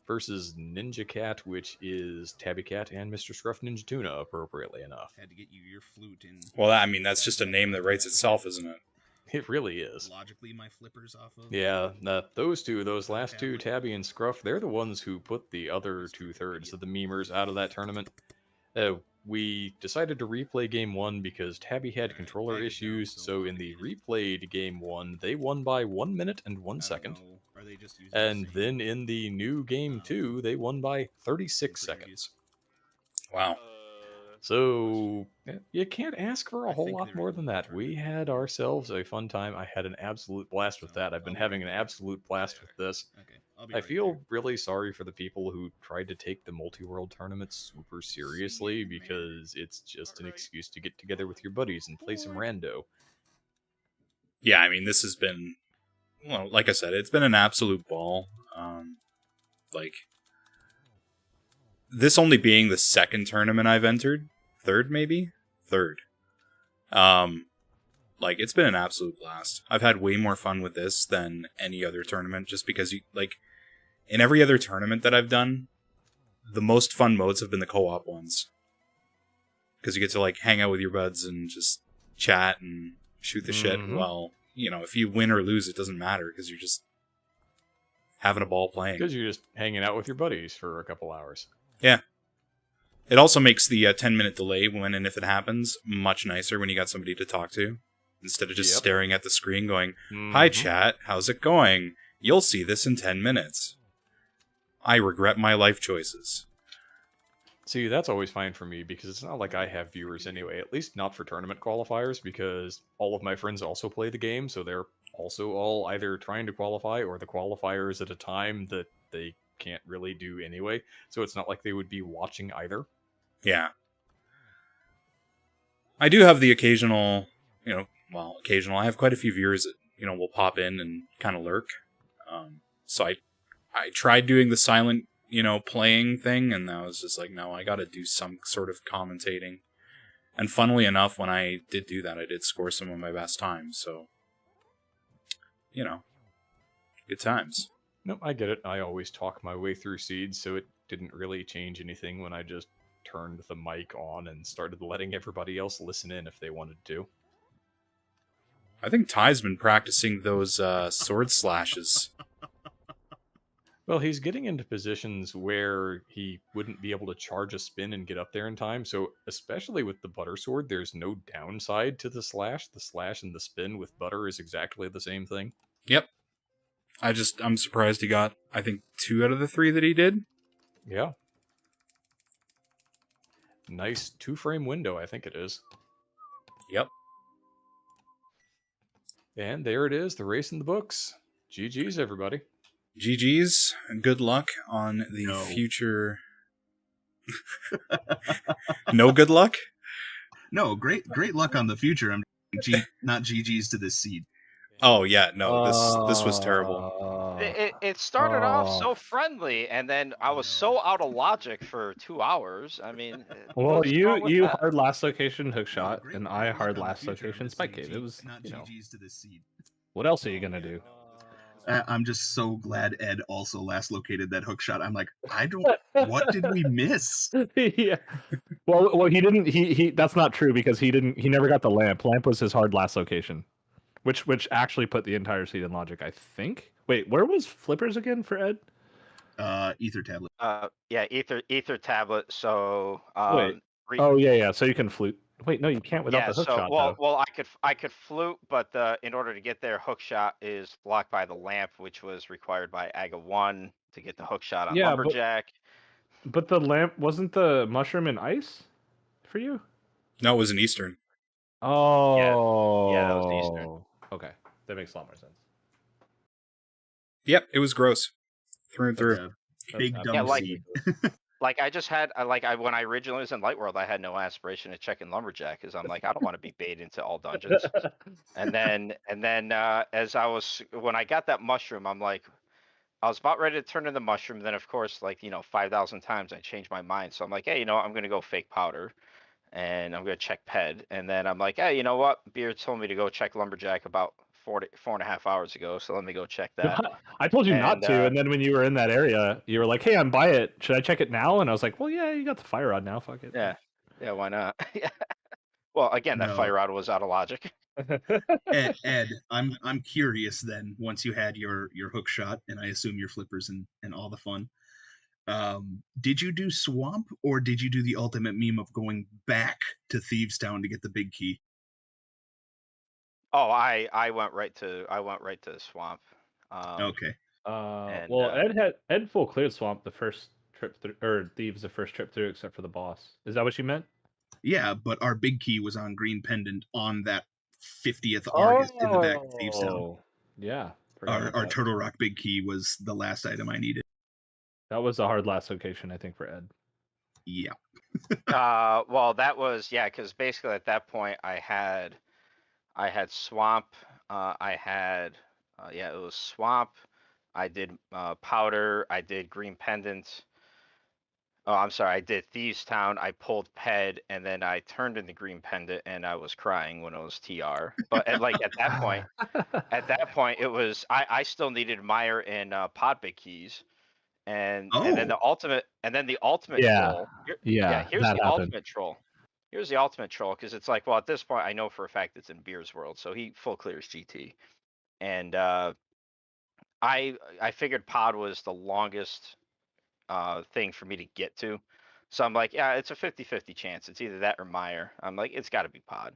A: versus Ninja Cat, which is Tabby Cat and Mr. Scruff Ninja Tuna, appropriately enough.
C: Had to get you your flute in.
B: Well, I mean, that's just a name that writes itself, isn't it?
A: It really is.
C: Logically, my flippers off of.
A: Yeah, those last two, Tabby and Scruff, they're the ones who put the other 2/3 of the memers out of that tournament. We decided to replay game 1 because Tabby had controller issues, so in the replayed game 1, they won by 1 minute and 1 second.
C: Are they just using
A: And then in the new game 2, they won by 36
C: previews.
A: seconds.
B: Wow.
A: So you can't ask for a
C: I
A: whole
C: think
A: lot
C: they're
A: more
C: in
A: than
C: the
A: that. We
C: tournament.
A: had ourselves a fun time. I had an absolute blast with that. I've been
C: I'll be
A: having
C: right
A: an
C: there.
A: absolute blast with this.
C: Okay, I'll be
A: I
C: right
A: feel
C: there.
A: really sorry for the people who tried to take the multi-world tournaments super seriously because it's just an excuse to get together with your buddies and play some rando.
B: Yeah, I mean, this has been, well, like I said, it's been an absolute ball. Like, this only being the second tournament I've entered, third maybe? Third. Like, it's been an absolute blast. I've had way more fun with this than any other tournament, just because, in every other tournament that I've done, the most fun modes have been the co-op ones. Because you get to, hang out with your buds and just chat and shoot the shit. Well, if you win or lose, it doesn't matter, because you're just having a ball playing.
A: Because you're just hanging out with your buddies for a couple hours.
B: Yeah. It also makes the 10-minute delay when and if it happens much nicer when you got somebody to talk to. Instead of just staring at the screen going, "Hi chat, how's it going? You'll see this in 10 minutes. I regret my life choices."
A: See, that's always fine for me because it's not like I have viewers anyway, at least not for tournament qualifiers, because all of my friends also play the game, so they're also all either trying to qualify or the qualifiers at a time that they can't really do anyway, so it's not like they would be watching either.
B: Yeah. I do have the occasional, occasional. I have quite a few viewers that, will pop in and kind of lurk. So I tried doing the silent, playing thing, and I was just like, no, I gotta do some sort of commentating. And funnily enough, when I did do that, I did score some of my best times, so, good times.
A: No, I get it. I always talk my way through seeds, so it didn't really change anything when I just turned the mic on and started letting everybody else listen in if they wanted to.
B: I think Ty's been practicing those sword slashes.
A: Well, he's getting into positions where he wouldn't be able to charge a spin and get up there in time, so especially with the butter sword, there's no downside to the slash. The slash and the spin with butter is exactly the same thing.
B: Yep. I'm surprised he got, I think, 2 out of the 3 that he did.
A: Yeah. Nice 2-frame window, I think it is.
B: Yep.
A: And there it is, the race in the books. GG's, everybody.
B: GG's, and good luck on the future. No good luck?
C: No, great luck on the future. I'm not GG's to this seed.
B: Oh yeah, no, this was terrible.
D: It started off so friendly, and then I was so out of logic for 2 hours. I mean,
E: well,
D: what's wrong with
E: you
D: that?
E: hard last location hook shot,
C: Great
E: and I
C: luck
E: hard
C: on the
E: last
C: future.
E: location
C: I'm
E: spike
C: saying
E: cave. It was,
C: not GG's to this seed.
E: What else are you gonna do?
C: I'm just so glad Ed also last located that hook shot. I'm like, what did we miss?
E: Yeah. Well, he didn't. He. That's not true because he didn't. He never got the lamp. Lamp was his hard last location, which actually put the entire seed in logic. I think. Wait, where was flippers again for Ed?
C: Ether tablet.
D: Yeah, ether tablet. So
E: Wait. Oh yeah. So you can flute. Wait, no, you can't without
D: Yeah,
E: the hook
D: so
E: shot though.
D: I could flute, but in order to get there, hook shot is blocked by the lamp, which was required by AGA 1 to get the hook shot on
E: Yeah,
D: Lumberjack.
E: but the lamp wasn't the mushroom in ice for you.
B: No, it was an Eastern.
E: Oh,
D: Yeah, that was Eastern.
E: Okay, that makes a lot more sense.
B: Yep, it was gross through and through.
C: Yeah.
E: That's
C: Big
E: absolutely
C: dumb
D: like-
C: seed.
D: Like I just had when I originally was in Light World, I had no aspiration of checking Lumberjack because I'm like, I don't want to be bait into all dungeons. And then as when I got that mushroom, I'm like, I was about ready to turn in the mushroom. Then of course, 5,000 times I changed my mind. So I'm like, hey, I'm gonna go fake powder, and I'm gonna check Ped. And then I'm like, hey, you know what? Beard told me to go check Lumberjack about 4.5 hours ago. So let me go check that.
E: I told you not
D: And,
E: to, and then when you were in that area, you were like, "Hey, I'm by it. Should I check it now?" And I was like, "Well, yeah, you got the fire rod now. Fuck it."
D: Yeah, why not? Well, again, that
C: No.
D: fire rod was out of logic.
C: Ed, I'm curious then, once you had your hook shot, and I assume your flippers and all the fun, did you do Swamp, or did you do the ultimate meme of going back to Thieves Town to get the big key?
D: Oh, I went right to the swamp.
C: Okay.
E: Well, Ed full cleared swamp the first trip through, or Thieves the first trip through, except for the boss. Is that what you meant?
C: Yeah, but our big key was on Green Pendant on that 50th Argus in the back of Thieves Town.
E: Yeah.
C: Our Turtle Rock big key was the last item I needed.
E: That was a hard last location, I think, for Ed.
C: Yeah.
D: Well, that was because basically at that point I had swamp. I had it was swamp. I did powder. I did green pendant. Oh, I'm sorry. I did Thieves Town. I pulled Ped, and then I turned in the green pendant, and I was crying when it was TR. But at that point, it was I still needed Meyer and Pod Big Keys, and then the ultimate troll. Here's
E: that
D: the
E: happened.
D: ultimate troll. Here's the ultimate troll because it's like, well, at this point, I know for a fact it's in Beer's world, so he full clears GT, and I figured Pod was the longest thing for me to get to. So I'm like, yeah, it's a 50-50 chance. It's either that or Meyer. I'm like, it's got to be Pod.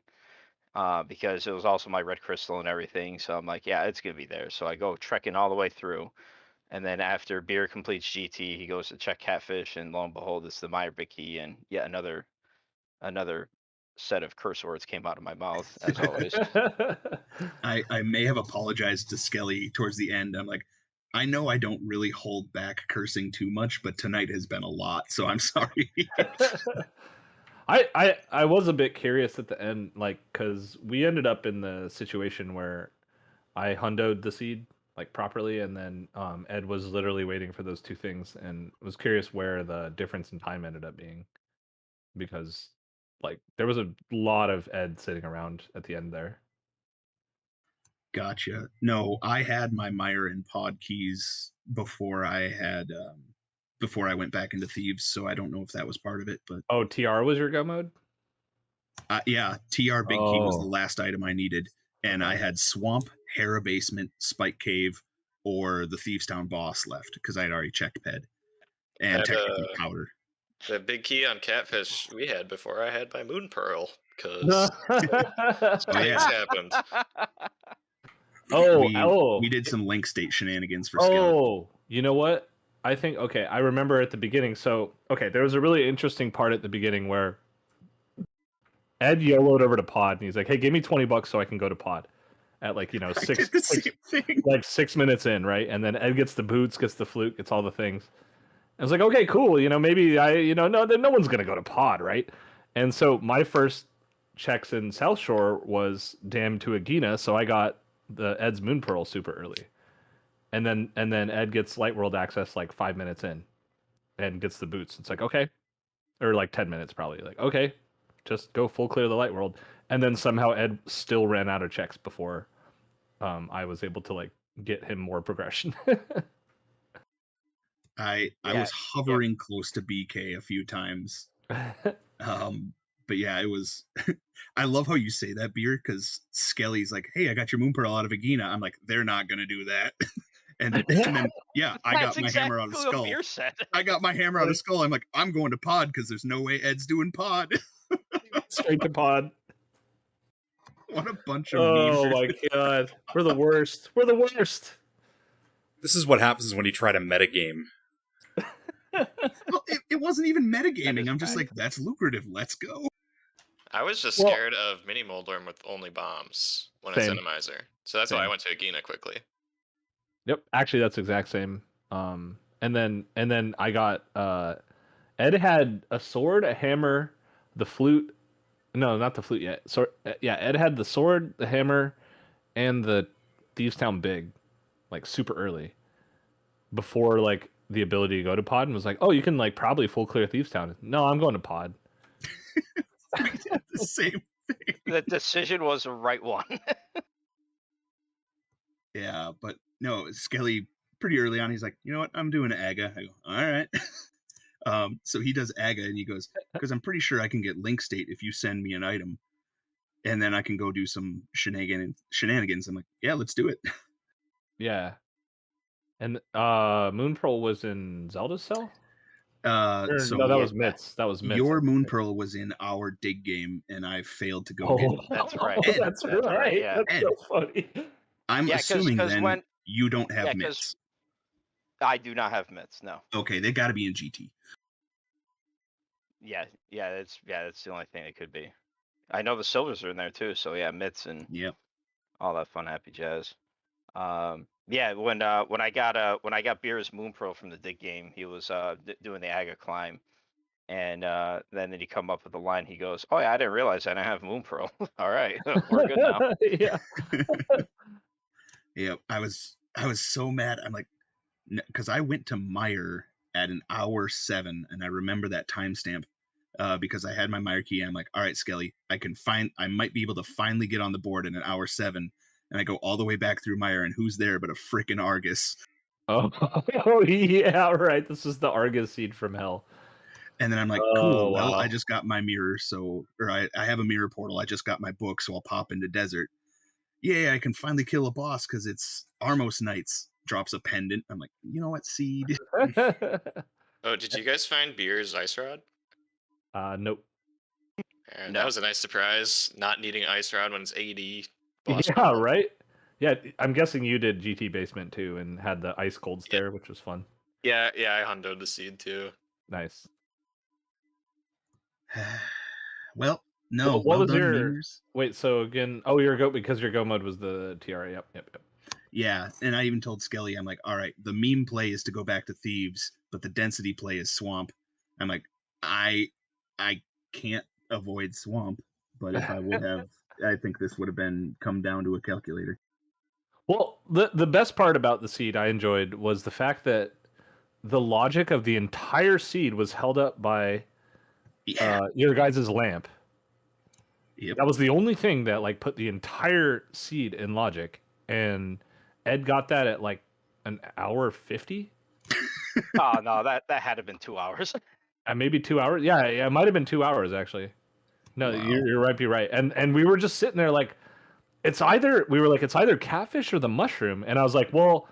D: Because it was also my red crystal and everything. So I'm like, yeah, it's going to be there. So I go trekking all the way through. And then after Beer completes GT, he goes to check Catfish. And lo and behold, it's the Meyer big key. And yet another set of curse words came out of my mouth, as always.
C: I may have apologized to Skelly towards the end. I'm like, I know I don't really hold back cursing too much, but tonight has been a lot, so I'm sorry.
E: I was a bit curious at the end, like, because we ended up in the situation where I hundoed the seed like properly, and then Ed was literally waiting for those two things, and was curious where the difference in time ended up being, because like there was a lot of Ed sitting around at the end there.
C: Gotcha. No, I had my Meyer and Pod keys before I went back into Thieves, so I don't know if that was part of it, but
E: Oh, TR was your go mode?
C: yeah, TR big key was the
E: Oh.
C: last item I needed, and I had Swamp, Hera Basement, Spike Cave, or the Thieves Town boss left because I had already checked Ped and
F: Had,
C: technically Powder.
F: The big key on Catfish we had before I had my Moon Pearl, because things happened.
C: We did some link state shenanigans for Skelly.
E: Oh, you know what? I think, okay, I remember at the beginning. So, okay, there was a really interesting part at the beginning where Ed YOLO'd over to Pod, and he's like, "Hey, give me $20 so I can go to Pod." At like,
C: I did the same thing.
E: like 6 minutes in, right? And then Ed gets the boots, gets the flute, gets all the things. I was like, okay, cool. Maybe no one's gonna go to Pod, right? And so my first checks in South Shore was Damned to Agina, so I got the Ed's Moon Pearl super early. And then Ed gets Light World access like 5 minutes in and gets the boots. It's like, okay. Or like 10 minutes probably. Like, okay, just go full clear the Light World. And then somehow Ed still ran out of checks before I was able to like get him more progression.
C: I was hovering close to BK a few times. But yeah, it was. I love how you say that, Beer, because Skelly's like, "Hey, I got your Moon Pearl out of Agina." I'm like, they're not gonna do that. And then yeah, I got
D: That's
C: my hammer out of
D: exactly what
C: skull.
D: Beer said.
C: I got my hammer out of skull. I'm like, I'm going to pod because there's no way Ed's doing pod.
E: Straight to pod.
C: What a bunch of
E: Oh
C: memes.
E: my god. We're the worst. We're the worst.
B: This is what happens when you try to metagame.
C: Well, it wasn't even
D: That
C: metagaming.
D: is
C: I'm just
D: bad.
C: like, that's lucrative. Let's go.
F: I was just
E: Well-
F: scared of Mini Moldorm with only bombs when it's
E: Same.
F: Enemizer. So that's why
E: Same.
F: I went to Agina quickly.
E: Yep. Actually, that's exact same. And then I got Ed had a sword, a hammer, the flute. No, not the flute yet. So yeah, Ed had the sword, the hammer, and the Thieves Town Big, like super early, before like the ability to go to pod, and was like, oh, you can like probably full clear Thieves Town. No, I'm going to pod.
C: We did the same thing.
D: The decision was the right one.
C: Yeah, but no, Skelly pretty early on, he's like, you know what? I'm doing an Aga. I go, all right. So he does Aga and he goes, because I'm pretty sure I can get Link State if you send me an item. And then I can go do some shenanigans. I'm like, yeah, let's do it.
E: Yeah. And Moon Pearl was in Zelda's cell?
C: So
E: No, that
D: yeah,
E: was Mitz. That was Mitz.
C: your Moon Pearl was in our dig game, and I failed to go get it.
D: That's right.
C: Ed,
E: That's
D: That's right,
E: right.
D: yeah.
E: That's so funny.
C: I'm
D: Yeah, 'cause-
C: assuming
D: 'cause
C: then
D: when-
C: you don't have
D: yeah, 'cause-
C: mitts.
D: I do not have mitts. No.
C: Okay, they got to be in GT.
D: Yeah, that's the only thing it could be. I know the silvers are in there too, so yeah, mitts and
C: Yep.
D: all that fun happy jazz. Yeah, when I got Beer's Moon Pearl from the dig game, he was doing the Aga climb, and then he come up with the line. He goes, "Oh yeah, I didn't realize I didn't have Moon Pearl." All right, we're good now.
E: Yeah.
C: Yep. I was so mad. I'm like, because I went to Meyer at an hour 7, and I remember that timestamp because I had my Meyer key. And I'm like, all right, Skelly, I might be able to finally get on the board in an hour 7. And I go all the way back through Meyer, and who's there but a freaking Argus?
E: Oh, oh yeah, right. This is the Argus seed from hell.
C: And then I'm like,
E: Oh,
C: cool. Well,
E: wow.
C: I just got my mirror, I have a mirror portal. I just got my book, so I'll pop into desert. Yeah, I can finally kill a boss because it's Armos Knights. Drops a pendant. I'm like, you know what, seed?
F: Oh, did you guys find Beer's Ice Rod?
E: Nope.
F: And
D: No.
F: that was a nice surprise, not needing Ice Rod when it's 80. boss
E: Yeah,
F: battle.
E: right? Yeah, I'm guessing you did GT Basement too and had the ice colds there, which was fun.
F: Yeah, I hundoed the seed too.
E: Nice.
C: Well, no.
E: What
C: well
E: was
C: done,
E: your
C: memers.
E: wait? So again, oh, your go because your go mode was the TRA. Yep.
C: Yeah, and I even told Skelly, I'm like, all right, the meme play is to go back to Thieves, but the density play is Swamp. I'm like, I can't avoid Swamp, but if I would have, I think this would have been come down to a calculator.
E: Well, the best part about the seed I enjoyed was the fact that the logic of the entire seed was held up by
C: Yeah.
E: your guys' lamp.
C: Yep.
E: That was the only thing that like put the entire seed in logic, and Ed got that at like an hour 50.
D: Oh no, that had to have been 2 hours.
E: Maybe 2 hours. Yeah, it might have been 2 hours actually. No,
C: Wow.
E: you're right. You're right. And we were just sitting there like, it's either catfish or the mushroom, and I was like, well,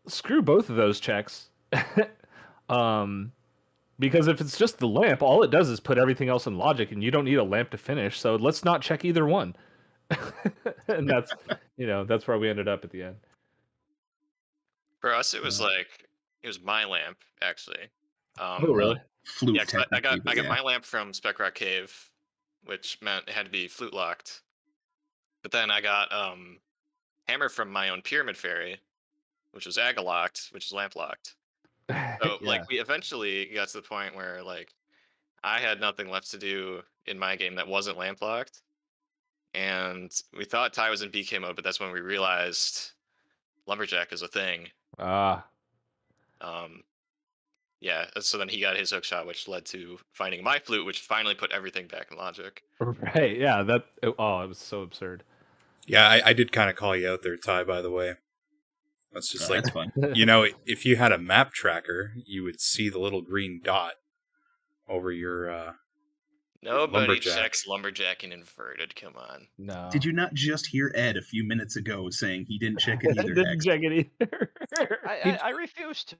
E: screw both of those checks. Because if it's just the lamp, all it does is put everything else in logic, and you don't need a lamp to finish. So let's not check either one. And that's that's where we ended up at the end.
F: For us, it was it was my lamp actually.
E: Oh really?
C: Flute.
F: Yeah, 'cause I got
C: technically, but
F: my lamp from Spec Rock Cave, which meant it had to be flute locked. But then I got hammer from my own Pyramid Fairy, which was Aga locked, which is lamp locked. So
E: Yeah.
F: we eventually got to the point where I had nothing left to do in my game that wasn't lamp locked, and we thought Ty was in BK mode, but that's when we realized Lumberjack is a thing. Yeah, so then he got his hook shot, which led to finding my flute, which finally put everything back in logic.
E: Right. Yeah. It was so absurd.
B: Yeah, I did kind of call you out there, Ty, by the way. That's just
C: that's fun.
B: If you had a map tracker, you would see the little green dot over your
F: Nobody
B: Lumberjack.
F: checks lumberjack and inverted. Come on.
E: No.
C: Did you not just hear Ed a few minutes ago saying he didn't check it either?
E: Didn't
C: Hex?
E: check it either.
D: I refuse to.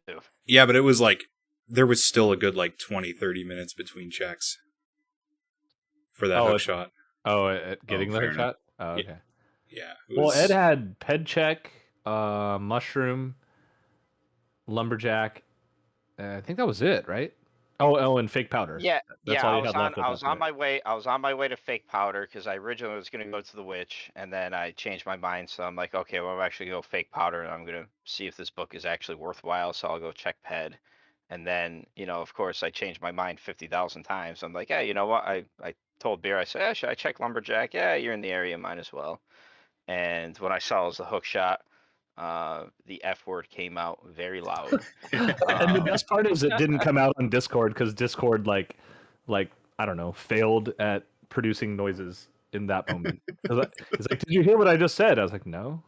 B: Yeah, but it was like there was still a good like 20-30 minutes between checks for that hook shot.
E: Oh, at getting the
C: fair
E: hook
C: enough.
E: shot? Oh, okay.
B: Yeah.
E: Well, Ed had ped check, mushroom, lumberjack. I think that was it, right? Oh, and fake powder.
D: Yeah,
E: That's
D: yeah.
E: all
D: I
E: you
D: was
E: had
D: on.
E: left at
D: I
E: that
D: was on
E: point.
D: my way. I was on my way to fake powder because I originally was going to go to the witch, and then I changed my mind. So I'm like, okay, well, I'm actually going to go fake powder, and I'm going to see if this book is actually worthwhile. So I'll go check ped, and then of course, I changed my mind 50,000 times. I'm like, yeah, you know what? I told Beer, I said, yeah, should I check lumberjack? Yeah, you're in the area, might as well. And what I saw was the hook shot. The F word came out very loud.
E: And the best part is it didn't come out on Discord because Discord like I don't know, failed at producing noises in that moment. It's like, did you hear what I just said? I was like, no.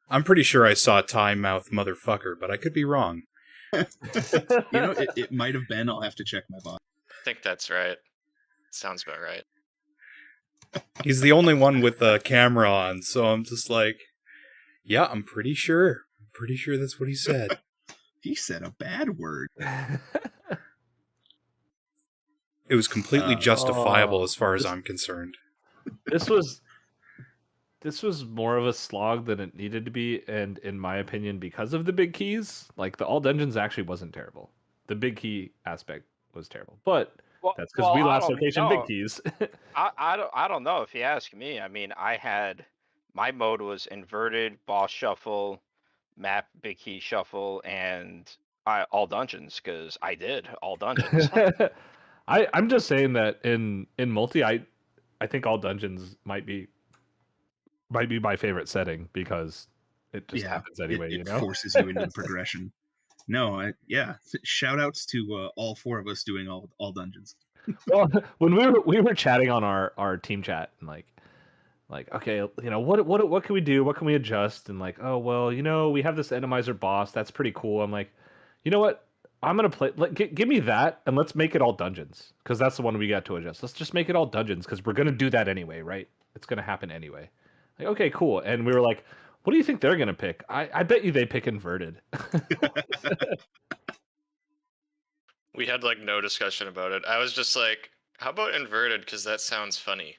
B: I'm pretty sure I saw Tie Mouth motherfucker, but I could be wrong.
C: It might have been. I'll have to check my bot.
F: I think that's right. Sounds about right.
B: He's the only one with a camera on, so I'm just like, yeah, I'm pretty sure. I'm pretty sure that's what he said.
C: He said a bad word.
B: It was completely justifiable as far as I'm concerned.
E: This was more of a slog than it needed to be, and in my opinion, because of the big keys, like the all dungeons actually wasn't terrible. The big key aspect was terrible, but that's because we last location big keys.
D: I don't know if you ask me. I mean, my mode was inverted, boss shuffle, map big key shuffle, and all dungeons because I did all dungeons.
E: I'm just saying that in multi, I think all dungeons might be my favorite setting because it just happens anyway.
C: It forces you into the progression. No, shout outs to all four of us doing all dungeons.
E: Well, when we were chatting on our team chat and like okay, what can we do? What can we adjust? And like, oh well, we have this enemizer boss. That's pretty cool. I'm like, you know what? I'm gonna play. Give me that, and let's make it all dungeons because that's the one we got to adjust. Let's just make it all dungeons because we're gonna do that anyway, right? It's gonna happen anyway. Like, okay, cool. And we were like, what do you think they're gonna pick? I bet you they pick inverted.
F: We had like no discussion about it. I was just like, how about inverted? Because that sounds funny.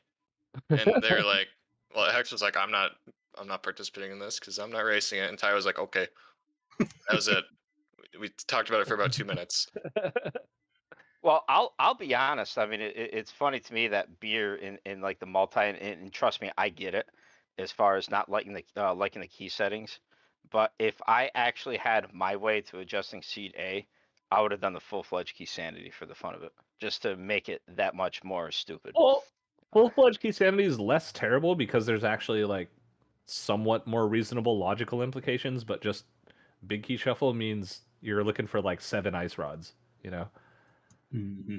F: And they're like, well, Hex was like, I'm not participating in this because I'm not racing it. And Ty was like, okay. That was it. We talked about it for about 2 minutes.
D: Well, I'll be honest. I mean, it's funny to me that beer in like the multi, and trust me, I get it as far as not liking the key settings. But if I actually had my way to adjusting seed A, I would have done the full-fledged key sanity for the fun of it, just to make it that much more stupid.
E: Well, full-fledged key sanity is less terrible because there's actually like somewhat more reasonable logical implications, but just big key shuffle means you're looking for like 7 ice rods,
C: Mm-hmm.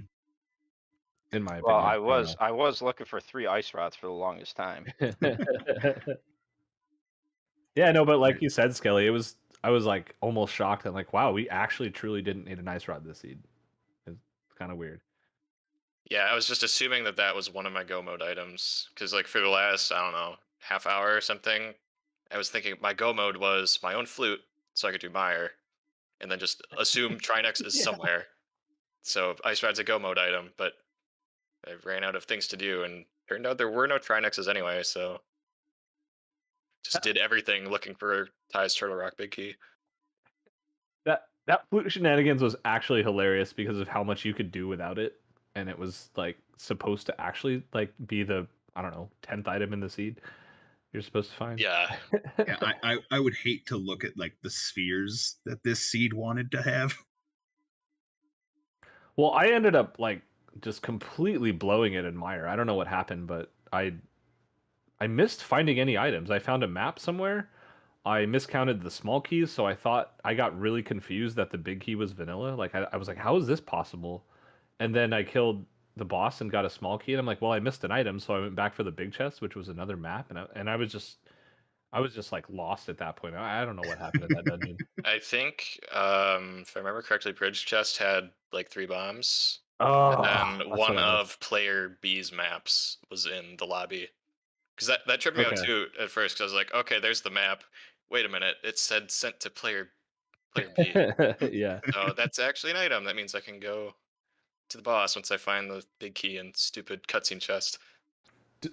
E: In my opinion.
D: Well, I was looking for 3 ice rods for the longest time.
E: Yeah, no, but like you said, Skelly, I was like almost shocked and like, wow, we actually truly didn't need an ice rod this seed. It's kind of weird.
F: Yeah, I was just assuming that was one of my go mode items because like for the last, I don't know, half hour or something, I was thinking my go mode was my own flute so I could do Mire and then just assume Trinex is somewhere. So ice rod's a go mode item, but I ran out of things to do and turned out there were no Trinexes anyway, so just did everything looking for Ty's Turtle Rock Big Key.
E: That flute shenanigans was actually hilarious because of how much you could do without it, and it was like supposed to actually like be the, I don't know, 10th item in the seed you're supposed to find.
F: Yeah.
C: I would hate to look at like the spheres that this seed wanted to have.
E: Well, I ended up like just completely blowing it in Mire. I don't know what happened, but I missed finding any items. I found a map somewhere. I miscounted the small keys, so I thought I got really confused that the big key was vanilla. Like I was like, how is this possible? And then I killed the boss and got a small key, and I'm like, well, I missed an item, so I went back for the big chest, which was another map, and I was just like lost at that point. I don't know what happened in that dungeon.
F: I think, if I remember correctly, Bridge Chest had like 3 bombs,
E: Oh,
F: and then
E: that's
F: one
E: what it was.
F: of player B's maps was in the lobby. Because that tripped me out
E: Okay.
F: too at first. Because I was like, okay, there's the map. Wait a minute, it said sent to player B.
E: Yeah.
F: So that's actually an item. That means I can go to the boss once I find the big key and stupid cutscene chest.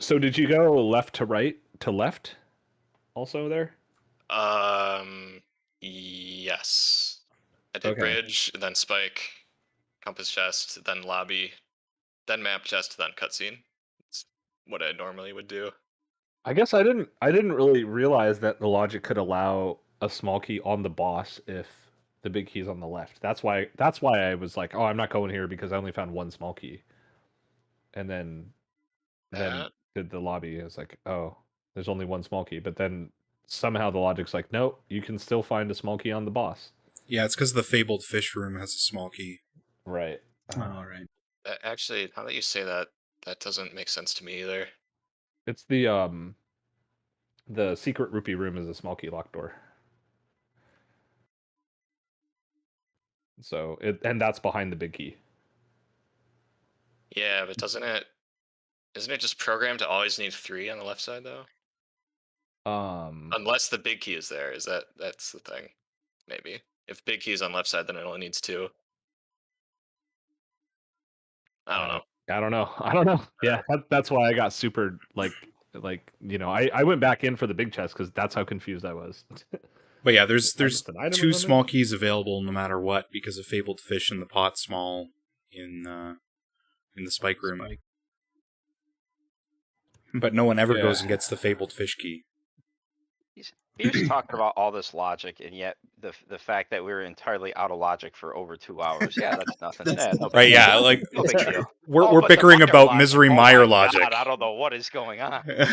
E: So did you go left to right to left? Also there.
F: Yes. I did
E: Okay.
F: bridge, then spike, compass chest, then lobby, then map chest, then cutscene. It's what I normally would do.
E: I guess I didn't really realize that the logic could allow a small key on the boss if the big key's on the left. That's why I was like, oh, I'm not going here because I only found one small key. And then
F: That
E: did the lobby. I was like, oh, there's only one small key. But then somehow the logic's like, nope, you can still find a small key on the boss.
B: Yeah, it's because the fabled fish room has a small key.
E: Right.
C: All right.
F: actually, now that you say that, that doesn't make sense to me either.
E: It's the secret rupee room is a small key locked door. So and that's behind the big key.
F: Yeah, but isn't it just programmed to always need 3 on the left side though? Unless the big key is there, that's the thing. Maybe. If big key is on left side, then it only needs 2. I don't know.
E: I don't know. I don't know. Yeah, that's why I got super I went back in for the big chest because that's how confused I was.
B: But yeah, there's
E: An item or
B: 2
E: something?
B: small keys available no matter what because of fabled fish in the pot small in the spike room.
C: Spike.
B: But no one ever
E: Yeah.
B: goes and gets the fabled fish key.
D: He was talking about all this logic, and yet the fact that we were entirely out of logic for over 2 hours. Yeah, that's nothing.
C: That's
D: Yeah, no big
B: Right?
D: deal.
B: Yeah, like
D: No big deal.
B: we're
D: Oh, but the
B: bickering
D: Meyer
B: about
D: logic.
B: Misery
D: Oh
B: Meyer
D: my
B: logic.
D: God, I don't know what is going on.
E: Well,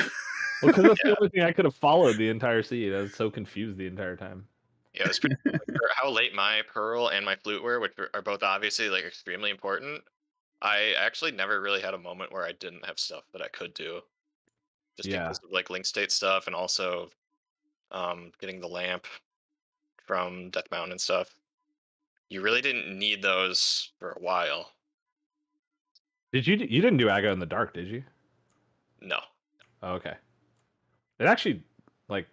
E: because that's the only thing I could have followed the entire seed. I was so confused the entire time.
F: Yeah, it was pretty like, for how late my pearl and my flute were, which are both obviously like extremely important. I actually never really had a moment where I didn't have stuff that I could do, just
E: Yeah.
F: because of like link state stuff and also getting the lamp from Death Mountain and stuff. You really didn't need those for a while.
E: You didn't do Aga in the dark, did you?
F: No.
E: Oh, okay. It actually, like,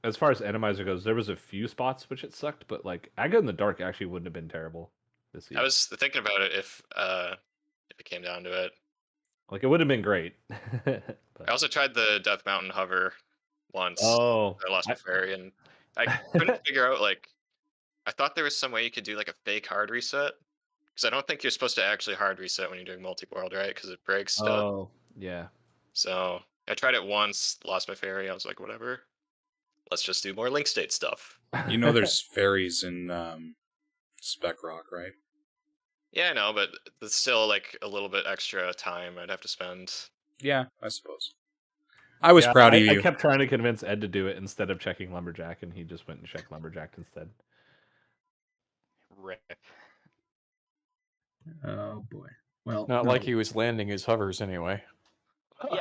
E: as far as Enemizer goes, there was a few spots which it sucked, but like Aga in the dark actually wouldn't have been terrible this
F: I
E: year.
F: was thinking about it if it came down to it.
E: Like it would have been great.
F: I
E: But,
F: also tried the Death Mountain hover once.
E: oh,
F: I lost my fairy, and I couldn't figure out like I thought there was some way you could do like a fake hard reset, because I don't think you're supposed to actually hard reset when you're doing multi-world, right? Because it breaks stuff.
E: oh, yeah.
F: So I tried it once, lost my fairy. I was like, whatever. Let's just do more link state stuff.
B: You know, there's fairies in Spec Rock, right?
F: Yeah, I know, but it's still like a little bit extra time I'd have to spend.
B: Yeah, I suppose. I was
E: Yeah,
B: proud of you.
E: I kept trying to convince Ed to do it instead of checking Lumberjack, and he just went and checked Lumberjack instead.
D: Rip.
C: Oh boy. Well,
A: Not
C: no.
A: like he was landing his hovers anyway.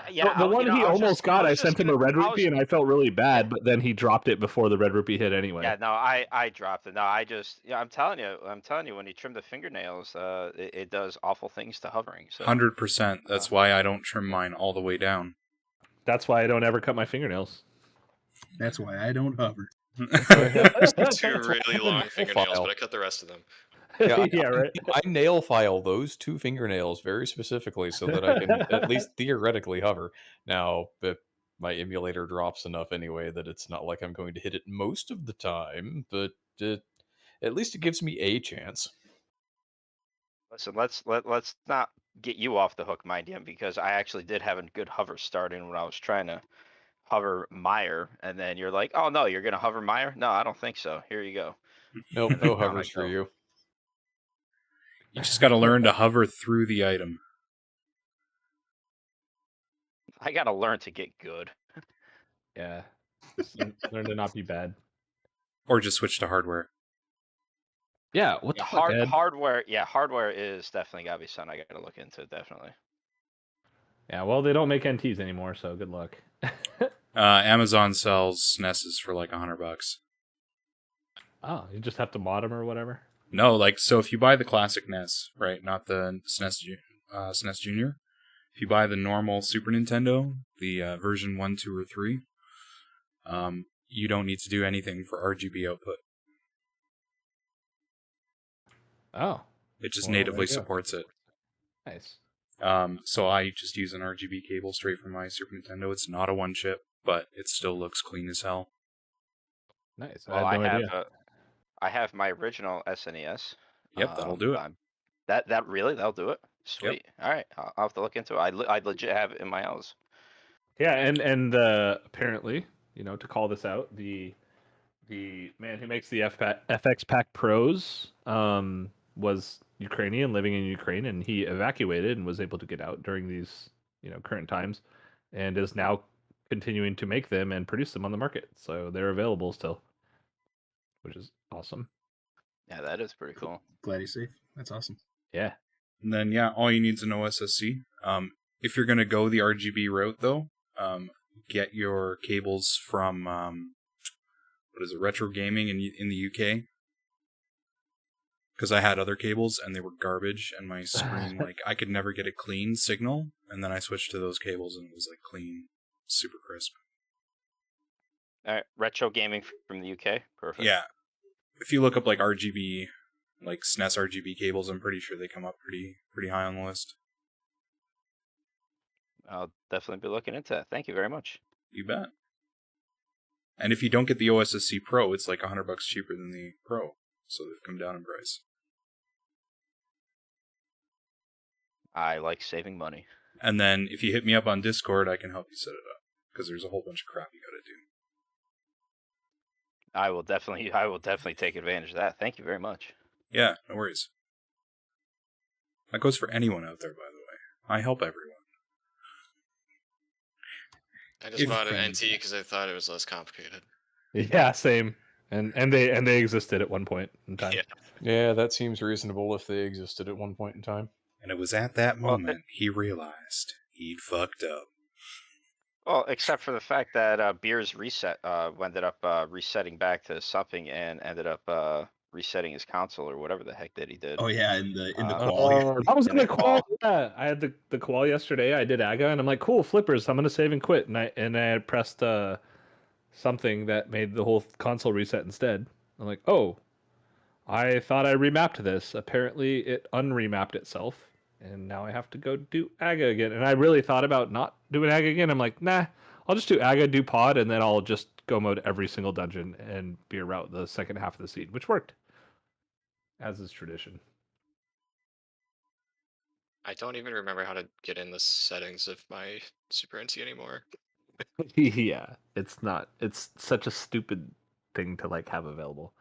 D: Yeah.
E: The one he almost got, I sent him a red
D: I was-
E: rupee, and I felt really bad. But then he dropped it before the red rupee hit anyway.
D: Yeah, no, I dropped it. No, I'm telling you, when you trim the fingernails, it does awful things to hovering. So
B: 100%. That's why I don't trim mine all the way down.
E: That's why I don't ever cut my fingernails.
C: That's why I don't hover.
F: Two really long fingernails,
A: file.
F: but I cut the rest of them.
A: Yeah,
E: Yeah, right.
A: I nail file those 2 fingernails very specifically so that I can at least theoretically hover. Now, but my emulator drops enough anyway that it's not like I'm going to hit it most of the time, but at least it gives me a chance.
D: listen, let's not get you off the hook, mind you, because I actually did have a good hover starting when I was trying to hover Meyer, and then you're like, oh no, you're gonna hover Meyer? No, I don't think so. Here you go.
A: Nope, no
D: Down I
A: hovers for
D: go.
A: you.
B: You just got to learn to hover through the item.
D: I gotta learn to get good.
E: Yeah. Just learn to not be bad.
B: Or just switch to hardware.
E: Yeah. What
D: Yeah,
E: the fuck, Ed?
D: hardware. Yeah, hardware is definitely gotta be something I gotta look into. Definitely.
E: Yeah. Well, they don't make NTs anymore, so good luck.
B: Amazon sells SNESs for like $100.
E: Oh, you just have to mod them or whatever.
B: No, like, so if you buy the classic NES, right, not the SNES Junior, if you buy the normal Super Nintendo, the version 1, 2, or 3, you don't need to do anything for RGB output.
E: Oh,
B: It just
E: well, there
B: natively
E: you go.
B: supports it.
E: Nice.
B: So I just use an RGB cable straight from my Super Nintendo. It's not a one chip, but it still looks clean as hell.
E: Nice.
D: Well,
E: I had no idea.
D: I have my original SNES.
B: Yep, that'll do it.
D: That'll do it. Sweet. All right, I'll have to look into it. I legit have it in my house.
E: Yeah, and apparently, to call this out, the man who makes the FX Pack Pros was Ukrainian, living in Ukraine, and he evacuated and was able to get out during these current times, and is now continuing to make them and produce them on the market. So they're available still, which is awesome.
D: Yeah, that is pretty cool.
C: Glad he's safe. That's awesome.
E: Yeah.
B: And then, yeah, all you need is an OSSC. If you're going to go the RGB route, though, get your cables from, what is it, Retro Gaming in the UK. Because I had other cables, and they were garbage, and my screen, like, I could never get a clean signal, and then I switched to those cables, and it was, like, clean, super crisp.
D: All right, retro gaming from the UK. Perfect.
B: Yeah. If you look up, like, RGB, like, SNES RGB cables, I'm pretty sure they come up pretty high on the list.
D: I'll definitely be looking into that. Thank you very much.
B: You bet. And if you don't get the OSSC Pro, it's like $100 cheaper than the Pro. So they've come down in price.
D: I like saving money.
B: And then if you hit me up on Discord, I can help you set it up. Because there's a whole bunch of crap you gotta do.
D: I will definitely take advantage of that. Thank you very much.
B: Yeah, no worries. That goes for anyone out there, by the way. I help everyone.
F: I just
B: If-
F: bought an NT because I thought it was less complicated.
E: Yeah, same. And they existed at one point in time.
F: Yeah.
A: Yeah, that seems reasonable if they existed at one point in time.
B: And it was at that
D: Well,
B: moment he realized he'd fucked up.
D: Well, except for the fact that Beer's reset ended up resetting back to something and ended up resetting his console or whatever the heck that he did.
C: Oh yeah, in the
D: Uh,
C: qual. Yeah.
E: I was
D: In
E: in
D: the
E: the qual.
D: qual.
E: Yeah, I had the qual yesterday. I did AGA, and I'm like, cool, flippers. I'm gonna save and quit, and I had pressed something that made the whole console reset instead. I'm like, oh, I thought I remapped this. Apparently, it unremapped itself, and now I have to go do AGA again. And I really thought about not doing AGA again. I'm like, nah, I'll just do AGA, do pod, and then I'll just go mode every single dungeon and beer route the second half of the seed, which worked, as is tradition.
F: I don't even remember how to get in the settings of my Super NT anymore.
E: Yeah, it's not. It's such a stupid thing to like have available.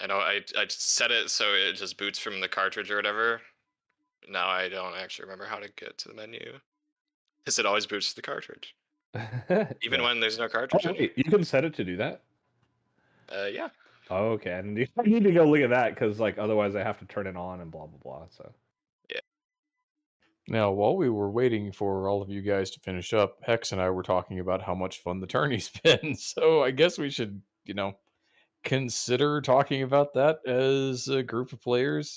F: I know I set it so it just boots from the cartridge or whatever. Now I don't actually remember how to get to the menu. Because it always boots to the cartridge. Even
E: Yeah.
F: when there's no
E: Oh
F: cartridge in
E: wait, you can set it to do that.
F: yeah.
E: Oh, okay, I need to go look at that because like otherwise I have to turn it on and blah blah blah. So
A: Now, while we were waiting for all of you guys to finish up, Hex and I were talking about how much fun the tourney's been. So I guess we should, consider talking about that as a group of players.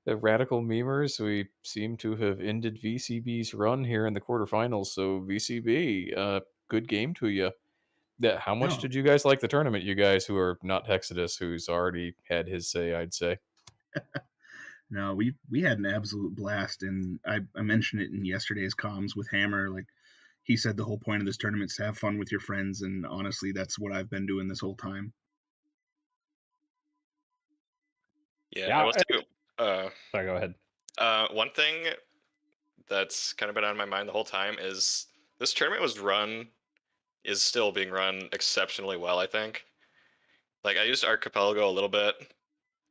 A: The Radical Memers, we seem to have ended VCB's run here in the quarterfinals. So VCB, good game to you. Yeah, how much
C: No.
A: did you guys like the tournament? You guys who are not Hexodus, who's already had his say, I'd say.
C: No, we had an absolute blast, and I mentioned it in yesterday's comms with Hammer. Like he said, the whole point of this tournament is to have fun with your friends, and honestly, that's what I've been doing this whole time.
F: Yeah,
E: Yeah,
F: I will too.
E: sorry, go ahead.
F: One thing that's kind of been on my mind the whole time is this tournament is still being run exceptionally well, I think. Like I used Archipelago a little bit,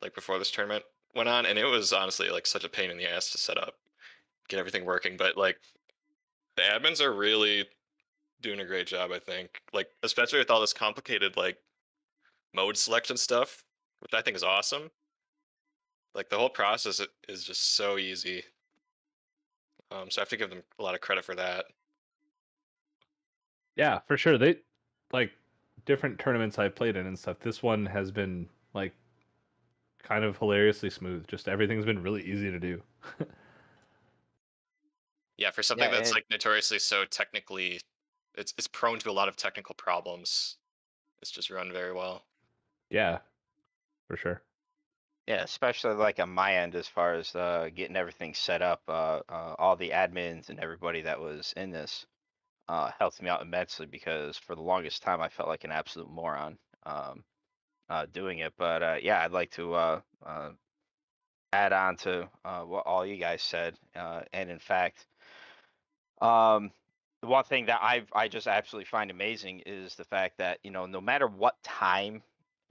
F: like before this tournament went on, and it was honestly like such a pain in the ass to set up, get everything working. But like the admins are really doing a great job, I think. Like especially with all this complicated like mode selection stuff, which I think is awesome. Like the whole process is just so easy. So I have to give them a lot of credit for that.
E: Yeah, for sure. They like different tournaments I've played in and stuff. This one has been like kind of hilariously smooth. Just everything's been really easy to do.
F: Yeah, for something
D: Yeah,
F: that's
D: and
F: like notoriously so technically, it's prone to a lot of technical problems. It's just run very well.
E: Yeah, for sure.
D: yeah, especially like on my end as far as getting everything set up, all the admins and everybody that was in this helped me out immensely because for the longest time I felt like an absolute moron doing it. But yeah, I'd like to add on to what all you guys said, and in fact, um, the one thing that I just absolutely find amazing is the fact that no matter what time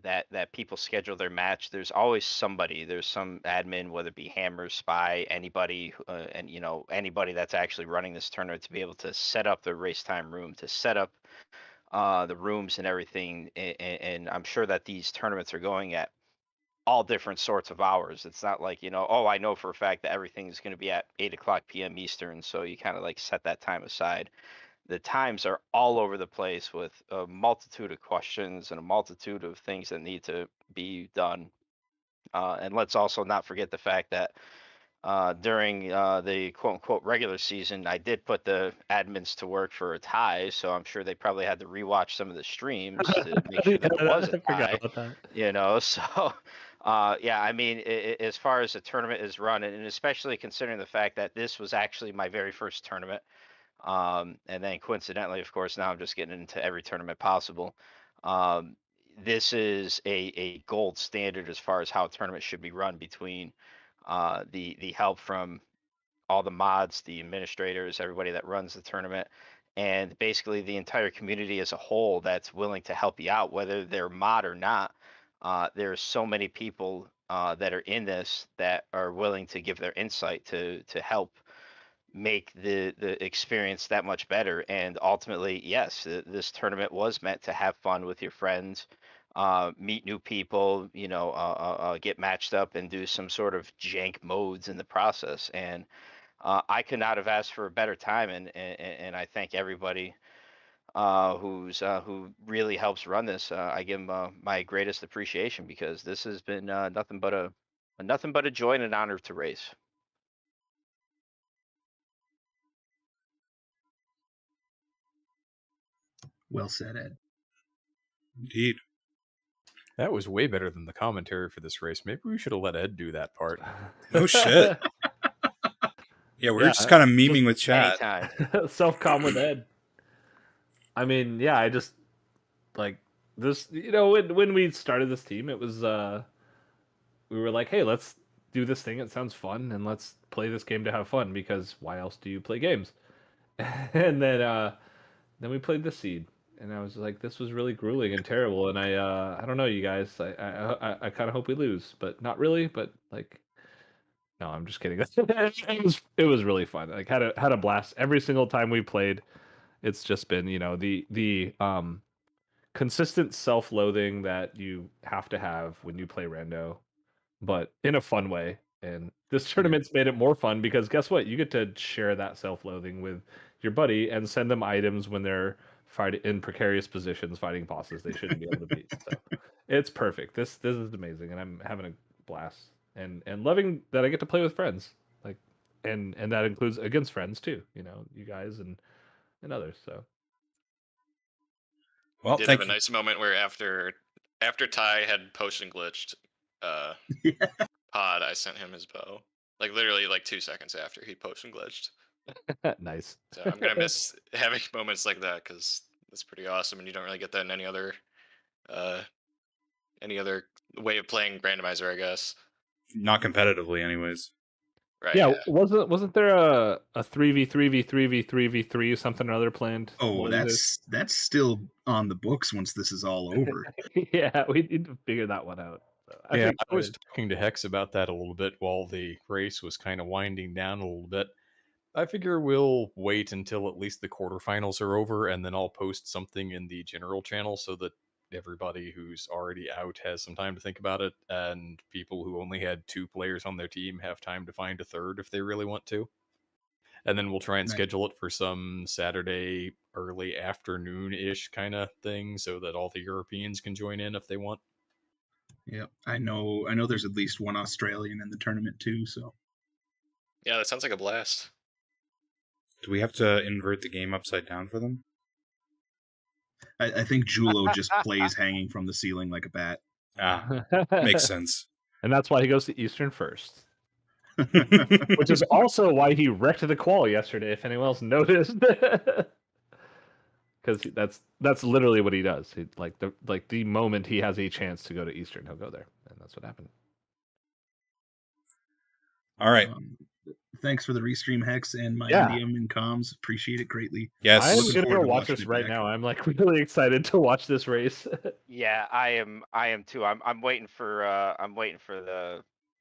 D: that people schedule their match, there's always somebody. There's some admin, whether it be Hammer, Spy, anybody, and anybody that's actually running this tournament to be able to set up the race time room, to set up the rooms and everything. And I'm sure that these tournaments are going at all different sorts of hours. It's not like, oh, I know for a fact that everything's going to be at 8 o'clock p.m. Eastern. So you kind of like set that time aside. The times are all over the place with a multitude of questions and a multitude of things that need to be done. And let's also not forget the fact that during the quote unquote regular season, I did put the admins to work for a tie. So I'm sure they probably had to rewatch some of the streams to make sure that it was a
E: I forgot
D: tie.
E: about that.
D: So yeah, I mean, as far as the tournament is run, and especially considering the fact that this was actually my very first tournament, and then coincidentally, of course, now I'm just getting into every tournament possible. Um, this is a gold standard as far as how a tournament should be run between the help from all the mods, the administrators, everybody that runs the tournament, and basically the entire community as a whole that's willing to help you out, whether they're mod or not. There's so many people that are in this that are willing to give their insight to help make the experience that much better. And ultimately, yes, this tournament was meant to have fun with your friends, meet new people, get matched up and do some sort of jank modes in the process. And I could not have asked for a better time. And I thank everybody who really helps run this. I give them my greatest appreciation because this has been nothing but a joy and an honor to race.
C: Well said, Ed.
B: Indeed.
A: That was way better than the commentary for this race. Maybe we should have let Ed do that part.
B: No shit. Yeah, we're
E: Yeah,
B: just kind of memeing with chat.
D: Anytime.
E: Self-com with Ed. I mean, yeah, I just like this. When we started this team, it was we were like, hey, let's do this thing. It sounds fun, and let's play this game to have fun because why else do you play games? And then we played the seed, and I was like, this was really grueling and terrible. And I don't know, you guys. I kind of hope we lose, but not really. But like, no, I'm just kidding. It was really fun. Like had a blast every single time we played. It's just been the consistent self-loathing that you have to have when you play rando, but in a fun way. And this tournament's made it more fun because guess what? You get to share that self-loathing with your buddy and send them items when they're fighting in precarious positions, fighting bosses they shouldn't be able to beat. So it's perfect. This is amazing, and I'm having a blast and loving that I get to play with friends. Like, and that includes against friends too. You guys and others. So
F: We
B: Well,
F: did have
B: thank
F: a
B: you.
F: nice moment where after Ty had potion glitched uh Pod, I sent him his bow. Like literally like 2 seconds after he potion glitched.
E: nice.
F: So I'm gonna miss having moments like that because that's pretty awesome, and you don't really get that in uh any other way of playing randomizer, I guess.
B: Not competitively, anyways.
F: Right?
E: Yeah,
F: Yeah.
E: wasn't there a 3v3v3v3v3 something or other planned?
C: Oh,
E: What was it?
C: that's still on the books once this is all over.
E: Yeah, we need to figure that one out. So, I'm
A: Yeah, I was
E: excited.
A: talking to Hex about that a little bit while the race was kind of winding down a little bit. I figure we'll wait until at least the quarterfinals are over, and then I'll post something in the general channel so that everybody who's already out has some time to think about it, and people who only had two players on their team have time to find a third if they really want to. And then we'll try and
C: Nice.
A: schedule it for some Saturday early afternoon ish kind of thing so that all the Europeans can join in if they want.
C: Yep. I know there's at least one Australian in the tournament too, so
F: Yeah, that sounds like a blast.
B: Do we have to invert the game upside down for them?
C: I think Julo just plays hanging from the ceiling like a bat.
B: Ah, makes sense.
E: And that's why he goes to Eastern first. Which is also why he wrecked the qual yesterday, if anyone else noticed. Because that's literally what he does. He, the moment he has a chance to go to Eastern, he'll go there, and that's what happened.
B: All right.
C: Thanks for the restream, Hex, and my
E: Yeah.
C: NDM and comms. Appreciate it greatly.
B: Yes.
E: I'm
C: Looking
E: gonna
C: forward
E: go
C: to
E: watch
C: watching
E: this
C: it
E: right
C: back.
E: now. I'm like really excited to watch this race.
D: Yeah, I am too. I'm waiting for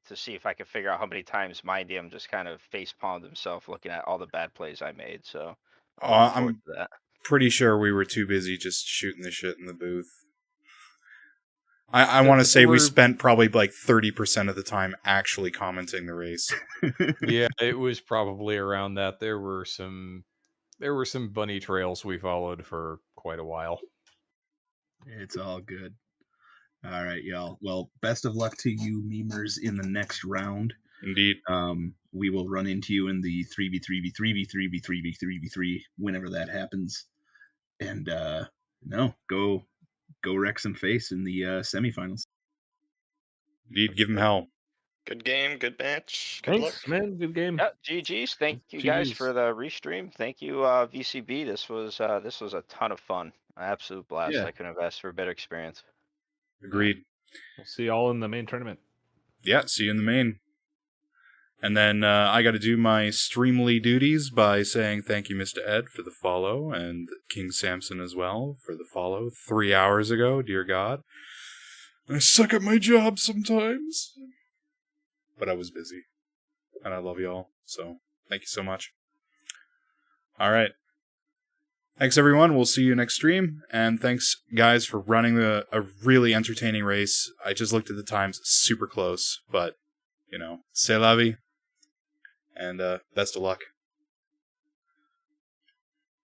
D: to see if I can figure out how many times my DM just kind of face palmed himself looking at all the bad plays I made. So looking forward
B: I'm
D: to that.
B: pretty sure we were too busy just shooting the shit in the booth. I want to say we spent probably like 30% of the time actually commenting the race.
A: Yeah, it was probably around that. There were some bunny trails we followed for quite a while.
C: It's all good. All right, y'all. Well, best of luck to you memers in the next round.
B: Indeed.
C: We will run into you in the 3v3v3v3v3v3v3 whenever that happens. And go wreck some face in the semifinals.
B: Indeed, give him hell.
F: Good game, good match. Good luck.
E: Thanks, man. Good game.
D: Yeah, GG's. Thank you guys
E: GGs.
D: for the restream. Thank you, VCB. This was a ton of fun. An absolute blast.
E: Yeah.
D: I couldn't have asked for a better experience.
B: Agreed.
E: We'll see y'all in the main tournament.
B: Yeah, see you in the main. And then I got to do my streamly duties by saying thank you, Mr. Ed, for the follow, and King Samson as well for the follow 3 hours ago. Dear God. I suck at my job sometimes. But I was busy. And I love y'all. So, thank you so much. All right. Thanks, everyone. We'll see you next stream. And thanks, guys, for running a really entertaining race. I just looked at the times. Super close. But, c'est la vie. And best of luck.